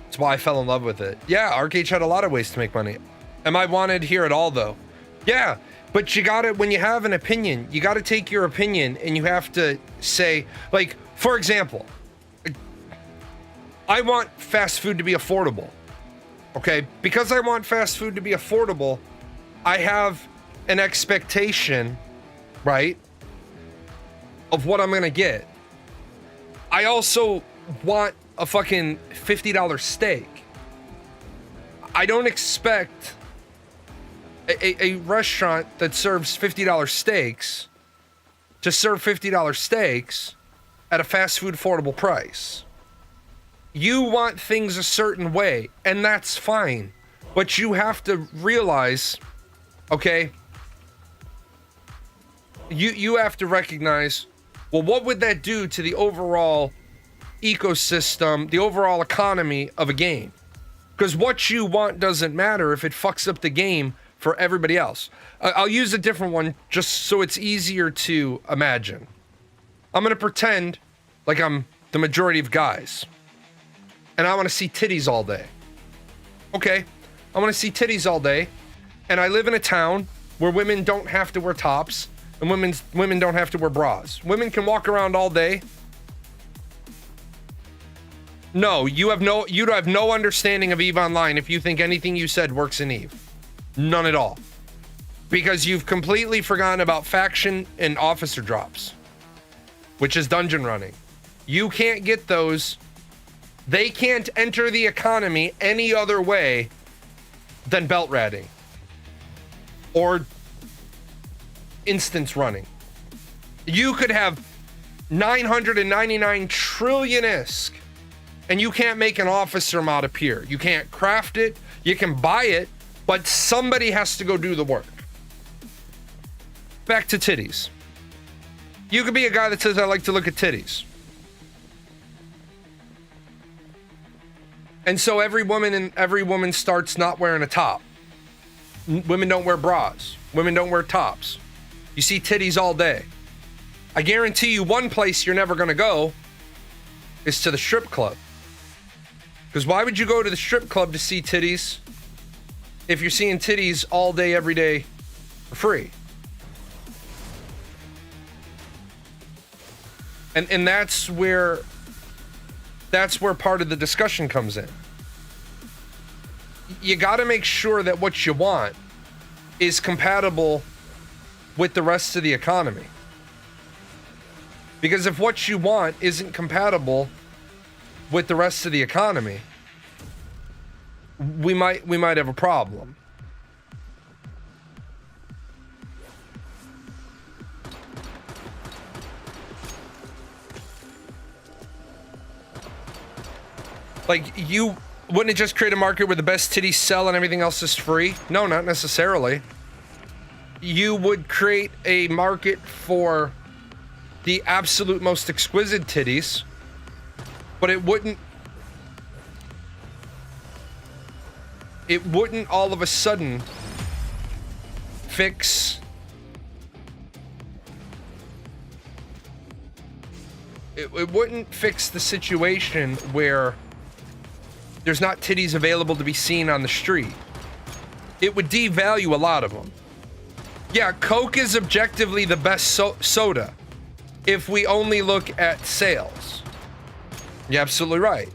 Speaker 1: That's why I fell in love with it. Yeah, Arcade had a lot of ways to make money. Am I wanted here at all, though? Yeah, but you gotta, when you have an opinion, you gotta take your opinion and you have to say, like, for example, I want fast food to be affordable. Okay? Because I want fast food to be affordable, I have an expectation, right, of what I'm gonna get. I also want a fucking $50 steak. I don't expect a restaurant that serves $50 steaks to serve $50 steaks at a fast food affordable price. You want things a certain way, and that's fine. But you have to realize, okay, you have to recognize, well, what would that do to the overall ecosystem, the overall economy of a game? Because what you want doesn't matter if it fucks up the game for everybody else. I'll use a different one just so it's easier to imagine. I'm going to pretend like I'm the majority of guys. And I want to see titties all day. Okay, I want to see titties all day. And I live in a town where women don't have to wear tops. And women don't have to wear bras. Women can walk around all day. No, you have no understanding of EVE Online if you think anything you said works in EVE. None at all. Because you've completely forgotten about faction and officer drops, which is dungeon running. You can't get those. They can't enter the economy any other way than belt ratting or instance running. You could have 999 trillion ISK and you can't make an officer mod appear. You can't craft it. You can buy it, but somebody has to go do the work. Back to titties. You could be a guy that says, I like to look at titties. And so every woman starts not wearing a top. Women don't wear bras. Women don't wear tops. You see titties all day. I guarantee you one place you're never going to go is to the strip club. Because why would you go to the strip club to see titties if you're seeing titties all day, every day for free? And that's where part of the discussion comes in. You got to make sure that what you want is compatible with the rest of the economy. Because if what you want isn't compatible with the rest of the economy, we might have a problem. Like, you wouldn't it just create a market where the best titties sell and everything else is free? No, not necessarily. You would create a market for the absolute most exquisite titties, but it wouldn't all of a sudden fix it wouldn't fix the situation where there's not titties available to be seen on the street. It would devalue a lot of them. Yeah, Coke is objectively the best soda if we only look at sales. You're absolutely right.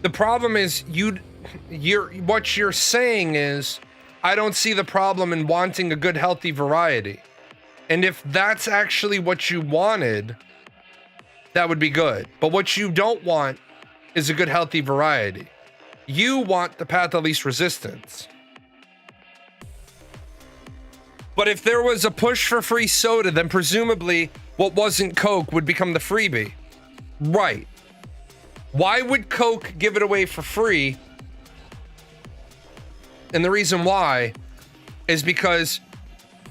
Speaker 1: The problem is what you're saying is, I don't see the problem in wanting a good healthy variety. And if that's actually what you wanted, that would be good. But what you don't want is a good healthy variety. You want the path of least resistance. But if there was a push for free soda, then presumably what wasn't Coke would become the freebie. Right. Why would Coke give it away for free? And the reason why is because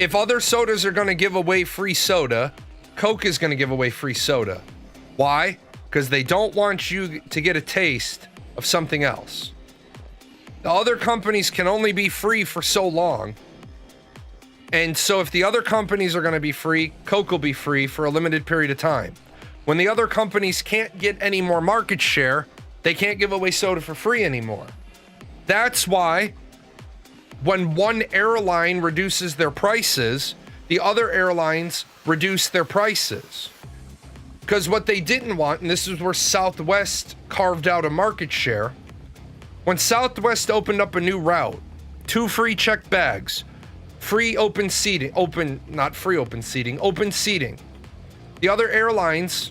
Speaker 1: if other sodas are going to give away free soda, Coke is going to give away free soda. Why? Because they don't want you to get a taste of something else. The other companies can only be free for so long. And so if the other companies are going to be free, Coke will be free for a limited period of time. When the other companies can't get any more market share, they can't give away soda for free anymore. That's why when one airline reduces their prices, the other airlines reduce their prices. Because what they didn't want, and this is where Southwest carved out a market share, when Southwest opened up a new route, 2 free checked bags, free open seating, open seating. The other airlines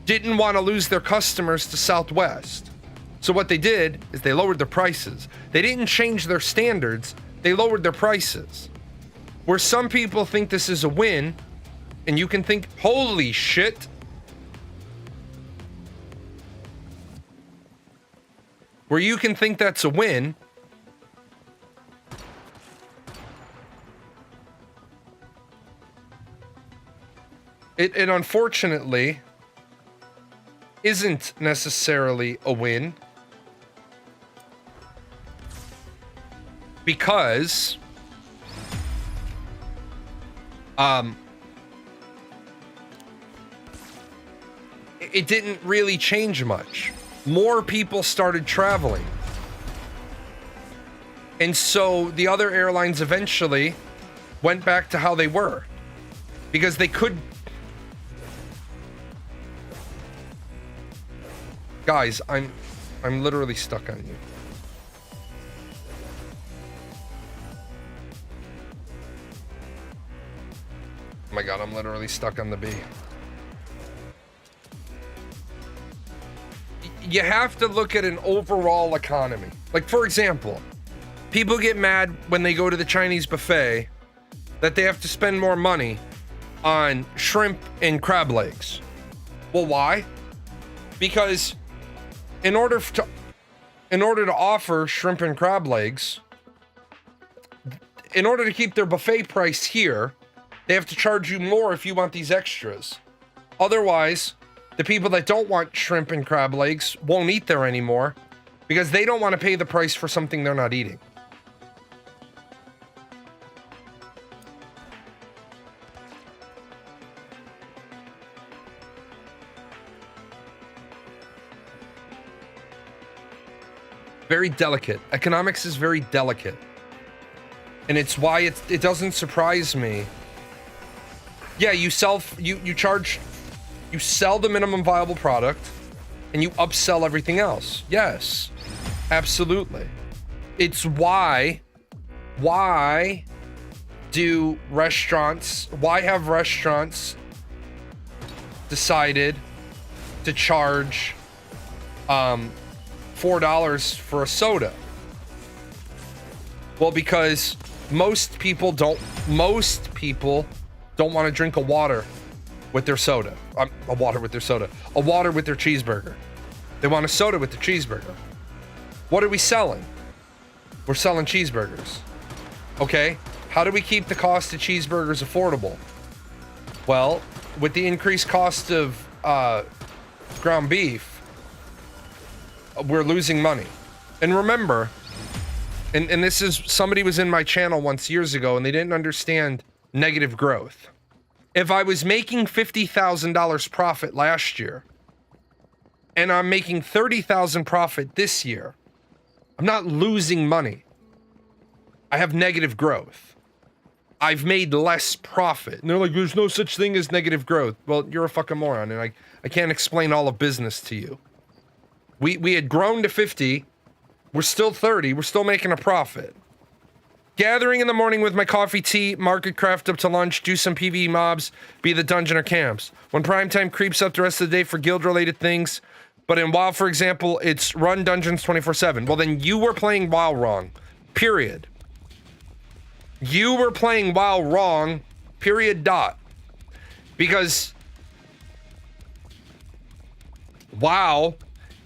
Speaker 1: didn't want to lose their customers to Southwest. So what they did is they lowered their prices. They didn't change their standards, they lowered their prices. Where some people think this is a win, and you can think, holy shit. Where you can think that's a win, it unfortunately isn't necessarily a win, because it didn't really change much. More people started traveling. And so the other airlines eventually went back to how they were, because they could. Guys, I'm literally stuck on you. Oh my god, I'm literally stuck on the B. You have to look at an overall economy. Like, for example, people get mad when they go to the Chinese buffet that they have to spend more money on shrimp and crab legs. Well, why? Because in order to offer shrimp and crab legs, in order to keep their buffet price here, they have to charge you more if you want these extras. Otherwise, the people that don't want shrimp and crab legs won't eat there anymore because they don't want to pay the price for something they're not eating. Very delicate. Economics is very delicate. And it's why it doesn't surprise me. Yeah, you sell the minimum viable product and you upsell everything else. Yes, absolutely. It's why have restaurants decided to charge $4 for a soda? Well, because most people don't want to drink a water with their soda. A water with their cheeseburger. They want a soda with the cheeseburger. What are we selling? We're selling cheeseburgers. Okay, how do we keep the cost of cheeseburgers affordable? Well, with the increased cost of ground beef, we're losing money. And remember, and this is, somebody was in my channel once years ago and they didn't understand negative growth. If I was making $50,000 profit last year and I'm making $30,000 profit this year, I'm not losing money. I have negative growth. I've made less profit. And they're like, there's no such thing as negative growth. Well, you're a fucking moron, and I can't explain all of business to you. We had grown to 50. We're still 30. We're still making a profit. Gathering in the morning with my coffee, tea, market craft up to lunch, do some PvE mobs, be the dungeon or camps. When prime time creeps up the rest of the day for guild-related things, but in WoW, for example, it's run dungeons 24/7. Well, then you were playing WoW wrong. Period. You were playing WoW wrong. Period. Dot. Because WoW,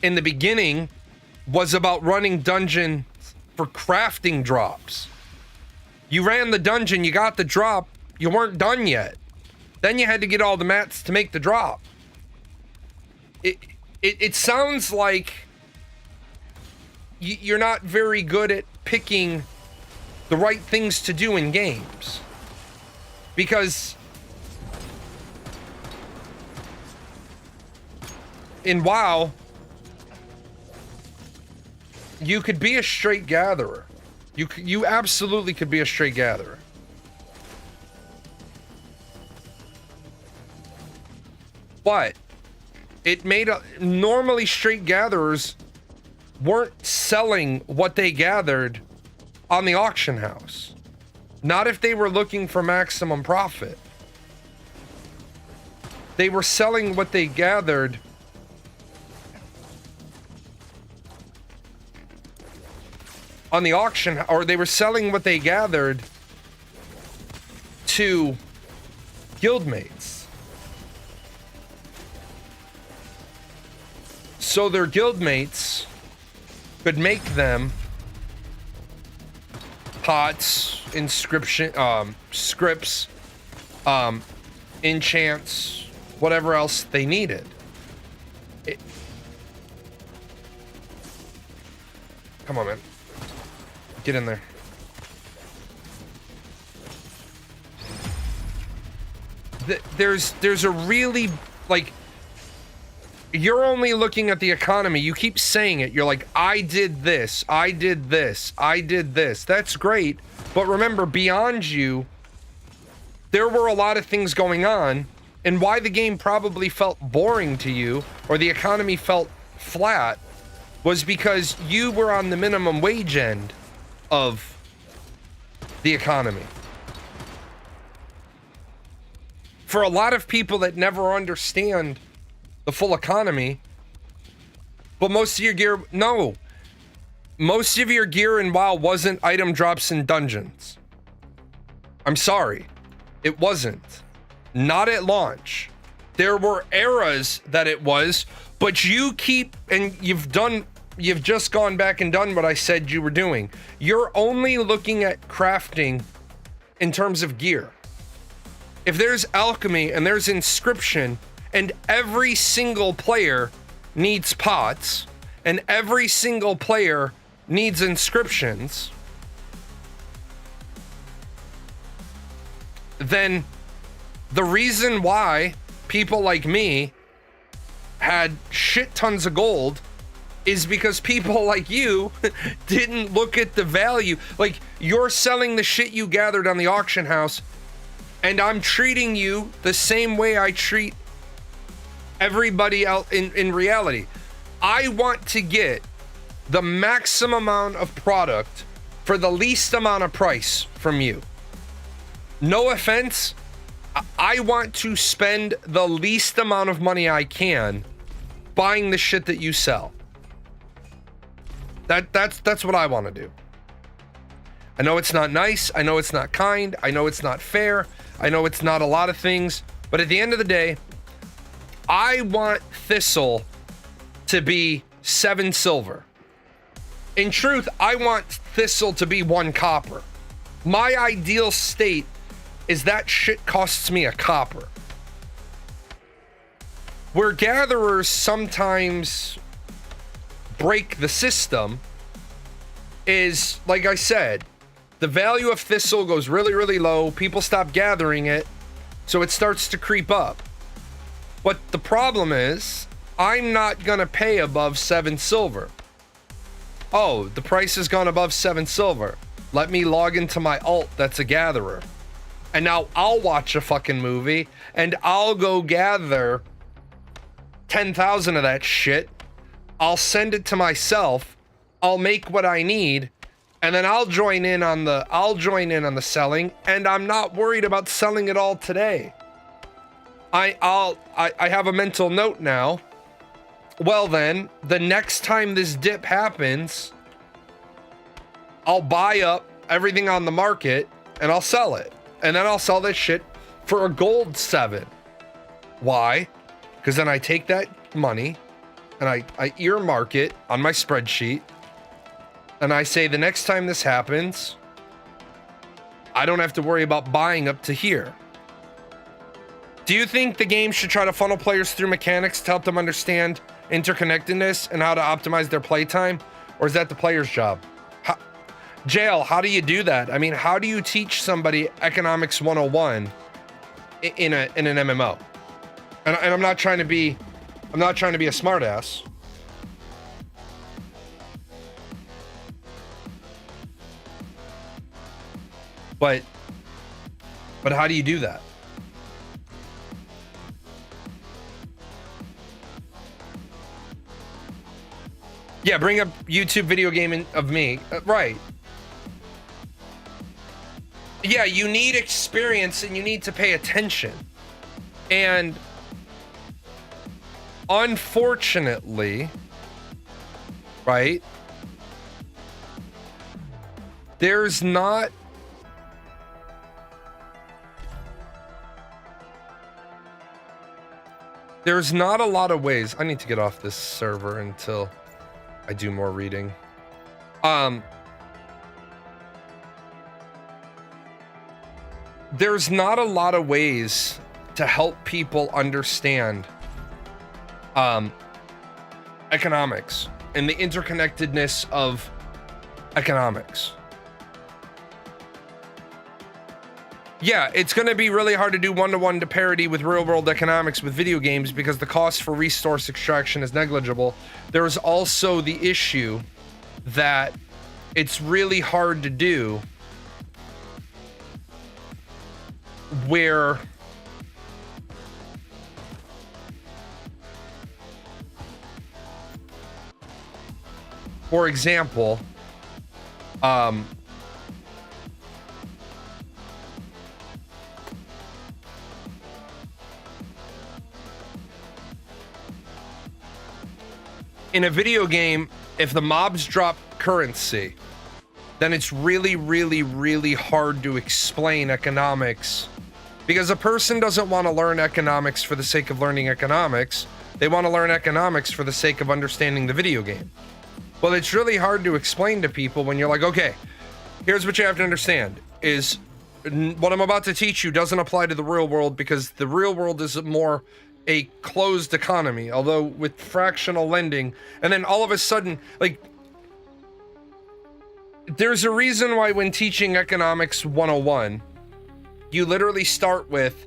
Speaker 1: in the beginning, was about running dungeons for crafting drops. You ran the dungeon, you got the drop, you weren't done yet. Then you had to get all the mats to make the drop. It sounds like you're not very good at picking the right things to do in games. Because in WoW, you could be a straight gatherer. You absolutely could be a straight gatherer. But it made normally straight gatherers weren't selling what they gathered on the auction house. Not if they were looking for maximum profit. They were selling what they gathered on the auction, or they were selling what they gathered to guildmates. So their guildmates could make them pots, inscription, scripts, enchants, whatever else they needed. Come on, man. Get in there. There's a really, like, you're only looking at the economy. You keep saying it. You're like, I did this, I did this, I did this. That's great. But remember, beyond you, there were a lot of things going on, and why the game probably felt boring to you, or the economy felt flat, was because you were on the minimum wage end of the economy. For a lot of people that never understand the full economy, but most of your gear, most of your gear in WoW wasn't item drops in dungeons. I'm sorry, it wasn't. Not at launch. There were eras that it was, but you keep, and you've just gone back and done what I said you were doing. You're only looking at crafting in terms of gear. If there's alchemy and there's inscription, and every single player needs pots, and every single player needs inscriptions, then the reason why people like me had shit tons of gold is because people like you didn't look at the value. Like, you're selling the shit you gathered on the auction house, and I'm treating you the same way I treat everybody else in reality. I want to get the maximum amount of product for the least amount of price from you. No offense, I want to spend the least amount of money I can buying the shit that you sell. That's what I want to do. I know it's not nice. I know it's not kind. I know it's not fair. I know it's not a lot of things. But at the end of the day, I want Thistle to be 7 silver. In truth, I want Thistle to be 1 copper. My ideal state is that shit costs me a copper. Where gatherers sometimes break the system is, like I said, the value of Thistle goes really, really low. People stop gathering it, so it starts to creep up. But the problem is, I'm not gonna pay above 7 silver. Oh, the price has gone above 7 silver. Let me log into my alt that's a gatherer. And now I'll watch a fucking movie, and I'll go gather 10,000 of that shit I'll send it to myself. I'll make what I need, and then I'll join in on the selling, and I'm not worried about selling it all today. I have a mental note now. Well then, the next time this dip happens, I'll buy up everything on the market and I'll sell it. And then I'll sell this shit for a gold 7. Why? Because then I take that money and I earmark it on my spreadsheet. And I say the next time this happens, I don't have to worry about buying up to here. Do you think the game should try to funnel players through mechanics to help them understand interconnectedness and how to optimize their playtime? Or is that the player's job? Jail, how do you do that? I mean, how do you teach somebody economics 101 in an MMO? And I'm not trying to be a smartass. But how do you do that? Yeah, bring up YouTube video game of me. Right. Yeah, you need experience and you need to pay attention. And unfortunately, right, there's not a lot of ways. I need to get off this server until I do more reading. There's not a lot of ways to help people understand economics and the interconnectedness of economics. Yeah, it's going to be really hard to do one-to-one to parity with real-world economics with video games because the cost for resource extraction is negligible. There's also the issue that it's really hard to do where for example, in a video game, if the mobs drop currency, then it's really, really, really hard to explain economics because a person doesn't want to learn economics for the sake of learning economics. They want to learn economics for the sake of understanding the video game. Well, it's really hard to explain to people when you're like, okay, here's what you have to understand is what I'm about to teach you doesn't apply to the real world because the real world is more a closed economy, although with fractional lending. And then all of a sudden, like, there's a reason why when teaching economics 101, you literally start with,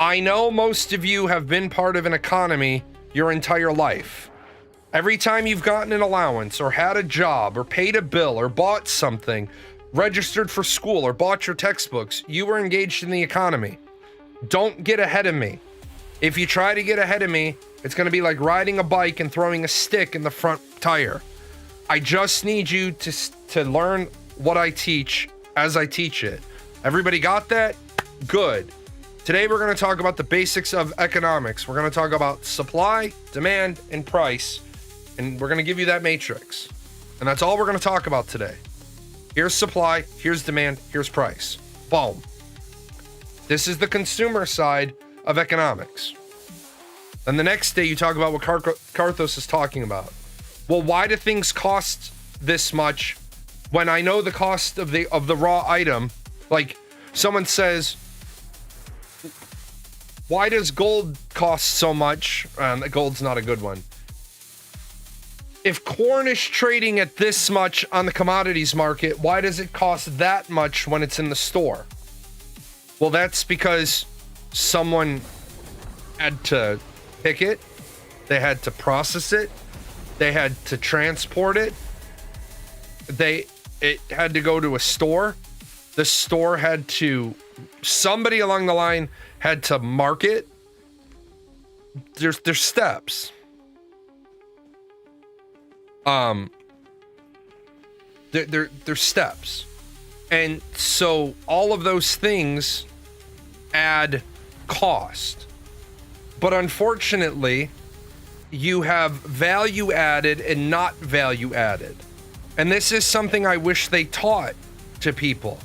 Speaker 1: I know most of you have been part of an economy your entire life. Every time you've gotten an allowance or had a job or paid a bill or bought something, registered for school or bought your textbooks, you were engaged in the economy. Don't get ahead of me. If you try to get ahead of me, it's going to be like riding a bike and throwing a stick in the front tire. I just need you to learn what I teach as I teach it. Everybody got that? Good. Today we're going to talk about the basics of economics. We're going to talk about supply, demand, and price. And we're going to give you that matrix. And that's all we're going to talk about today. Here's supply, here's demand, here's price. Boom. This is the consumer side of economics. Then the next day you talk about what Carthos is talking about. Well, why do things cost this much when I know the cost of the raw item? Like someone says, why does gold cost so much? Gold's not a good one. If corn is trading at this much on the commodities market, why does it cost that much when it's in the store? Well, that's because someone had to pick it, they had to process it, they had to transport it, it had to go to a store, the store had to, somebody along the line had to market. There's steps. They're steps. And so all of those things add cost. But unfortunately, you have value added and not value added. And this is something I wish they taught to people.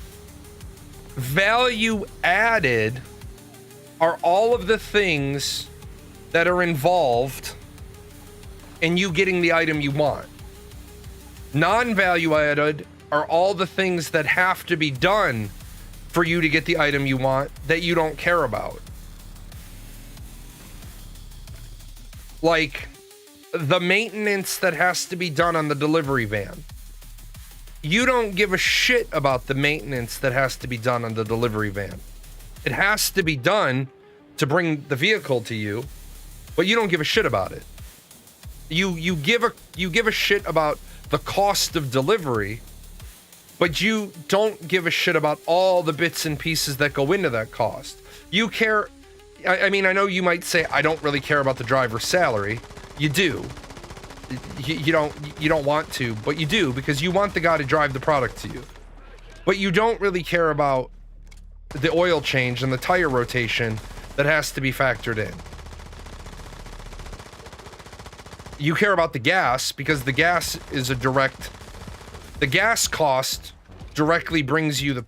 Speaker 1: Value added are all of the things that are involved in you getting the item you want. Non-value added are all the things that have to be done for you to get the item you want that you don't care about. Like the maintenance that has to be done on the delivery van. You don't give a shit about the maintenance that has to be done on the delivery van. It has to be done to bring the vehicle to you, but you don't give a shit about it. You give a shit about the cost of delivery, but you don't give a shit about all the bits and pieces that go into that cost. You care. I mean, I know you might say, I don't really care about the driver's salary. You do. You don't want to, but you do, because you want the guy to drive the product to you. But you don't really care about the oil change and the tire rotation that has to be factored in. You care about the gas because the gas is the gas cost directly brings you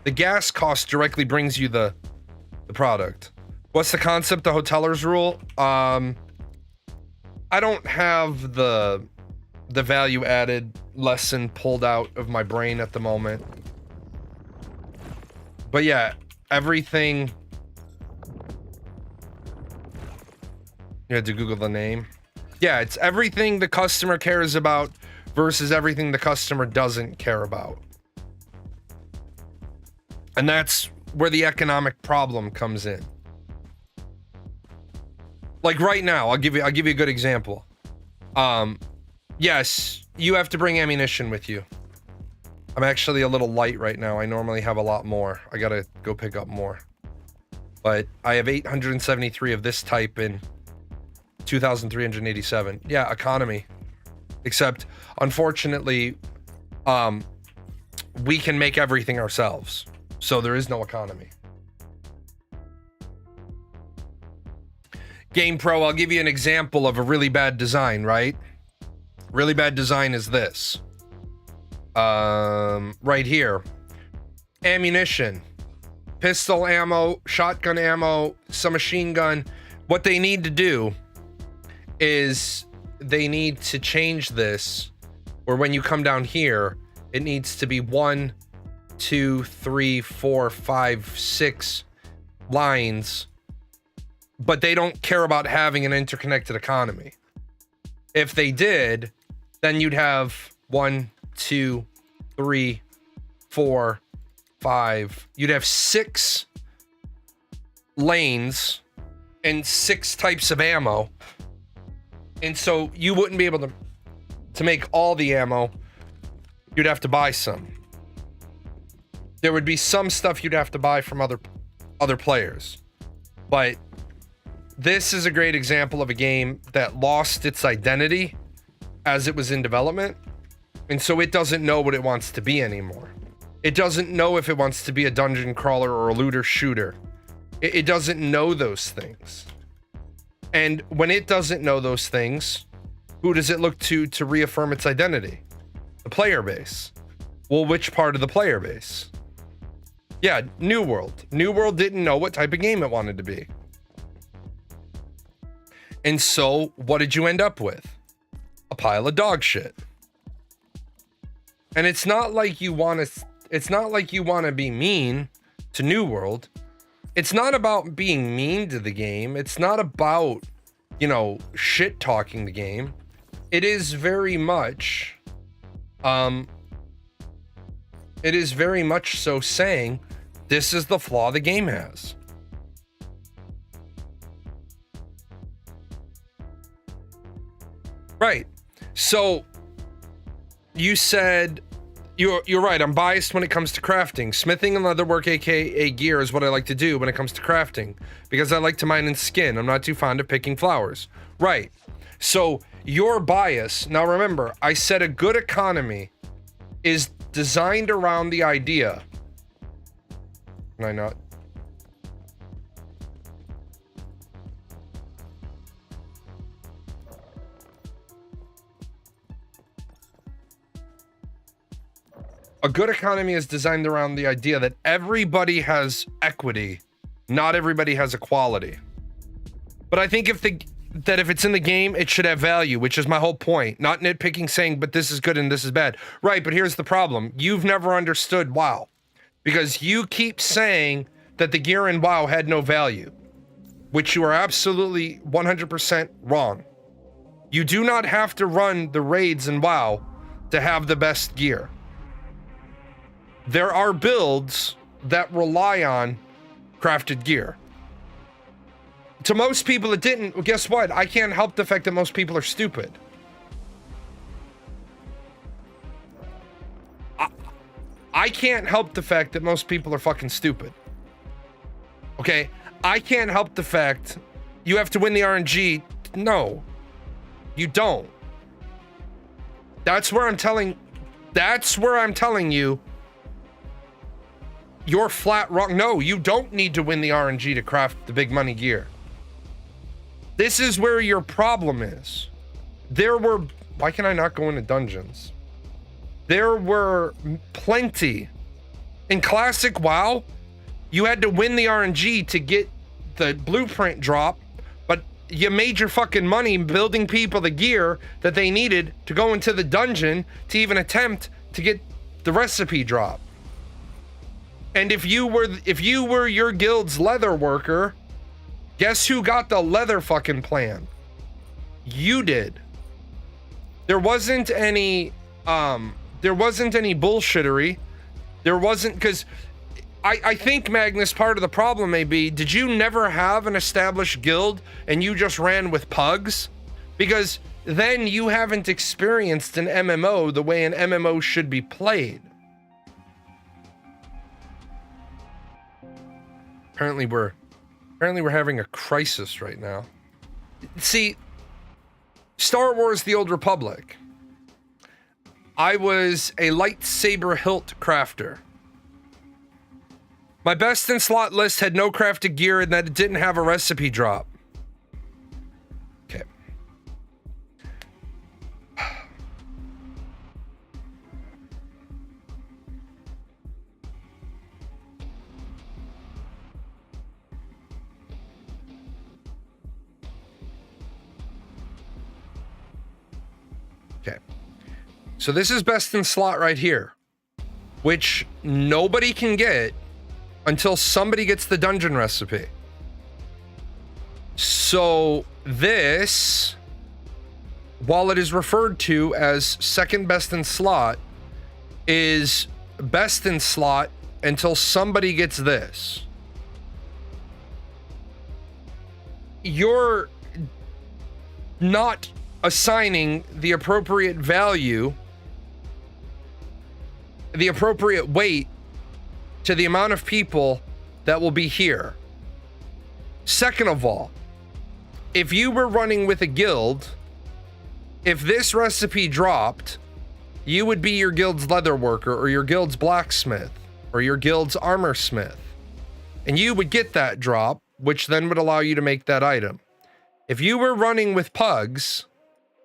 Speaker 1: the gas cost directly brings you the product. What's the concept, the hoteler's rule? I don't have the value added lesson pulled out of my brain at the moment. But yeah, everything. You had to Google the name. Yeah, it's everything the customer cares about versus everything the customer doesn't care about. And that's where the economic problem comes in. Like right now, I'll give you a good example. Yes, you have to bring ammunition with you. I'm actually a little light right now. I normally have a lot more. I gotta go pick up more. But I have 873 of this type in 2,387. Yeah, economy. Except, unfortunately, we can make everything ourselves. So there is no economy. Game Pro, I'll give you an example of a really bad design, right? Really bad design is this. Right here. Ammunition. Pistol ammo, shotgun ammo, some machine gun. What they need to do is they need to change this, or when you come down here, it needs to be 1, 2, 3, 4, 5, 6 lines, but they don't care about having an interconnected economy. If they did, then you'd have 1, 2, 3, 4, 5. You'd have 6 lanes and 6 types of ammo. And so you wouldn't be able to make all the ammo. You'd have to buy some. There would be some stuff you'd have to buy from other players. But this is a great example of a game that lost its identity as it was in development. And so it doesn't know what it wants to be anymore. It doesn't know if it wants to be a dungeon crawler or a looter shooter. It doesn't know those things. And when it doesn't know those things, who does it look to reaffirm its identity? The player base. Well, which part of the player base? Yeah, New World. New World didn't know what type of game it wanted to be. And so, what did you end up with? A pile of dog shit. And it's not like you want to be mean to New World. It's not about being mean to the game. It's not about, shit talking the game. It is very much so saying this is the flaw the game has. Right. So you said You're right. I'm biased when it comes to crafting. Smithing and leatherwork, aka gear, is what I like to do when it comes to crafting, because I like to mine and skin. I'm not too fond of picking flowers. Right. So your bias. Now remember, I said a good economy is designed around the idea. Can I not? A good economy is designed around the idea that everybody has equity, not everybody has equality. But I think if it's in the game, it should have value, which is my whole point. Not nitpicking saying, but this is good and this is bad. Right, but here's the problem. You've never understood WoW. Because you keep saying that the gear in WoW had no value, which you are absolutely 100% wrong. You do not have to run the raids in WoW to have the best gear. There are builds that rely on crafted gear. To most people it didn't. Well, guess what? I can't help the fact that most people are stupid. I can't help the fact that most people are fucking stupid. Okay? I can't help the fact you have to win the RNG. No. You don't. That's where I'm telling you you're flat wrong. No, you don't need to win the RNG to craft the big money gear. This is where your problem is. Why can I not go into dungeons? There were plenty. In classic WoW, you had to win the RNG to get the blueprint drop, but you made your fucking money building people the gear that they needed to go into the dungeon to even attempt to get the recipe drop. And if you were your guild's leather worker, guess who got the leather fucking plan? You did. There wasn't any bullshittery. There wasn't, because I think, Magnus, part of the problem may be, did you never have an established guild and you just ran with pugs? Because then you haven't experienced an MMO the way an MMO should be played. Apparently we're having a crisis right now. See, Star Wars: The Old Republic. I was a lightsaber hilt crafter. My best in slot list had no crafted gear and that it didn't have a recipe drop. Okay. Okay. So this is best in slot right here, which nobody can get until somebody gets the dungeon recipe. So this, while it is referred to as second best in slot, is best in slot until somebody gets this. You're not assigning the appropriate value, the appropriate weight to the amount of people that will be here. Second of all, if you were running with a guild, if this recipe dropped, you would be your guild's leather worker or your guild's blacksmith or your guild's armor smith, and you would get that drop, which then would allow you to make that item. If you were running with pugs,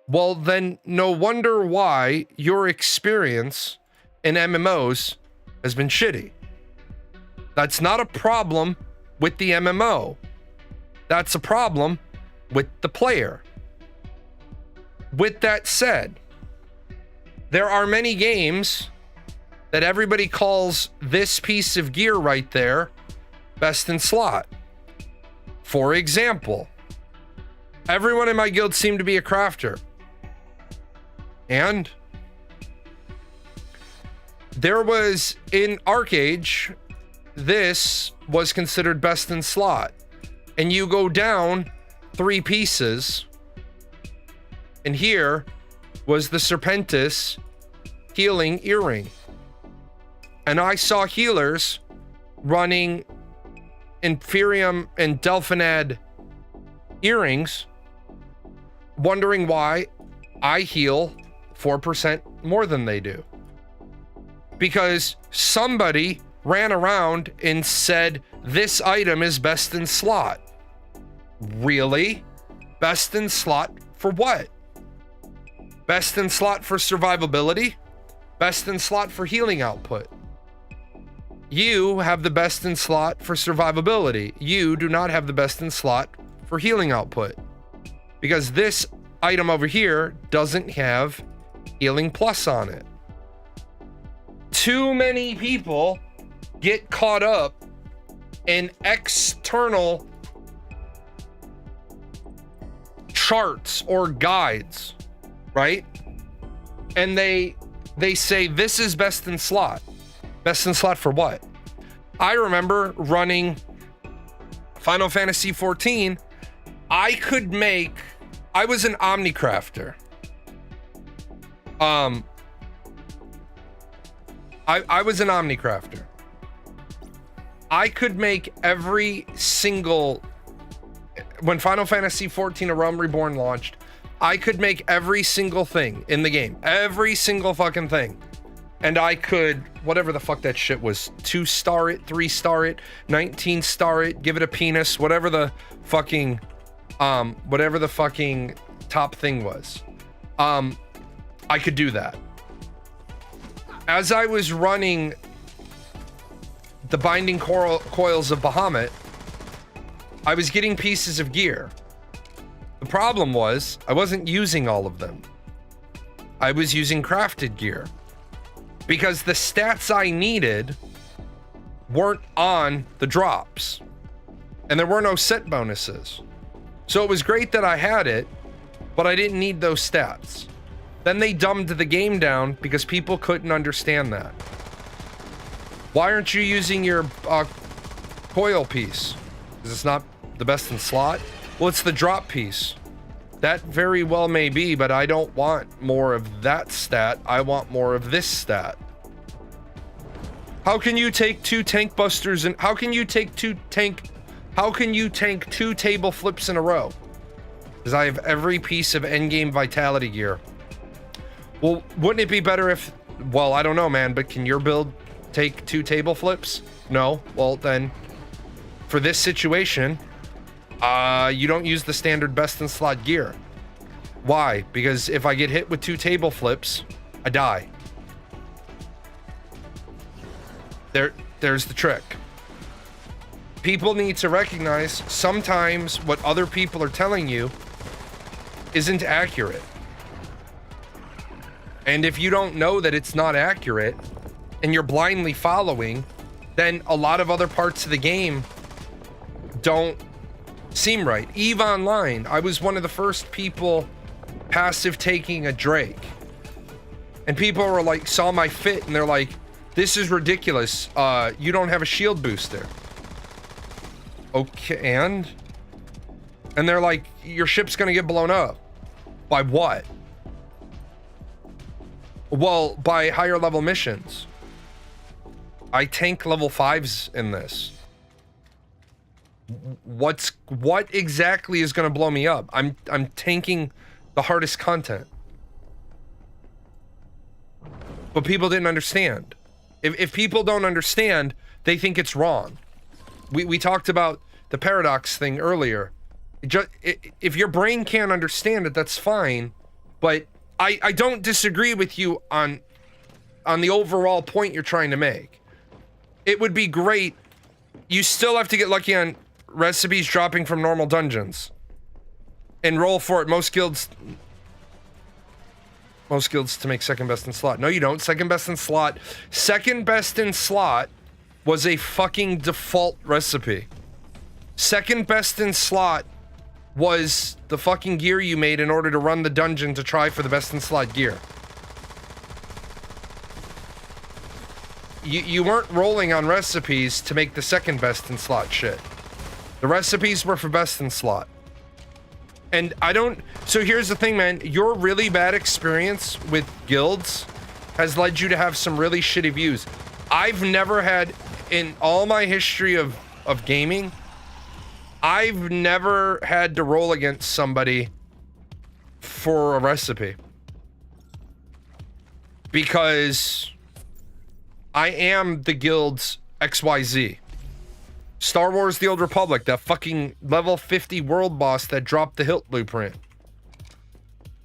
Speaker 1: well, then no wonder why your experience in MMOs has been shitty. That's not a problem with the MMO. That's a problem with the player. With that said, there are many games that everybody calls this piece of gear right there best in slot. For example, everyone in my guild seemed to be a crafter. And there was, in Arcage, this was considered best in slot. And you go down 3 pieces, and here was the Serpentis healing earring. And I saw healers running Inferium and Delphinad earrings, wondering why I heal 4% more than they do. Because somebody ran around and said, this item is best in slot. Really? Best in slot for what? Best in slot for survivability? Best in slot for healing output? You have the best in slot for survivability. You do not have the best in slot for healing output. Because this item over here doesn't have healing plus on it. Too many people get caught up in external charts or guides, right? And they say this is best in slot. Best in slot for what? I remember running Final Fantasy 14. I was an Omnicrafter. I was an Omnicrafter. I could make every single, when Final Fantasy 14 A Realm Reborn launched, I could make every single thing in the game. Every single fucking thing. And I could, whatever the fuck that shit was, 2-star it, 3-star it, 19-star it, give it a penis, whatever the fucking top thing was. I could do that. As I was running the Binding Coils of Bahamut, I was getting pieces of gear. The problem was, I wasn't using all of them. I was using crafted gear. Because the stats I needed weren't on the drops. And there were no set bonuses. So it was great that I had it, but I didn't need those stats. Then they dumbed the game down because people couldn't understand that. Why aren't you using your coil piece? Because it's not the best in slot? Well, it's the drop piece. That very well may be, but I don't want more of that stat. I want more of this stat. How can you take 2 tank busters and how can you tank 2 table flips in a row? Because I have every piece of endgame vitality gear. Well, wouldn't it be better if, well, I don't know, man, but can your build take 2 table flips? No. Well, then for this situation, you don't use the standard best in slot gear. Why? Because if I get hit with 2 table flips, I die. There's the trick. People need to recognize sometimes what other people are telling you isn't accurate. And if you don't know that it's not accurate and you're blindly following, then a lot of other parts of the game don't seem right. EVE Online, I was one of the first people passive taking a Drake. And people were like, saw my fit and they're like, this is ridiculous. You don't have a shield booster. Okay, and they're like, your ship's gonna get blown up. By what? Well, by higher level missions. I tank level 5s in this. What exactly is gonna blow me up? I'm tanking the hardest content. But people didn't understand. If people don't understand, they think it's wrong. We talked about the paradox thing earlier. If your brain can't understand it, that's fine. But I don't disagree with you on the overall point you're trying to make. It would be great. You still have to get lucky on recipes dropping from normal dungeons. And roll for it. Most guilds to make second best in slot. No, you don't. Second best in slot. Second best in slot was a fucking default recipe. Second best in slot was the fucking gear you made in order to run the dungeon to try for the best in slot gear. You weren't rolling on recipes to make the second best in slot shit. The recipes were for best in slot. And I don't... So here's the thing, man. Your really bad experience with guilds has led you to have some really shitty views. I've never had, in all my history of gaming, I've never had to roll against somebody for a recipe. Because I am the guild's XYZ. Star Wars The Old Republic, that fucking level 50 world boss that dropped the hilt blueprint.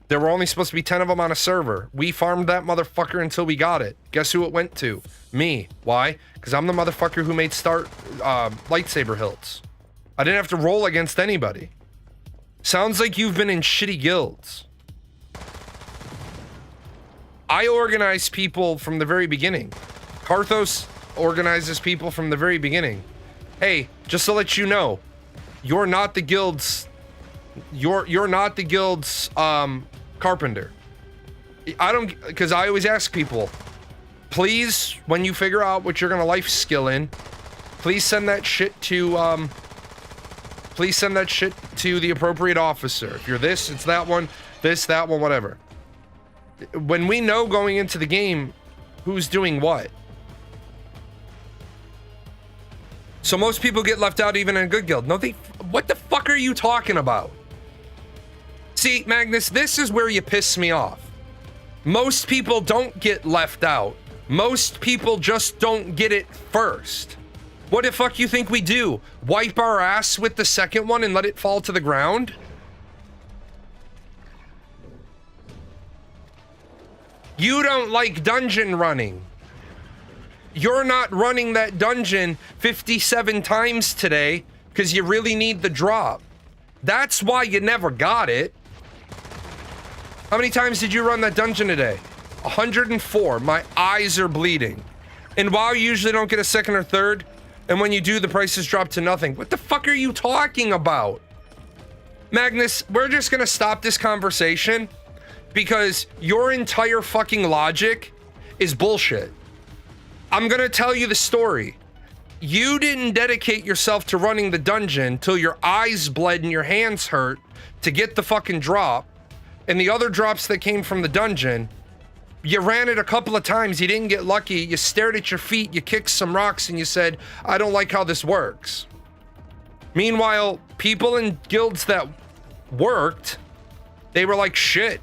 Speaker 1: There were only supposed to be 10 of them on a server. We farmed that motherfucker until we got it. Guess who it went to? Me. Why? Because I'm the motherfucker who made lightsaber hilts. I didn't have to roll against anybody. Sounds like you've been in shitty guilds. I organize people from the very beginning. Karthos organizes people from the very beginning. Hey, just to let you know, you're not the guild's you're not the guild's carpenter. I don't, because I always ask people, please, when you figure out what you're gonna life skill in, please send that shit to the appropriate officer. If you're this, it's that one, that one, whatever. When we know going into the game who's doing what. So most people get left out even in a good guild. No, what the fuck are you talking about? See, Magnus, this is where you piss me off. Most people don't get left out. Most people just don't get it first. What the fuck you think we do? Wipe our ass with the second one and let it fall to the ground? You don't like dungeon running. You're not running that dungeon 57 times today because you really need the drop. That's why you never got it. How many times did you run that dungeon today? 104. My eyes are bleeding. And while you usually don't get a second or third, and when you do, the prices drop to nothing. What the fuck are you talking about? Magnus, we're just gonna stop this conversation because your entire fucking logic is bullshit. I'm gonna tell you the story. You didn't dedicate yourself to running the dungeon till your eyes bled and your hands hurt to get the fucking drop. And the other drops that came from the dungeon, you ran it a couple of times, you didn't get lucky, you stared at your feet, you kicked some rocks, and you said, I don't like how this works. Meanwhile, people in guilds that worked, they were like, shit.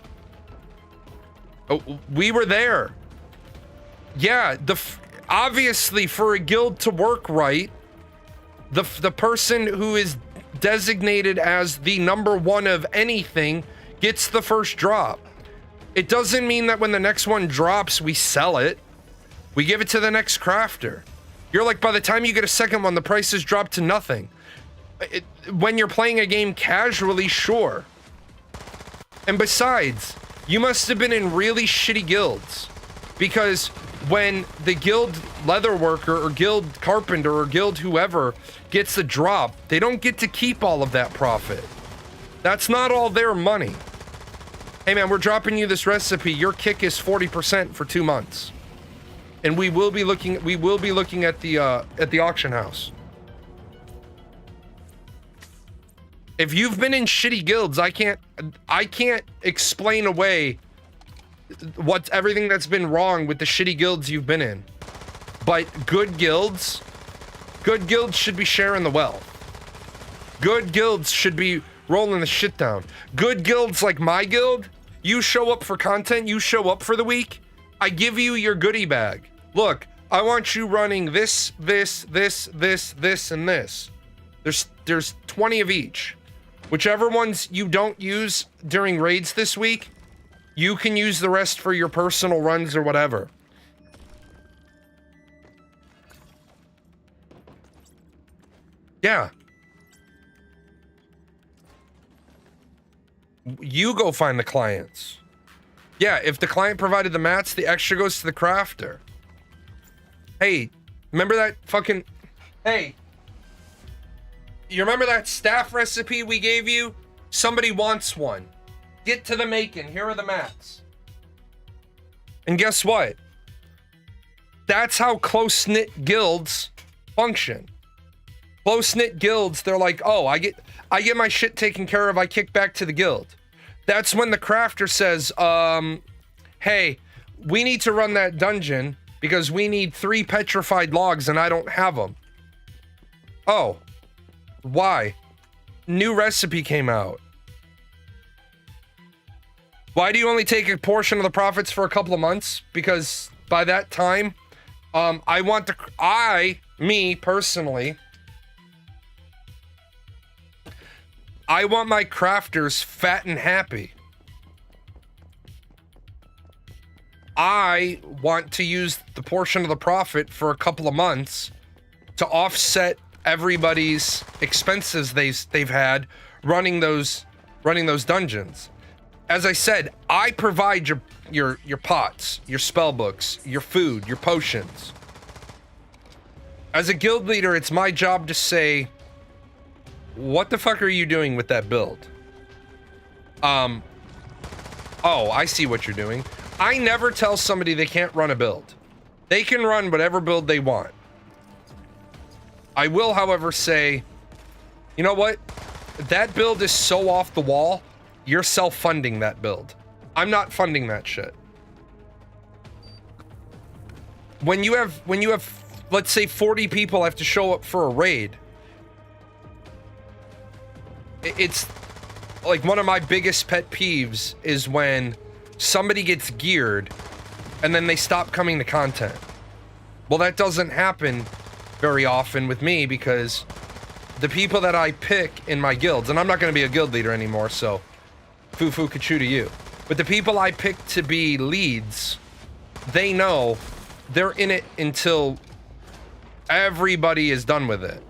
Speaker 1: Oh, we were there. Yeah, obviously for a guild to work right, the person who is designated as the number one of anything gets the first drop. It doesn't mean that when the next one drops, we sell it. We give it to the next crafter. You're like, by the time you get a second one, the prices drop to nothing. When you're playing a game casually, sure. And besides, you must have been in really shitty guilds. Because when the guild leatherworker or guild carpenter or guild whoever gets the drop, they don't get to keep all of that profit. That's not all their money. Hey man, we're dropping you this recipe. Your kick is 40% for 2 months. And we will be looking at the auction house. If you've been in shitty guilds, I can't explain away what's everything that's been wrong with the shitty guilds you've been in. But good guilds should be sharing the wealth. Good guilds should be rolling the shit down. Good guilds like my guild, you show up for content, you show up for the week, I give you your goodie bag. Look, I want you running this, and this. There's 20 of each. Whichever ones you don't use during raids this week, you can use the rest for your personal runs or whatever. Yeah. You go find the clients. Yeah, if the client provided the mats, the extra goes to the crafter. Hey, remember that fucking... Hey. You remember that staff recipe we gave you? Somebody wants one. Get to the making. Here are the mats. And guess what? That's how close-knit guilds function. Close-knit guilds, they're like, oh, I get my shit taken care of, I kick back to the guild. That's when the crafter says, hey, we need to run that dungeon because we need 3 petrified logs and I don't have them. Oh, why? New recipe came out. Why do you only take a portion of the profits for a couple of months? Because by that time, me personally, I want my crafters fat and happy. I want to use the portion of the profit for a couple of months to offset everybody's expenses they've had running those dungeons. As I said, I provide your pots, your spell books, your food, your potions. As a guild leader, it's my job to say, what the fuck are you doing with that build? Oh, I see what you're doing. I never tell somebody they can't run a build. They can run whatever build they want. I will, however, say, you know what? That build is so off the wall, you're self-funding that build. I'm not funding that shit. When you have, let's say 40 people have to show up for a raid, it's like one of my biggest pet peeves is when somebody gets geared and then they stop coming to content. Well, that doesn't happen very often with me because the people that I pick in my guilds, and I'm not going to be a guild leader anymore, so foo-foo kachu to you. But the people I pick to be leads, they know they're in it until everybody is done with it.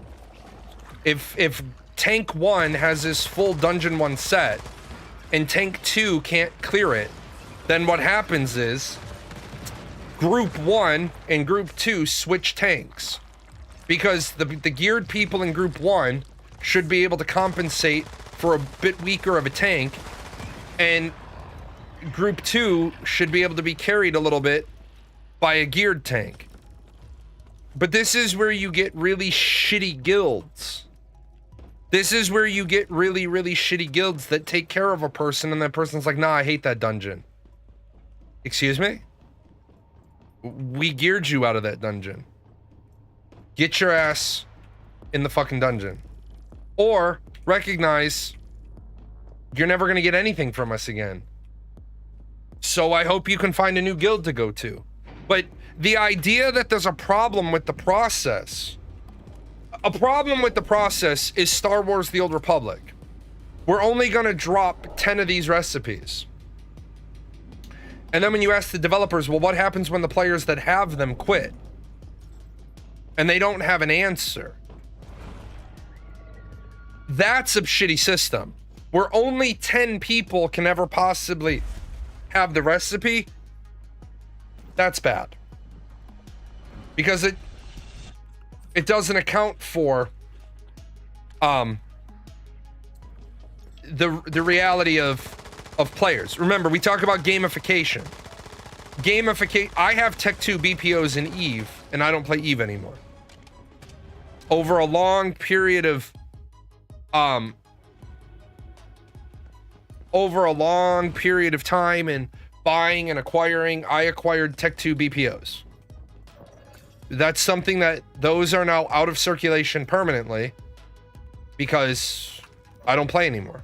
Speaker 1: If Tank 1 has his full Dungeon 1 set, and Tank 2 can't clear it, then what happens is Group 1 and Group 2 switch tanks. Because the geared people in Group 1 should be able to compensate for a bit weaker of a tank, and Group 2 should be able to be carried a little bit by a geared tank. But this is where you get really shitty guilds. This is where you get really, really shitty guilds that take care of a person and that person's like, nah, I hate that dungeon. Excuse me? We geared you out of that dungeon. Get your ass in the fucking dungeon. Or recognize you're never going to get anything from us again. So I hope you can find a new guild to go to. But the idea that there's a problem with the process... A problem with the process is Star Wars: The Old Republic. We're only going to drop 10 of these recipes. And then when you ask the developers, well, what happens when the players that have them quit? And they don't have an answer. That's a shitty system. Where only 10 people can ever possibly have the recipe. That's bad. Because it doesn't account for the reality of players. Remember, we talk about gamification. I have Tech 2 BPOs in Eve, and I don't play Eve anymore. Over a long period of time and buying and acquiring, I acquired Tech 2 BPOs. That's something that those are now out of circulation permanently because I don't play anymore.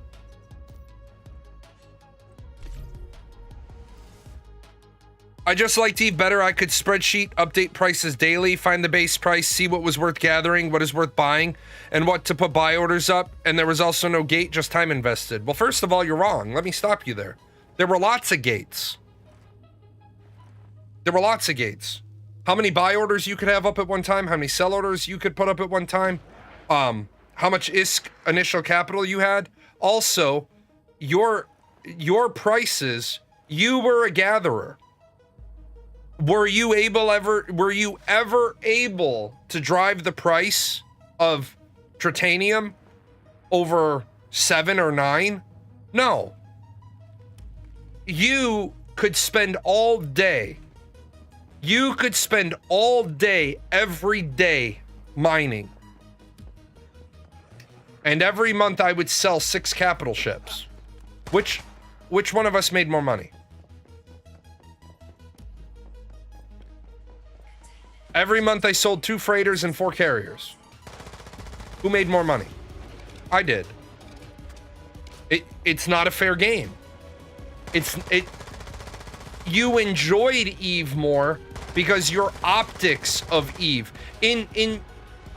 Speaker 1: I just liked Eve better. I could spreadsheet, update prices daily, find the base price, see what was worth gathering, what is worth buying, and what to put buy orders up. And there was also no gate, just time invested. Well, first of all, you're wrong. Let me stop you there. There were lots of gates. How many buy orders you could have up at one time, how many sell orders you could put up at one time, how much ISK initial capital you had. Also, your prices, you were a gatherer. Were you ever able to drive the price of Tritanium over 7 or 9? No. You could spend all day every day mining. And every month I would sell 6 capital ships. Which one of us made more money? Every month I sold 2 freighters and 4 carriers. Who made more money? I did. It's not a fair game. You enjoyed Eve more because your optics of Eve, in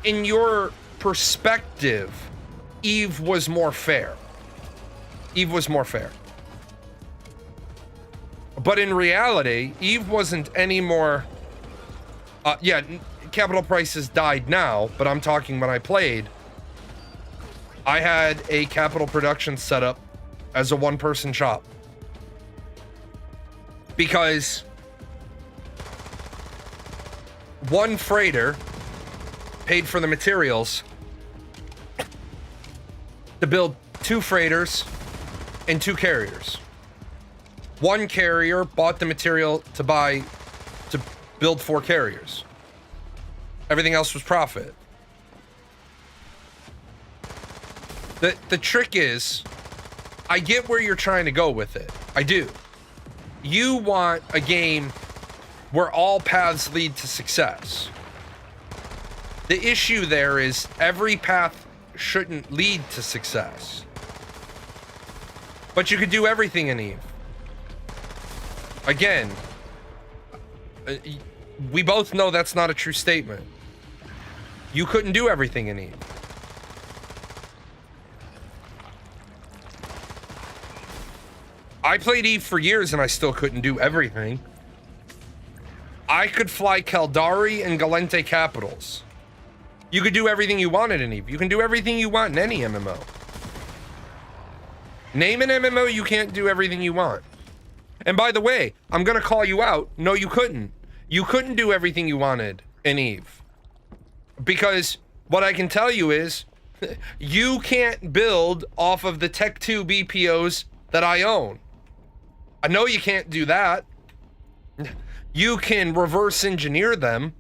Speaker 1: your perspective, Eve was more fair. Eve was more fair. But in reality, Eve wasn't any more. Yeah, capital prices died now, but I'm talking when I played. I had a capital production setup as a one-person shop. Because one freighter paid for the materials to build 2 freighters and 2 carriers. One carrier bought the material to build 4 carriers. Everything else was profit. The trick is, I get where you're trying to go with it. I do. You want a game where all paths lead to success. The issue there is every path shouldn't lead to success. But you could do everything in Eve. Again, we both know that's not a true statement. You couldn't do everything in Eve. I played Eve for years and I still couldn't do everything. I could fly Caldari and Galente capitals. You could do everything you wanted in Eve. You can do everything you want in any MMO. Name an MMO you can't do everything you want. And by the way, I'm gonna call you out. No, you couldn't. You couldn't do everything you wanted in Eve. Because what I can tell you is, you can't build off of the Tech 2 BPOs that I own. I know you can't do that. You can reverse engineer them.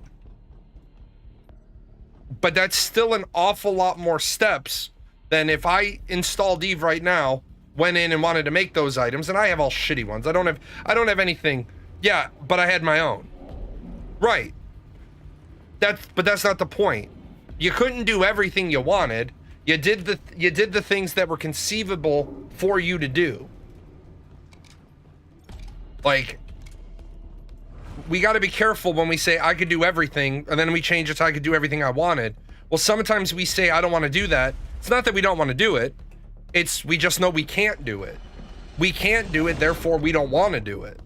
Speaker 1: But that's still an awful lot more steps than if I installed Eve right now, went in and wanted to make those items, and I have all shitty ones. I don't have anything. Yeah, but I had my own. Right. But that's not the point. You couldn't do everything you wanted. You did the things that were conceivable for you to do. Like, we got to be careful when we say I could do everything, and then we change it to I could do everything I wanted. Well, sometimes we say I don't want to do that. It's not that we don't want to do it. It's we just know we can't do it. We can't do it, therefore we don't want to do it.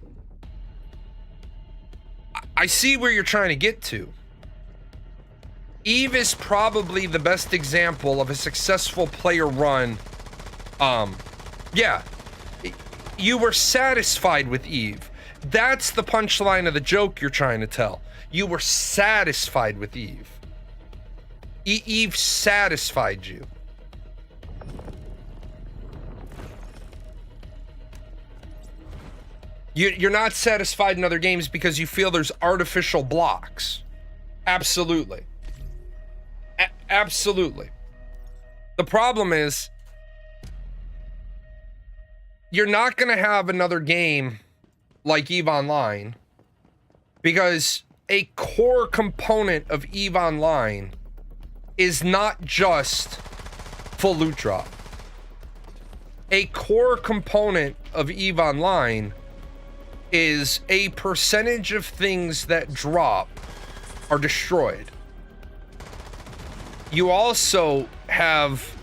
Speaker 1: I see where you're trying to get to. Eve is probably the best example of a successful player run. Yeah. You were satisfied with Eve. That's the punchline of the joke you're trying to tell. You were satisfied with Eve. Eve satisfied you. You're not satisfied in other games because you feel there's artificial blocks. Absolutely. Absolutely. The problem is, you're not going to have another game like Eve Online because a core component of Eve Online is not just full loot drop. A core component of Eve Online is a percentage of things that drop are destroyed. You also have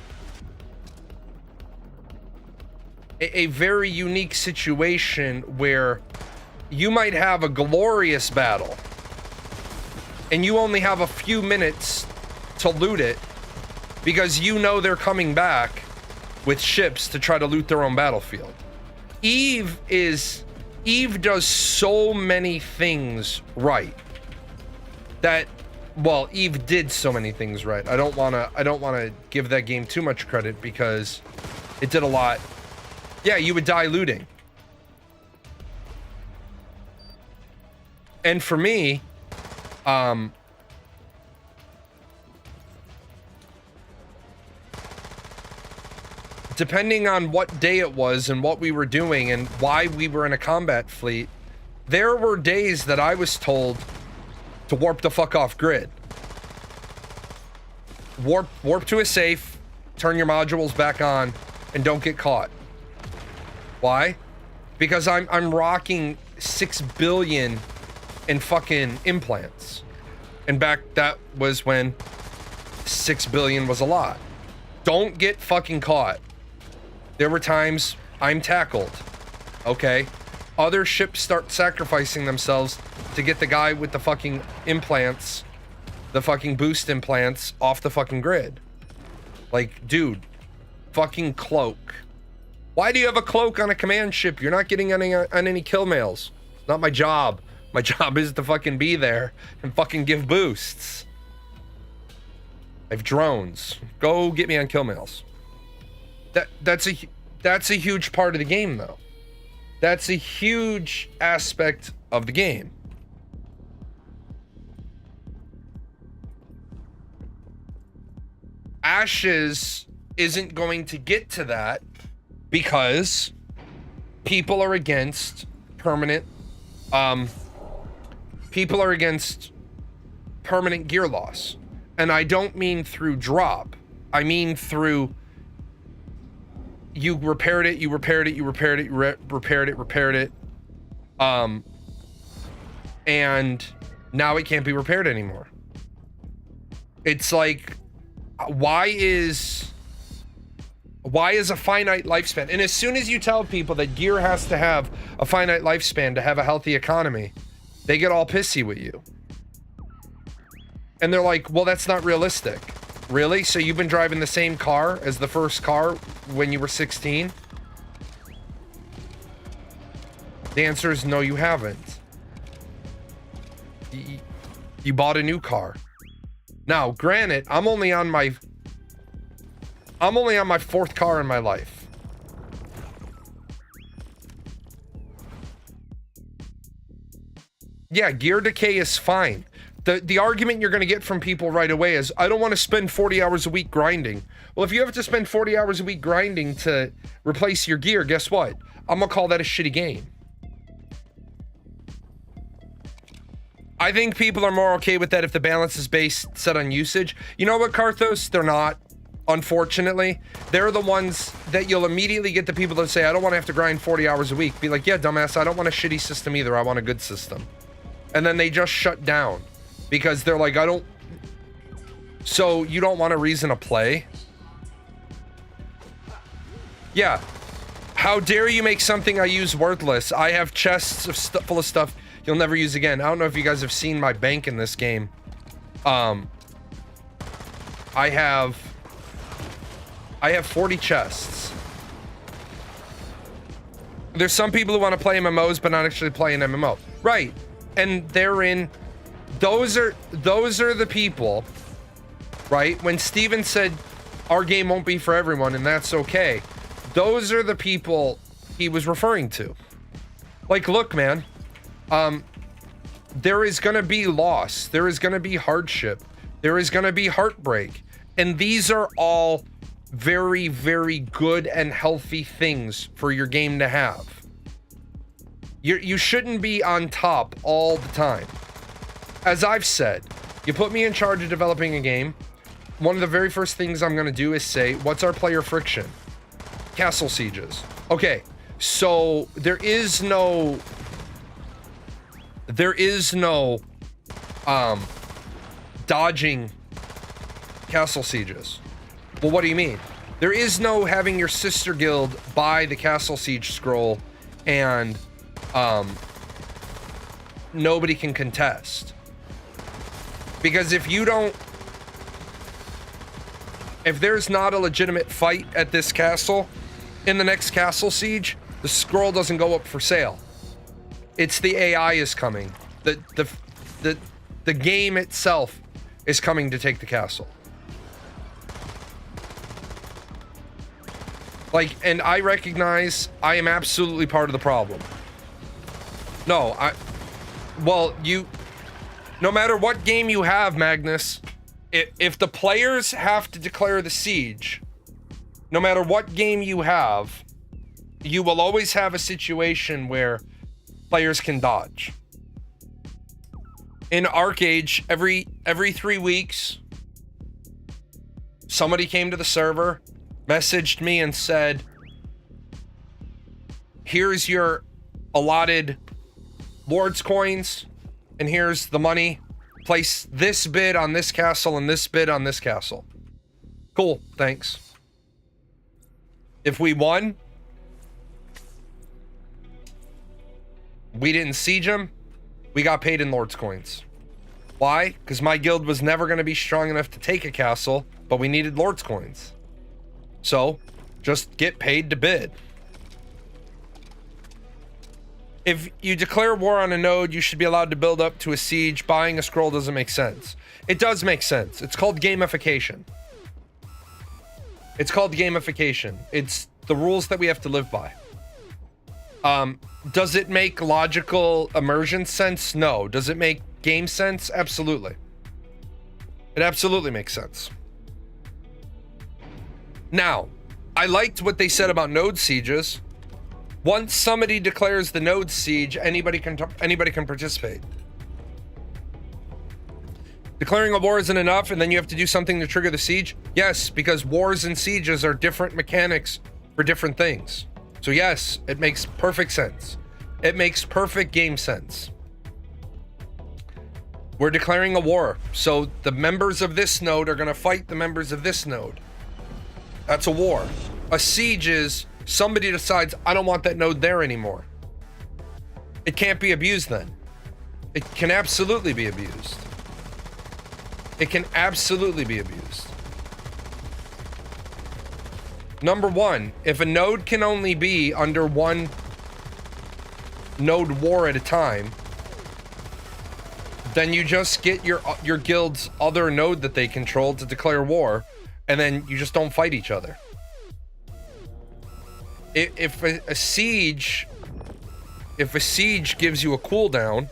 Speaker 1: a very unique situation where you might have a glorious battle and you only have a few minutes to loot it because you know they're coming back with ships to try to loot their own battlefield. Eve does so many things right that, well, Eve did so many things right. I don't want to give that game too much credit because it did a lot. Yeah, you would die looting. And for me, depending on what day it was and what we were doing and why we were in a combat fleet, there were days that I was told, to warp the fuck off grid. Warp to a safe, turn your modules back on, and don't get caught. Why? Because I'm rocking 6 billion in fucking implants. And back, that was when 6 billion was a lot. Don't get fucking caught. There were times I'm tackled. Okay? Other ships start sacrificing themselves to get the guy with the fucking implants, the fucking boost implants, off the fucking grid. Like, dude, fucking cloak. Why do you have a cloak on a command ship? You're not getting on any kill mails. It's not my job. My job is to fucking be there and fucking give boosts. I have drones. Go get me on kill mails. That's a huge part of the game, though. That's a huge aspect of the game. Ashes isn't going to get to that because people are against permanent gear loss. And I don't mean through drop. I mean through you repaired it, and now it can't be repaired anymore. It's like, why is a finite lifespan? And as soon as you tell people that gear has to have a finite lifespan to have a healthy economy, they get all pissy with you. And they're like, well, that's not realistic. Really? So you've been driving the same car as the first car when you were 16? The answer is no, you haven't. You bought a new car. Now, granted, I'm only on my 4th car in my life. Yeah, gear decay is fine. The argument you're going to get from people right away is, I don't want to spend 40 hours a week grinding. Well, if you have to spend 40 hours a week grinding to replace your gear, guess what? I'm going to call that a shitty game. I think people are more okay with that if the balance is set on usage. You know what, Karthos? They're not. Unfortunately, they're the ones that you'll immediately get the people that say, I don't want to have to grind 40 hours a week. Be like, yeah, dumbass, I don't want a shitty system either. I want a good system. And then they just shut down because they're like, so you don't want a reason to play? Yeah. How dare you make something I use worthless? I have chests of full of stuff you'll never use again. I don't know if you guys have seen my bank in this game. I have 40 chests. There's some people who want to play MMOs but not actually play an MMO. Right. And those are the people, right? When Steven said our game won't be for everyone and that's okay. Those are the people he was referring to. Like, look, man, there is going to be loss. There is going to be hardship. There is going to be heartbreak. And these are all very, very good and healthy things for your game to have. You shouldn't be on top all the time. As I've said, you put me in charge of developing a game, one of the very first things I'm going to do is say, what's our player friction? Castle sieges. Okay, so there is no dodging castle sieges. Well, what do you mean? There is no having your sister guild buy the castle siege scroll and nobody can contest. Because if there's not a legitimate fight at this castle, in the next castle siege, the scroll doesn't go up for sale. It's the AI is coming. The game itself is coming to take the castle. Like, and I recognize I am absolutely part of the problem. No, no matter what game you have, Magnus, if the players have to declare the siege, no matter what game you have, you will always have a situation where players can dodge. In Arcade, every 3 weeks, somebody came to the server, messaged me and said, here's your allotted Lord's coins, and here's the money. Place this bid on this castle and this bid on this castle. Cool, thanks. If we won, we didn't siege them, we got paid in Lord's coins. Why? Because my guild was never going to be strong enough to take a castle, but we needed Lord's coins. So, just get paid to bid. If you declare war on a node, you should be allowed to build up to a siege. Buying a scroll doesn't make sense. It does make sense. It's called gamification. It's called gamification. It's the rules that we have to live by. Does it make logical immersion sense? No. Does it make game sense? Absolutely. It absolutely makes sense. Now, I liked what they said about node sieges. Once somebody declares the node siege, anybody can participate. Declaring a war isn't enough, and then you have to do something to trigger the siege? Yes, because wars and sieges are different mechanics for different things. So yes, it makes perfect sense. It makes perfect game sense. We're declaring a war, so the members of this node are going to fight the members of this node. That's a war. A siege is somebody decides, I don't want that node there anymore. It can't be abused then. It can absolutely be abused. It can absolutely be abused. Number one, if a node can only be under one node war at a time, then you just get your guild's other node that they control to declare war, and then you just don't fight each other. If a siege gives you a cooldown,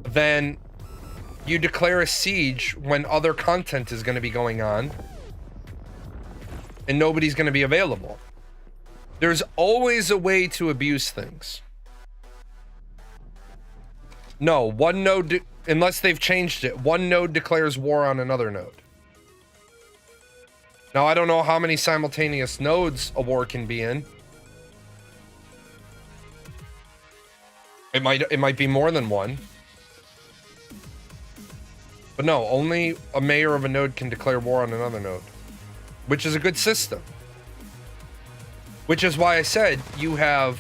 Speaker 1: then you declare a siege when other content is going to be going on and nobody's going to be available. There's always a way to abuse things. No, one node, unless they've changed it, one node declares war on another node. Now, I don't know how many simultaneous nodes a war can be in. It might be more than one. But no, only a mayor of a node can declare war on another node, which is a good system. Which is why I said you have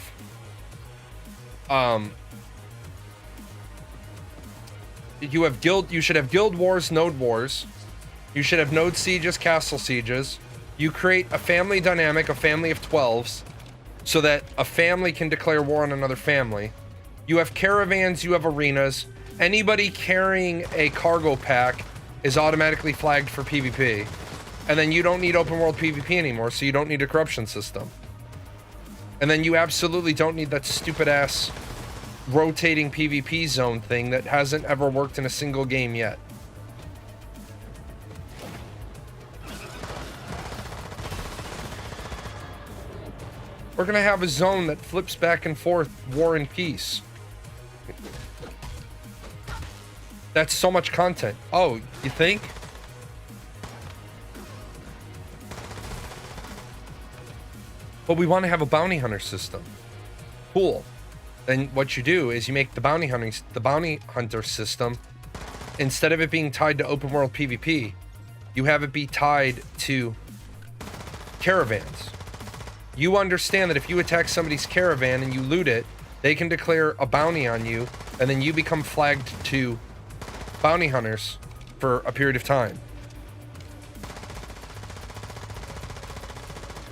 Speaker 1: you should have guild wars, node wars. You should have node sieges, castle sieges. You create a family dynamic, a family of 12s, so that a family can declare war on another family. You have caravans, you have arenas. Anybody carrying a cargo pack is automatically flagged for PvP. And then you don't need open world PvP anymore, so you don't need a corruption system. And then you absolutely don't need that stupid ass rotating PvP zone thing that hasn't ever worked in a single game yet. We're gonna have a zone that flips back and forth, war and peace. That's so much content. Oh, you think? But we want to have a bounty hunter system. Cool. Then what you do is you make the bounty hunter system, instead of it being tied to open world PvP, you have it be tied to caravans. You understand that if you attack somebody's caravan and you loot it, they can declare a bounty on you, and then you become flagged to bounty hunters for a period of time.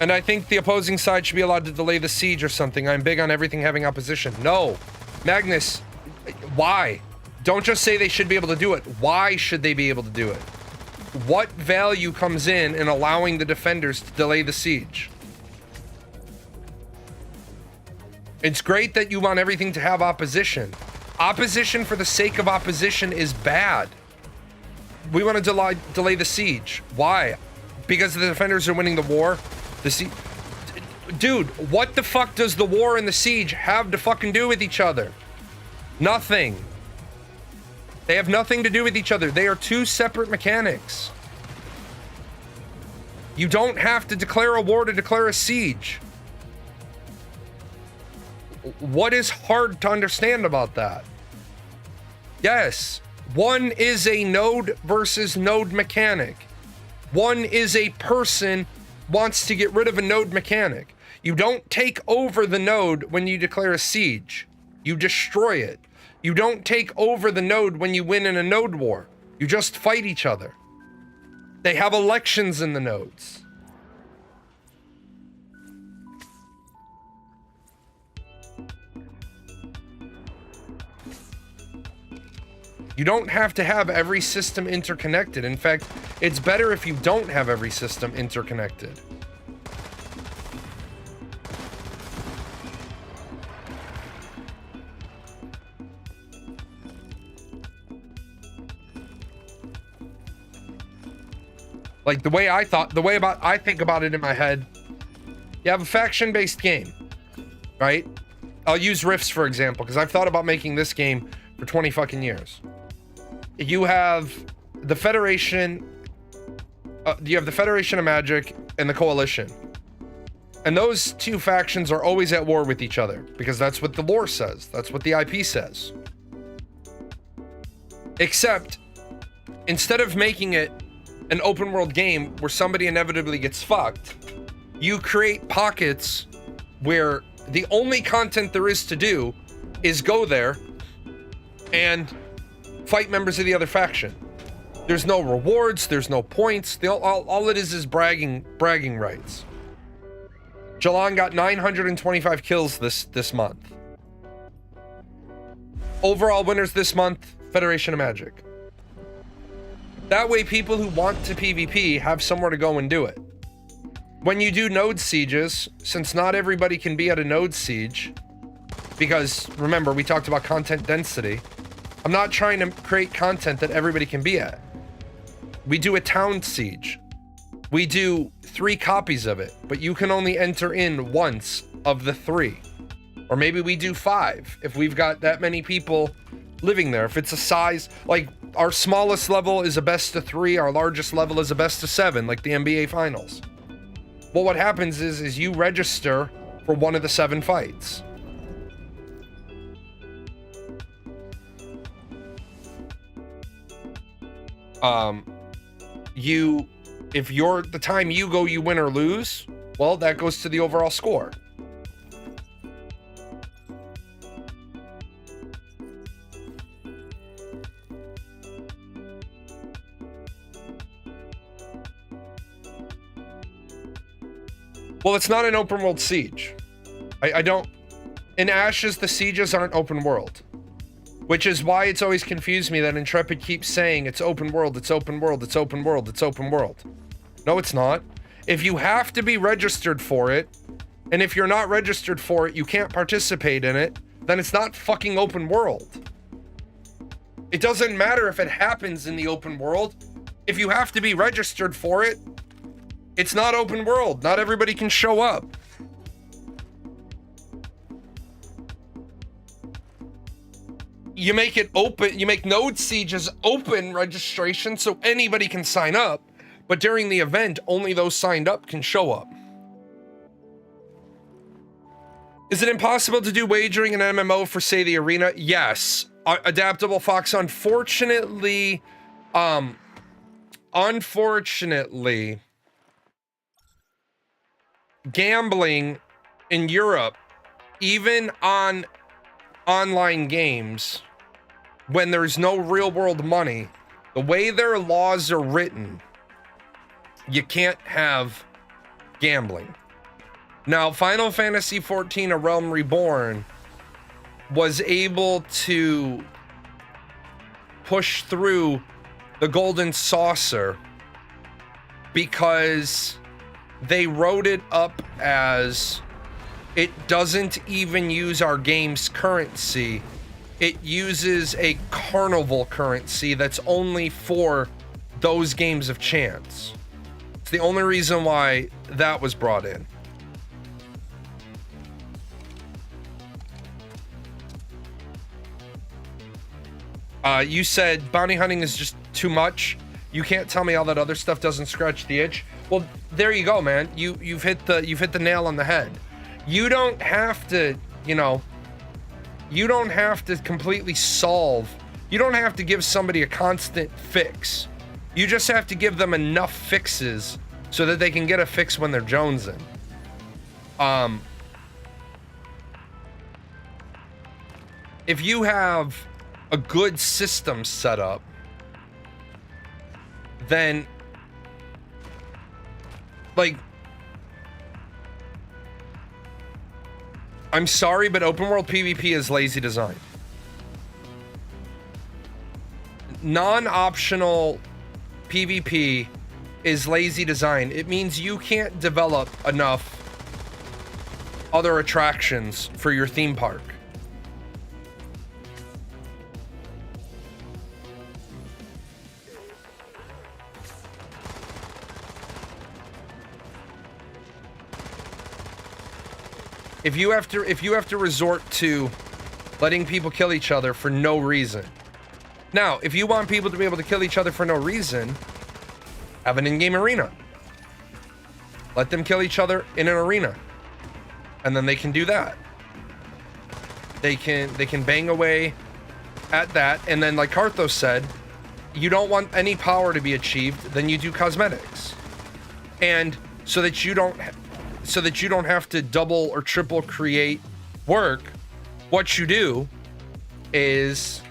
Speaker 1: And I think the opposing side should be allowed to delay the siege or something. I'm big on everything having opposition. No. Magnus, why? Don't just say they should be able to do it. Why should they be able to do it? What value comes in allowing the defenders to delay the siege? It's great that you want everything to have opposition. Opposition for the sake of opposition is bad. We want to delay the siege. Why? Because the defenders are winning the war? Dude, what the fuck does the war and the siege have to fucking do with each other? Nothing. They have nothing to do with each other. They are two separate mechanics. You don't have to declare a war to declare a siege. What is hard to understand about that? Yes, one is a node versus node mechanic. One is a person wants to get rid of a node mechanic. You don't take over the node when you declare a siege. You destroy it. You don't take over the node when you win in a node war. You just fight each other. They have elections in the nodes. You don't have to have every system interconnected. In fact, it's better if you don't have every system interconnected. Like I think about it in my head, you have a faction-based game, right? I'll use Rifts for example, because I've thought about making this game for 20 fucking years. You have the Federation, you have the Federation of Magic and the Coalition. And those two factions are always at war with each other, because that's what the lore says. That's what the IP says. Except, instead of making it an open world game where somebody inevitably gets fucked, you create pockets where the only content there is to do is go there and fight members of the other faction. There's no rewards, there's no points. All it is bragging rights. Jalan got 925 kills this month. Overall winners this month, Federation of Magic. That way people who want to PvP have somewhere to go and do it. When you do node sieges, since not everybody can be at a node siege, because remember, we talked about content density, I'm not trying to create content that everybody can be at. We do a town siege. We do 3 copies of it, but you can only enter in once of the 3. Or maybe we do 5 if we've got that many people living there. If it's a size, like our smallest level is a best of 3, our largest level is a best of 7, like the NBA finals. Well, what happens is you register for one of the 7 fights. If the time you go, you win or lose, well, that goes to the overall score. Well, it's not an open world siege. In Ashes, the sieges aren't open world. Which is why it's always confused me that Intrepid keeps saying it's open world, it's open world, it's open world, it's open world. No, it's not. If you have to be registered for it, and if you're not registered for it, you can't participate in it, then it's not fucking open world. It doesn't matter if it happens in the open world. If you have to be registered for it, it's not open world. Not everybody can show up. You make it open, you make node sieges open registration so anybody can sign up, but during the event, only those signed up can show up. Is it impossible to do wagering in an MMO for, say, the arena? Yes. Adaptable Fox, unfortunately, gambling in Europe, even on online games, when there's no real world money, the way their laws are written, you can't have gambling. Now, Final Fantasy XIV: A Realm Reborn was able to push through the Golden Saucer because they wrote it up as it doesn't even use our game's currency. It uses a carnival currency that's only for those games of chance. It's the only reason why that was brought in. You said bounty hunting is just too much. You can't tell me all that other stuff doesn't scratch the itch. Well, there you go, man. You've hit the nail on the head. You don't have to, you know, you don't have to completely solve. You don't have to give somebody a constant fix. You just have to give them enough fixes so that they can get a fix when they're jonesing. If you have a good system set up, then, like, I'm sorry, but open world PvP is lazy design. Non-optional PvP is lazy design. It means you can't develop enough other attractions for your theme park. If you have to resort to letting people kill each other for no reason. Now, if you want people to be able to kill each other for no reason, have an in-game arena. Let them kill each other in an arena. And then they can do that. They can bang away at that, and then like Carthos said, you don't want any power to be achieved, then you do cosmetics. And so that you don't have to double or triple create work, what you do is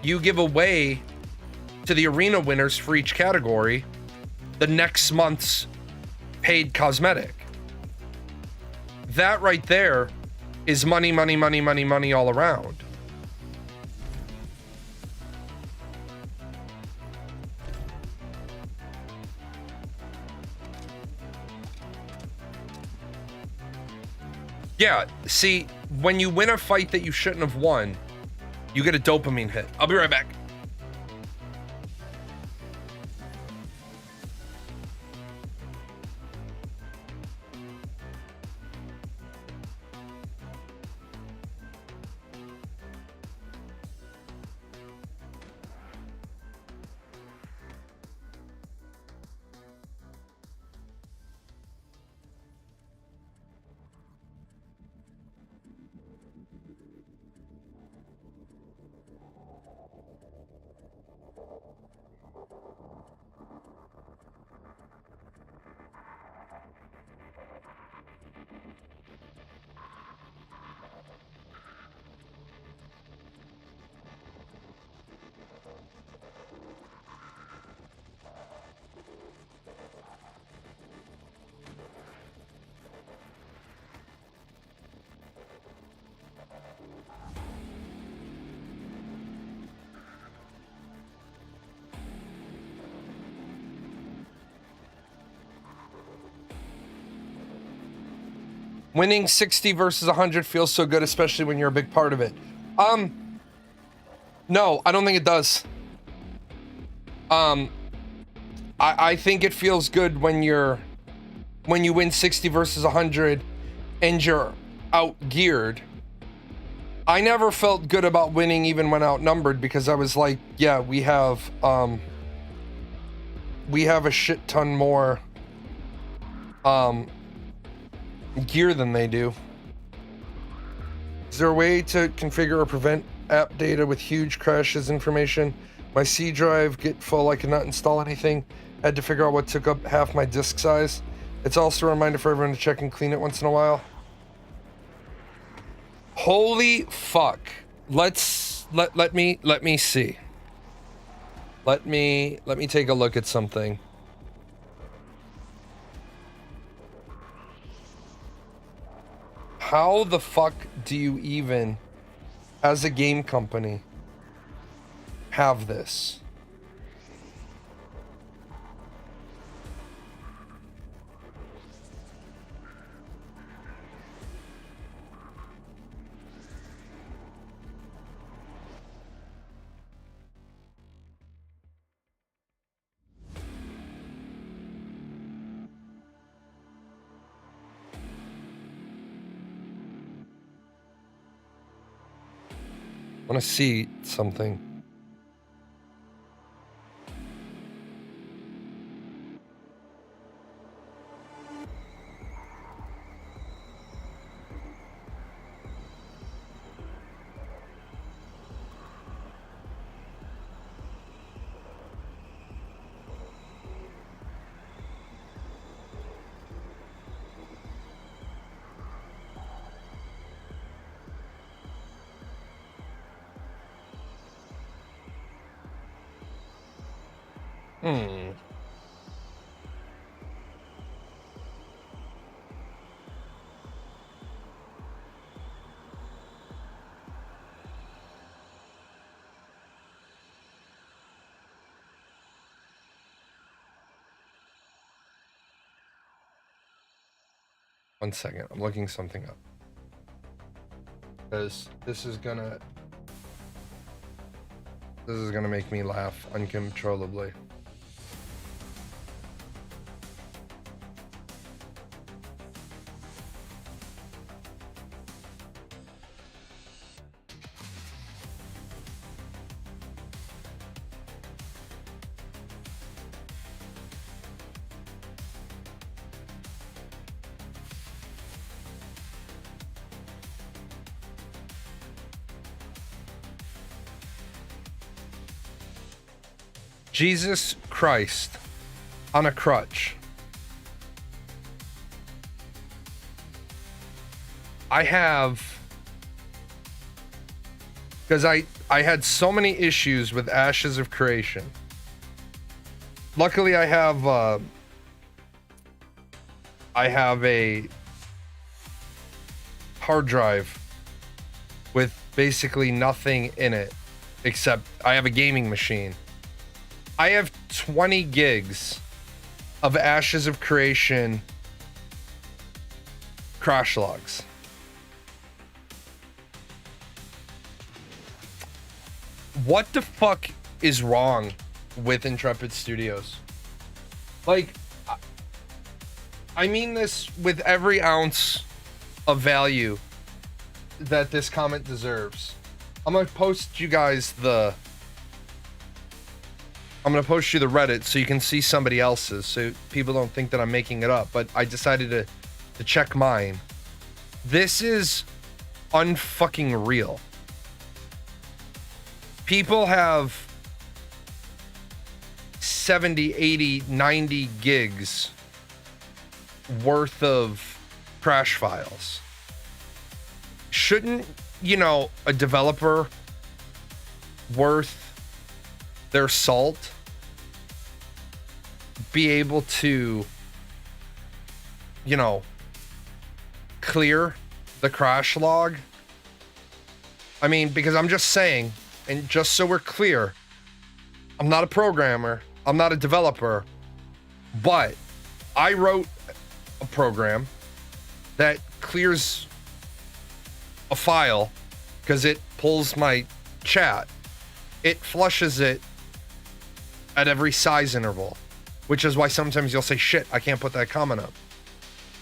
Speaker 1: you give away to the arena winners for each category the next month's paid cosmetic. That right there is money, money, money, money, money all around. Yeah, see, when you win a fight that you shouldn't have won, you get a dopamine hit. I'll be right back. Winning 60 versus 100 feels so good, especially when you're a big part of it. No, I don't think it does. I think it feels good when you win 60 versus 100 and you're outgeared. I never felt good about winning even when outnumbered, because I was like, yeah, we have a shit ton more gear than they do. Is there a way to configure or prevent app data with huge crashes information? My C drive get full, I could not install anything. Had to figure out what took up half my disk size. It's also a reminder for everyone to check and clean it once in a while. Holy fuck. Let me see. Let me take a look at something. How the fuck do you even, as a game company, have this? I want to see something. Hmm. One second, I'm looking something up. Because this is gonna make me laugh uncontrollably. Jesus Christ on a crutch. I have, because I had so many issues with Ashes of Creation. Luckily, I have a hard drive with basically nothing in it except I have a gaming machine. I have 20 gigs of Ashes of Creation crash logs. What the fuck is wrong with Intrepid Studios? Like, I mean this with every ounce of value that this comment deserves. I'm gonna post you guys the Reddit so you can see somebody else's, so people don't think that I'm making it up, but I decided to check mine. This is unfucking real. People have 70, 80, 90 gigs worth of crash files. Shouldn't, a developer worth their salt be able to, clear the crash log? I mean, because I'm just saying, and just so we're clear, I'm not a programmer, I'm not a developer, but I wrote a program that clears a file because it pulls my chat. It flushes it at every size interval, which is why sometimes you'll say, shit, I can't put that comment up.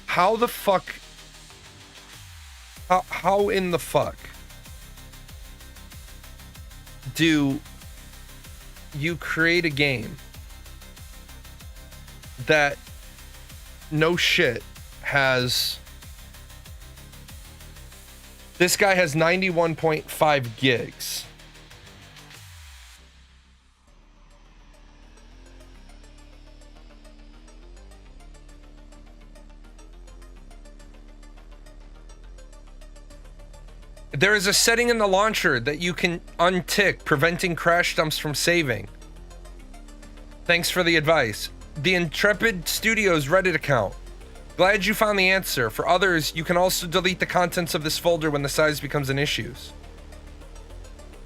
Speaker 1: How the fuck? How in the fuck do you create a game that, no shit, has... This guy has 91.5 gigs. There is a setting in the launcher that you can untick, preventing crash dumps from saving. Thanks for the advice. The Intrepid Studios Reddit account. Glad you found the answer. For others, you can also delete the contents of this folder when the size becomes an issue.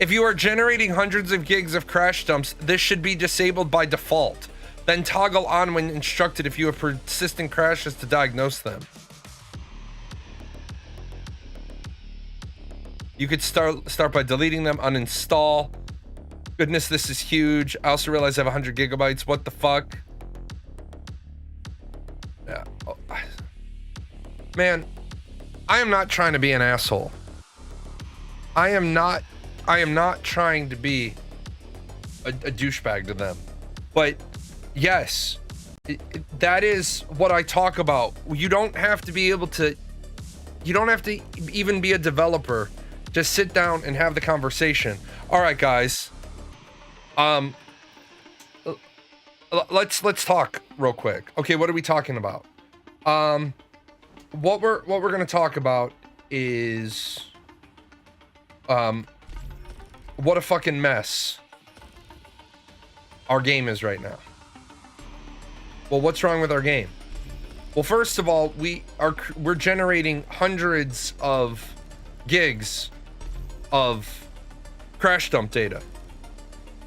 Speaker 1: If you are generating hundreds of gigs of crash dumps, this should be disabled by default. Then toggle on when instructed if you have persistent crashes to diagnose them. You could start by deleting them, uninstall. Goodness, this is huge. I also realize I have 100 gigabytes. What the fuck? Yeah. Oh. Man, I am not trying to be an asshole. I am not trying to be a douchebag to them. But yes, that is what I talk about. You don't have to be able to, you don't have to even be a developer. Just sit down and have the conversation. All right, guys. Let's talk real quick. Okay, what are we talking about? What we're gonna talk about is what a fucking mess our game is right now. Well, what's wrong with our game? Well, first of all, we're generating hundreds of gigs of crash dump data.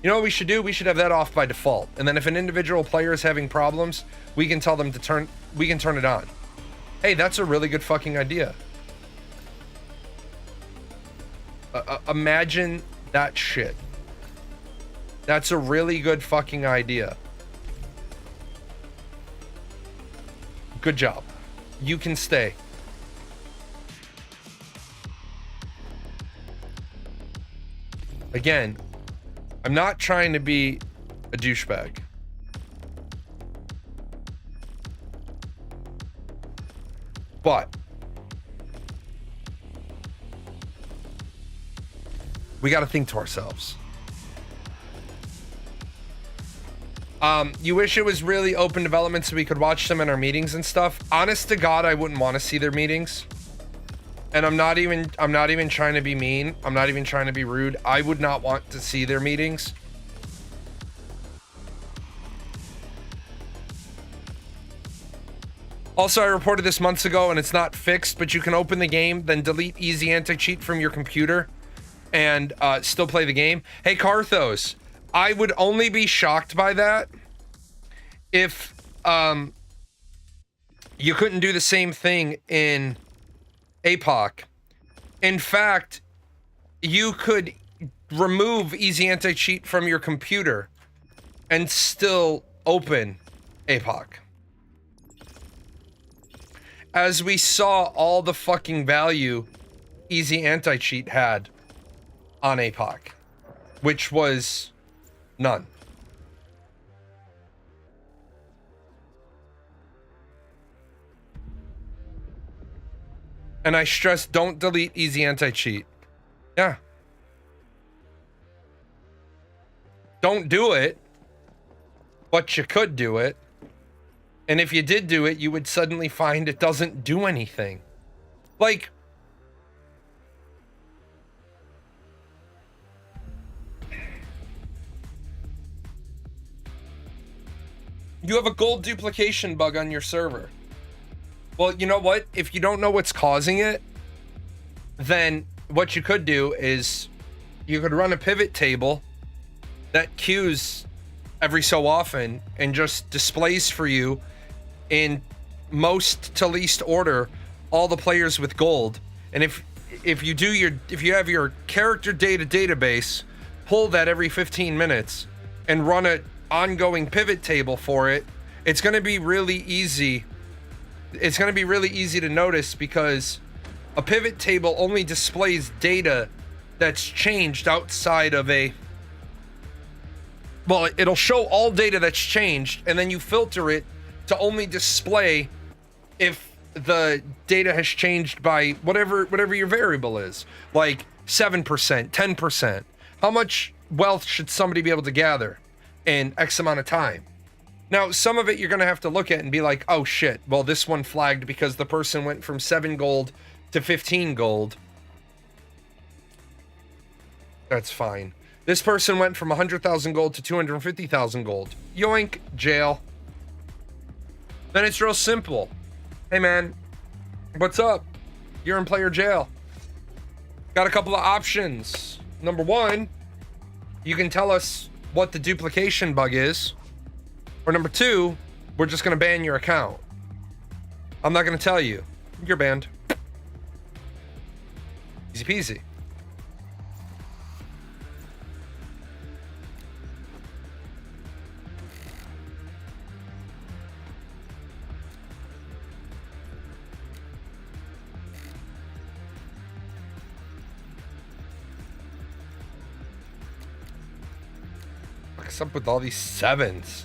Speaker 1: You know what we should do? We should have that off by default. And then if an individual player is having problems, we can tell them to turn it on. Hey, that's a really good fucking idea. Imagine that shit. That's a really good fucking idea. Good job. You can stay. Again, I'm not trying to be a douchebag. But we got to think to ourselves. You wish it was really open development so we could watch them in our meetings and stuff. Honest to God, I wouldn't want to see their meetings. And I'm not even trying to be mean. I'm not even trying to be rude. I would not want to see their meetings. Also, I reported this months ago and it's not fixed, but you can open the game, then delete Easy Anti-Cheat from your computer and still play the game. Hey, Carthos, I would only be shocked by that if you couldn't do the same thing in APOC. In fact, you could remove Easy Anti-Cheat from your computer and still open APOC. As we saw all the fucking value Easy Anti-Cheat had on APOC, which was none. And I stress, don't delete Easy Anti-Cheat. Yeah. Don't do it, but you could do it. And if you did do it, you would suddenly find it doesn't do anything. Like, you have a gold duplication bug on your server. Well, you know what? If you don't know what's causing it, then what you could do is you could run a pivot table that queues every so often and just displays for you in most to least order all the players with gold. And if you have your character data database, pull that every 15 minutes and run an ongoing pivot table for it, it's going to be really easy. It's going to be really easy to notice because a pivot table only displays data that's changed outside of a... Well, it'll show all data that's changed, and then you filter it to only display if the data has changed by whatever your variable is. Like 7%, 10%. How much wealth should somebody be able to gather in X amount of time? Now, some of it you're going to have to look at and be like, oh shit, well, this one flagged because the person went from 7 gold to 15 gold. That's fine. This person went from 100,000 gold to 250,000 gold. Yoink, jail. Then it's real simple. Hey man, what's up? You're in player jail. Got a couple of options. Number one, you can tell us what the duplication bug is. Or number two, we're just going to ban your account. I'm not going to tell you. You're banned. Easy peasy. What's up with all these 7s?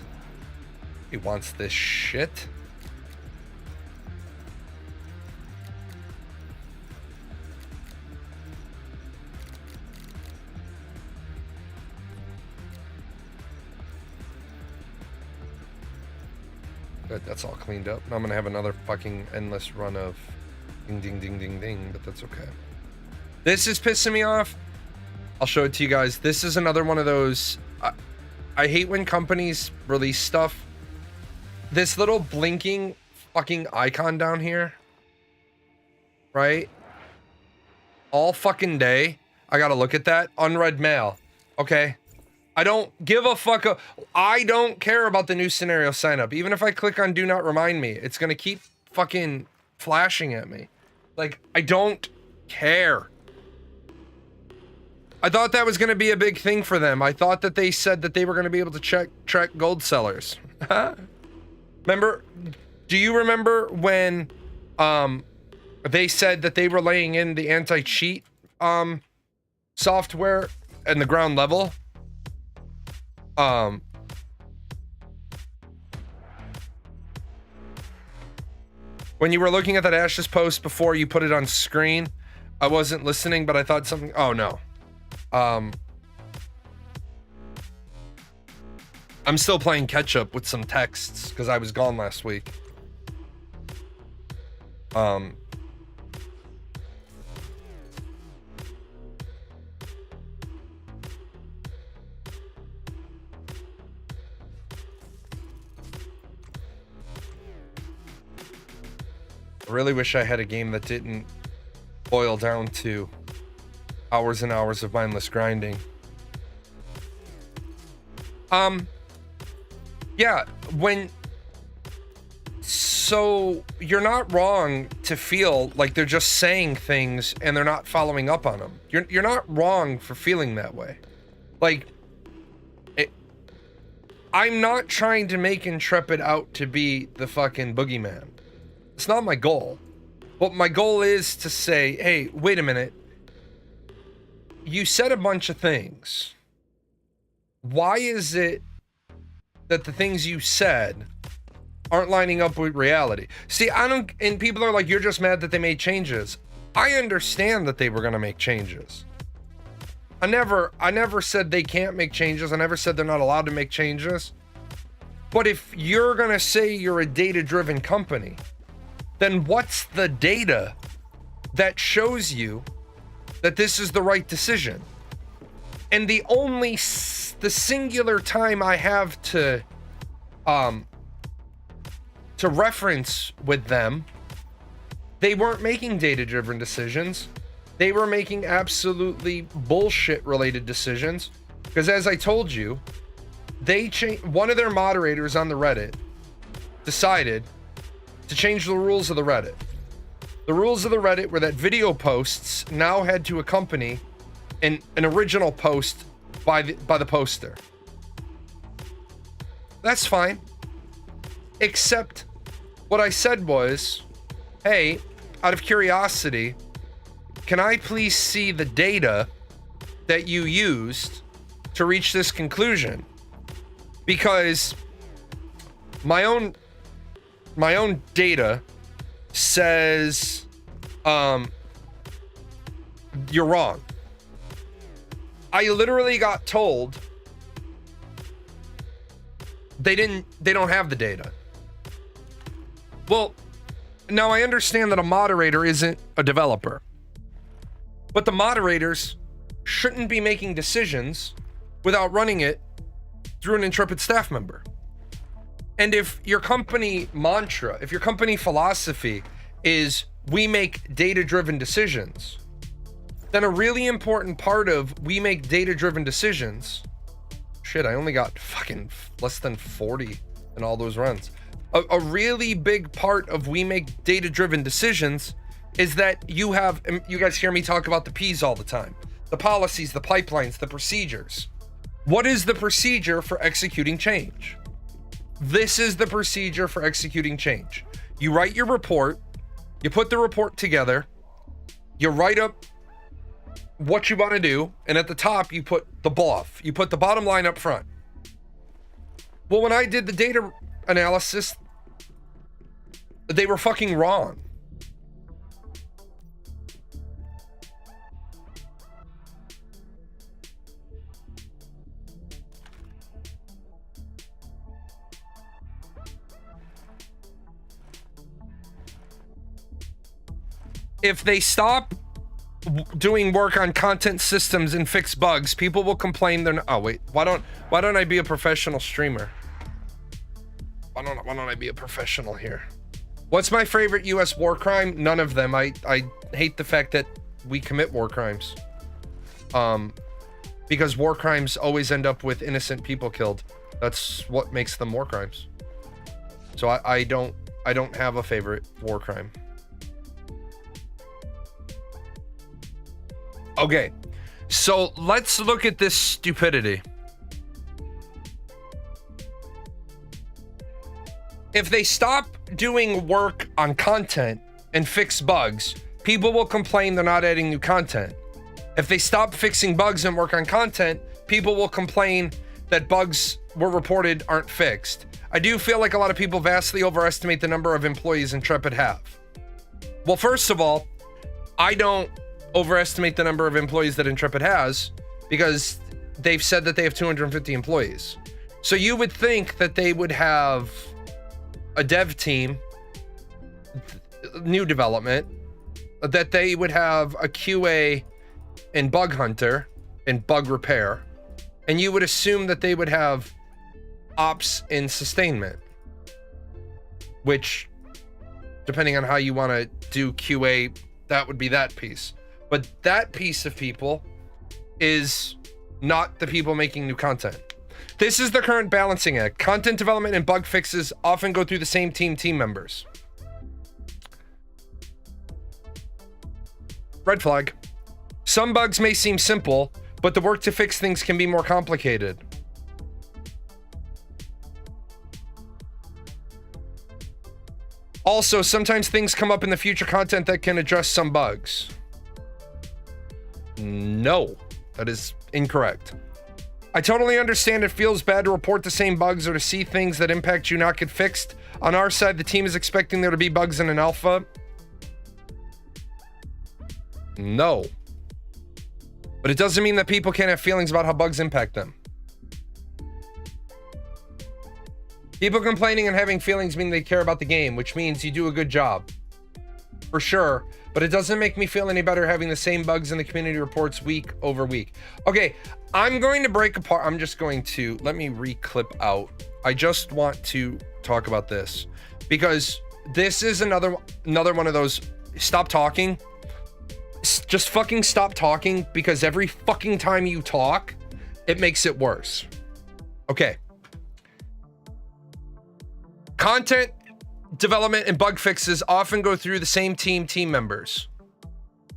Speaker 1: He wants this shit. Good, that's all cleaned up. Now I'm gonna have another fucking endless run of ding ding ding ding ding, but that's okay. This is pissing me off. I'll show it to you guys. This is another one of those. I hate when companies release stuff this little blinking fucking icon down here, right? All fucking day, I gotta look at that. Unread mail. Okay. I don't give a fuck. I don't care about the new scenario sign up. Even if I click on do not remind me, it's gonna keep fucking flashing at me. Like, I don't care. I thought that was gonna be a big thing for them. I thought that they said that they were gonna be able to track gold sellers. Remember? Do you remember when they said that they were laying in the anti-cheat software in the ground level? When you were looking at that Ashes post before you put it on screen, I wasn't listening, but I thought something. Oh no. I'm still playing catch up with some texts because I was gone last week. I really wish I had a game that didn't boil down to hours and hours of mindless grinding. Yeah, so you're not wrong to feel like they're just saying things and they're not following up on them. You're not wrong for feeling that way. Like, I'm not trying to make Intrepid out to be the fucking boogeyman. It's not my goal. But my goal is to say, hey, wait a minute. You said a bunch of things. Why is it that the things you said aren't lining up with reality? See, and people are like, you're just mad that they made changes. I understand that they were gonna make changes. I never said they can't make changes. I never said they're not allowed to make changes. But if you're gonna say you're a data-driven company, then what's the data that shows you that this is the right decision? And the singular time I have to reference with them, they weren't making data-driven decisions. They were making absolutely bullshit-related decisions. Because as I told you, one of their moderators on the Reddit decided to change the rules of the Reddit. The rules of the Reddit were that video posts now had to accompany an original post by the poster. That's fine. Except what I said was, hey, out of curiosity, can I please see the data that you used to reach this conclusion? Because my own data says you're wrong. I literally got told they don't have the data. Well, now I understand that a moderator isn't a developer, but the moderators shouldn't be making decisions without running it through an Intrepid staff member. And if your company mantra, if your company philosophy is we make data-driven decisions, then a really important part of we make data-driven decisions, shit, I only got fucking less than 40 in all those runs. A really big part of we make data-driven decisions is that you guys hear me talk about the P's all the time. The policies, the pipelines, the procedures. What is the procedure for executing change? This is the procedure for executing change. You write your report, you put the report together, you write up what you want to do, and at the top you put the BOF. You put the bottom line up front. Well, when I did the data analysis, they were fucking wrong. If they stop doing work on content systems and fix bugs, people will complain they're not. Oh wait, why don't I be a professional streamer? Why don't I be a professional here? What's my favorite U.S. war crime? None of them. I hate the fact that we commit war crimes. Because war crimes always end up with innocent people killed. That's what makes them war crimes. So I don't have a favorite war crime. Okay, so let's look at this stupidity. If they stop doing work on content and fix bugs, people will complain they're not adding new content. If they stop fixing bugs and work on content, people will complain that bugs were reported aren't fixed. I do feel like a lot of people vastly overestimate the number of employees Intrepid have. Well, first of all, I don't overestimate the number of employees that Intrepid has because they've said that they have 250 employees. So you would think that they would have a dev team, new development, that they would have a QA and bug hunter and bug repair, and you would assume that they would have ops and sustainment, which, depending on how you want to do QA, that would be that piece. But that piece of people is not the people making new content. This is the current balancing act. Content development and bug fixes often go through the same team members. Red flag. Some bugs may seem simple, but the work to fix things can be more complicated. Also, sometimes things come up in the future content that can address some bugs. No, that is incorrect. I totally understand it feels bad to report the same bugs or to see things that impact you not get fixed. On our side, the team is expecting there to be bugs in an alpha. No. But it doesn't mean that people can't have feelings about how bugs impact them. People complaining and having feelings mean they care about the game, which means you do a good job. For sure. But it doesn't make me feel any better having the same bugs in the community reports week over week. Okay, I'm going to break apart. I'm just going to, let me re-clip out. I just want to talk about this because this is another one of those, stop talking. Just fucking stop talking, because every fucking time you talk, it makes it worse. Okay. Content development and bug fixes often go through the same team members.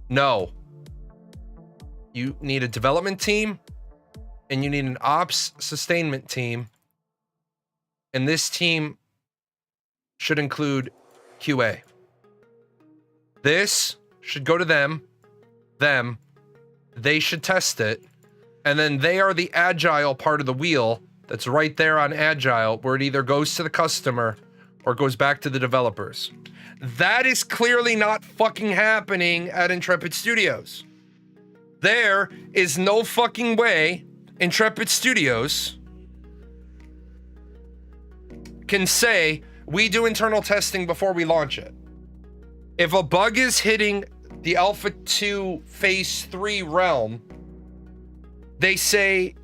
Speaker 1: No. You need a development team and you need an ops sustainment team. And this team should include QA. This should go to them. They should test it. And then they are the agile part of the wheel that's right there on agile, where it either goes to the customer or goes back to the developers. That is clearly not fucking happening at Intrepid Studios. There is no fucking way Intrepid Studios can say, we do internal testing before we launch it. If a bug is hitting the Alpha 2 Phase 3 realm, they say,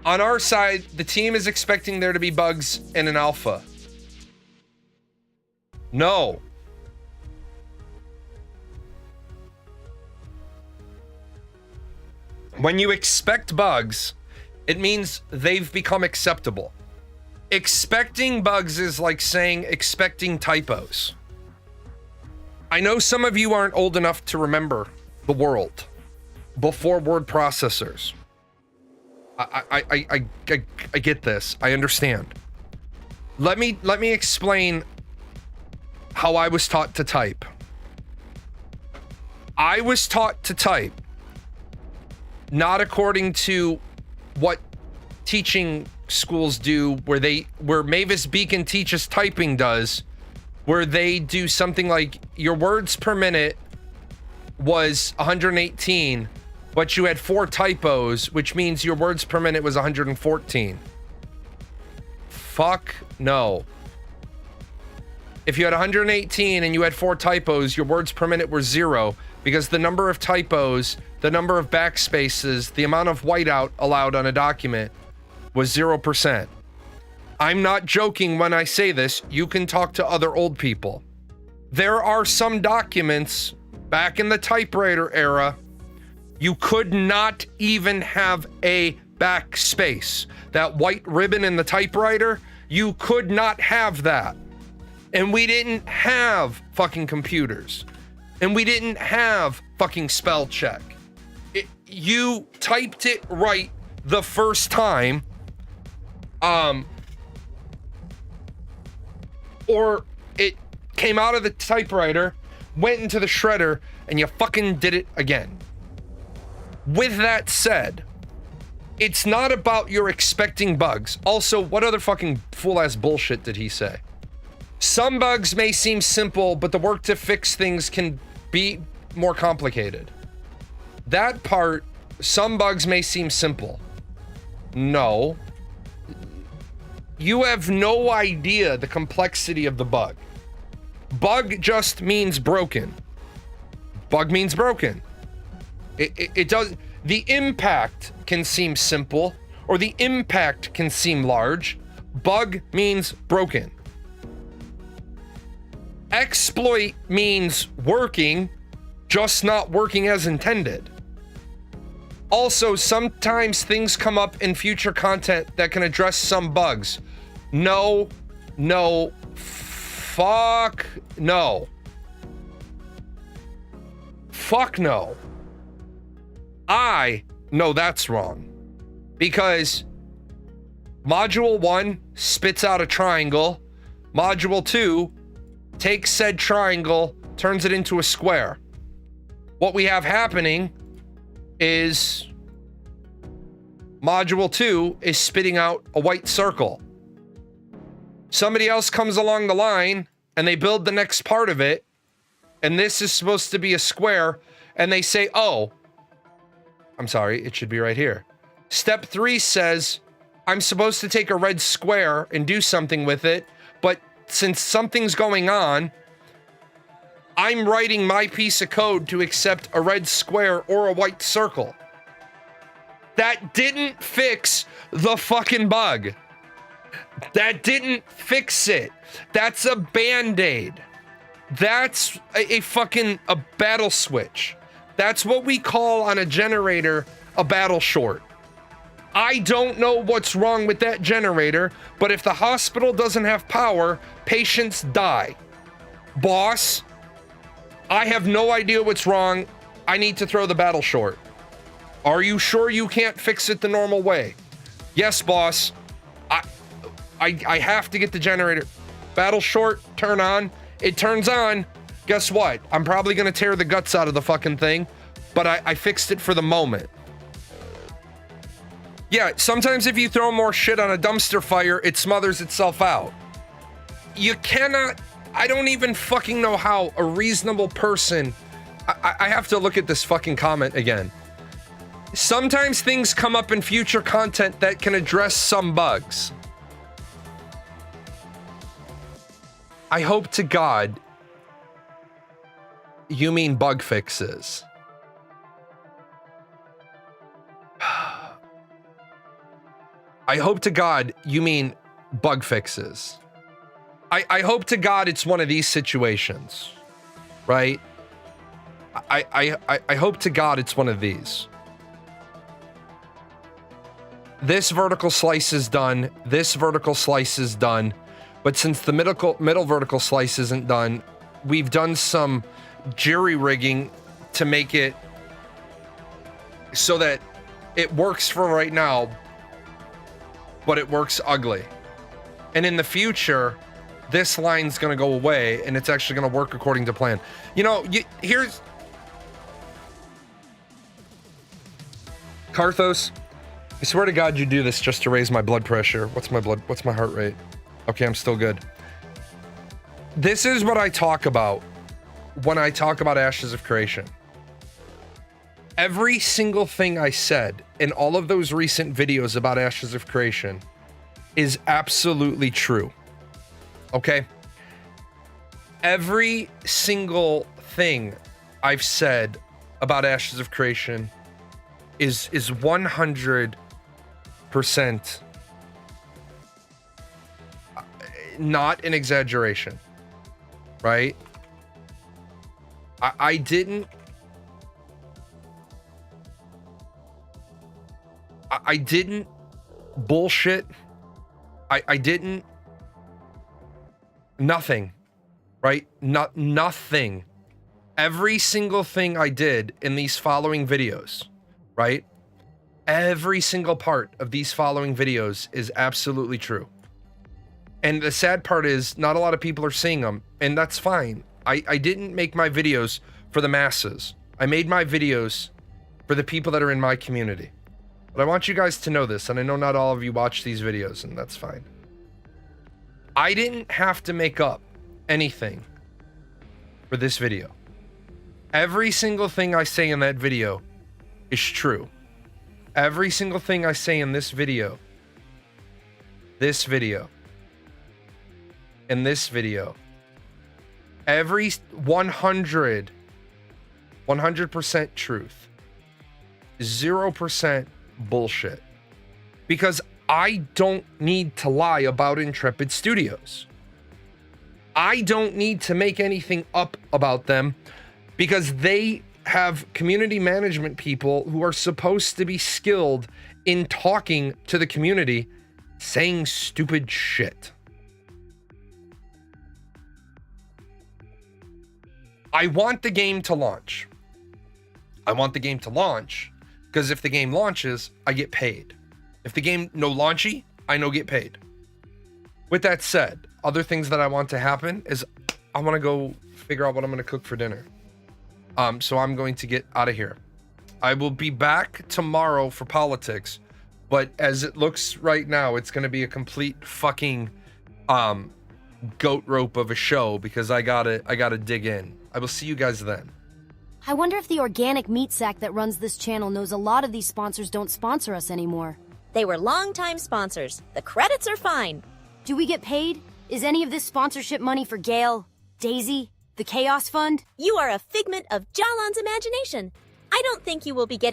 Speaker 1: on our side, the team is expecting there to be bugs in an alpha. No. When you expect bugs, it means they've become acceptable. Expecting bugs is like saying expecting typos. I know some of you aren't old enough to remember the world before word processors. I get this. I understand. Let me explain how I was taught to type. I was taught to type not according to what teaching schools do, where Mavis Beacon teaches typing does, where they do something like your words per minute was 118. But you had 4 typos, which means your words per minute was 114. Fuck no. If you had 118 and you had 4 typos, your words per minute were 0, because the number of typos, the number of backspaces, the amount of whiteout allowed on a document was 0%. I'm not joking when I say this. You can talk to other old people. There are some documents back in the typewriter era, you could not even have a backspace. That white ribbon in the typewriter, you could not have that. And we didn't have fucking computers. And we didn't have fucking spell check. You typed it right the first time. Or it came out of the typewriter, went into the shredder, and you fucking did it again. With that said, it's not about you're expecting bugs. Also, what other fucking fool-ass bullshit did he say? Some bugs may seem simple, but the work to fix things can be more complicated. That part, some bugs may seem simple. No. You have no idea the complexity of the bug. Bug just means broken. Bug means broken. It does. The impact can seem simple, or the impact can seem large. Bug means broken. Exploit means working, just not working as intended. Also, sometimes things come up in future content that can address some bugs. No, fuck no. Fuck no. I know that's wrong. Because Module 1 spits out a triangle. Module 2 takes said triangle, turns it into a square. What we have happening is Module 2 is spitting out a white circle. Somebody else comes along the line and they build the next part of it, and this is supposed to be a square, and they say, oh, I'm sorry, it should be right here. Step 3 says, I'm supposed to take a red square and do something with it, but since something's going on, I'm writing my piece of code to accept a red square or a white circle. That didn't fix the fucking bug. That didn't fix it. That's a band-aid. That's a fucking battle switch. That's what we call on a generator a battle short. I don't know what's wrong with that generator, but if the hospital doesn't have power, patients die. Boss, I have no idea what's wrong. I need to throw the battle short. Are you sure you can't fix it the normal way? Yes, boss. I have to get the generator. Battle short, turn on. It turns on. Guess what? I'm probably going to tear the guts out of the fucking thing, but I fixed it for the moment. Yeah, sometimes if you throw more shit on a dumpster fire, it smothers itself out. You cannot... I don't even fucking know how a reasonable person... I have to look at this fucking comment again. Sometimes things come up in future content that can address some bugs. I hope to God you mean bug fixes. I hope to God you mean bug fixes. I hope to God it's one of these situations, right? I hope to God it's one of these. This vertical slice is done. This vertical slice is done. But since the middle vertical slice isn't done, we've done some jerry-rigging to make it so that it works for right now, but it works ugly. And in the future, this line's going to go away, and it's actually going to work according to plan. You know, here's... Karthos, I swear to God you do this just to raise my blood pressure. What's my heart rate? Okay, I'm still good. This is what I talk about when I talk about Ashes of Creation. Every single thing I said in all of those recent videos about Ashes of Creation is absolutely true. Okay? Every single thing I've said about Ashes of Creation is 100% not an exaggeration, right? I didn't bullshit. I didn't nothing, right? Nothing. Every single thing I did in these following videos, right? Every single part of these following videos is absolutely true. And the sad part is not a lot of people are seeing them, and that's fine. I didn't make my videos for the masses. I made my videos for the people that are in my community. But I want you guys to know this, and I know not all of you watch these videos, and that's fine. I didn't have to make up anything for this video. Every single thing I say in that video is true. Every single thing I say in this video, in this video, every 100% truth, 0% bullshit. Because I don't need to lie about Intrepid Studios. I don't need to make anything up about them because they have community management people who are supposed to be skilled in talking to the community, saying stupid shit. I want the game to launch. I want the game to launch because if the game launches, I get paid. If the game no launchy, I no get paid. With that said, other things that I want to happen is I want to go figure out what I'm going to cook for dinner. So I'm going to get out of here. I will be back tomorrow for politics, but as it looks right now, it's going to be a complete fucking goat rope of a show because I gotta dig in. I will see you guys then.
Speaker 2: I wonder if the organic meat sack that runs this channel knows a lot of these sponsors don't sponsor us anymore.
Speaker 3: They were longtime sponsors. The credits are fine.
Speaker 2: Do we get paid? Is any of this sponsorship money for Gale, Daisy, the Chaos Fund?
Speaker 3: You are a figment of Jalan's imagination. I don't think you will be getting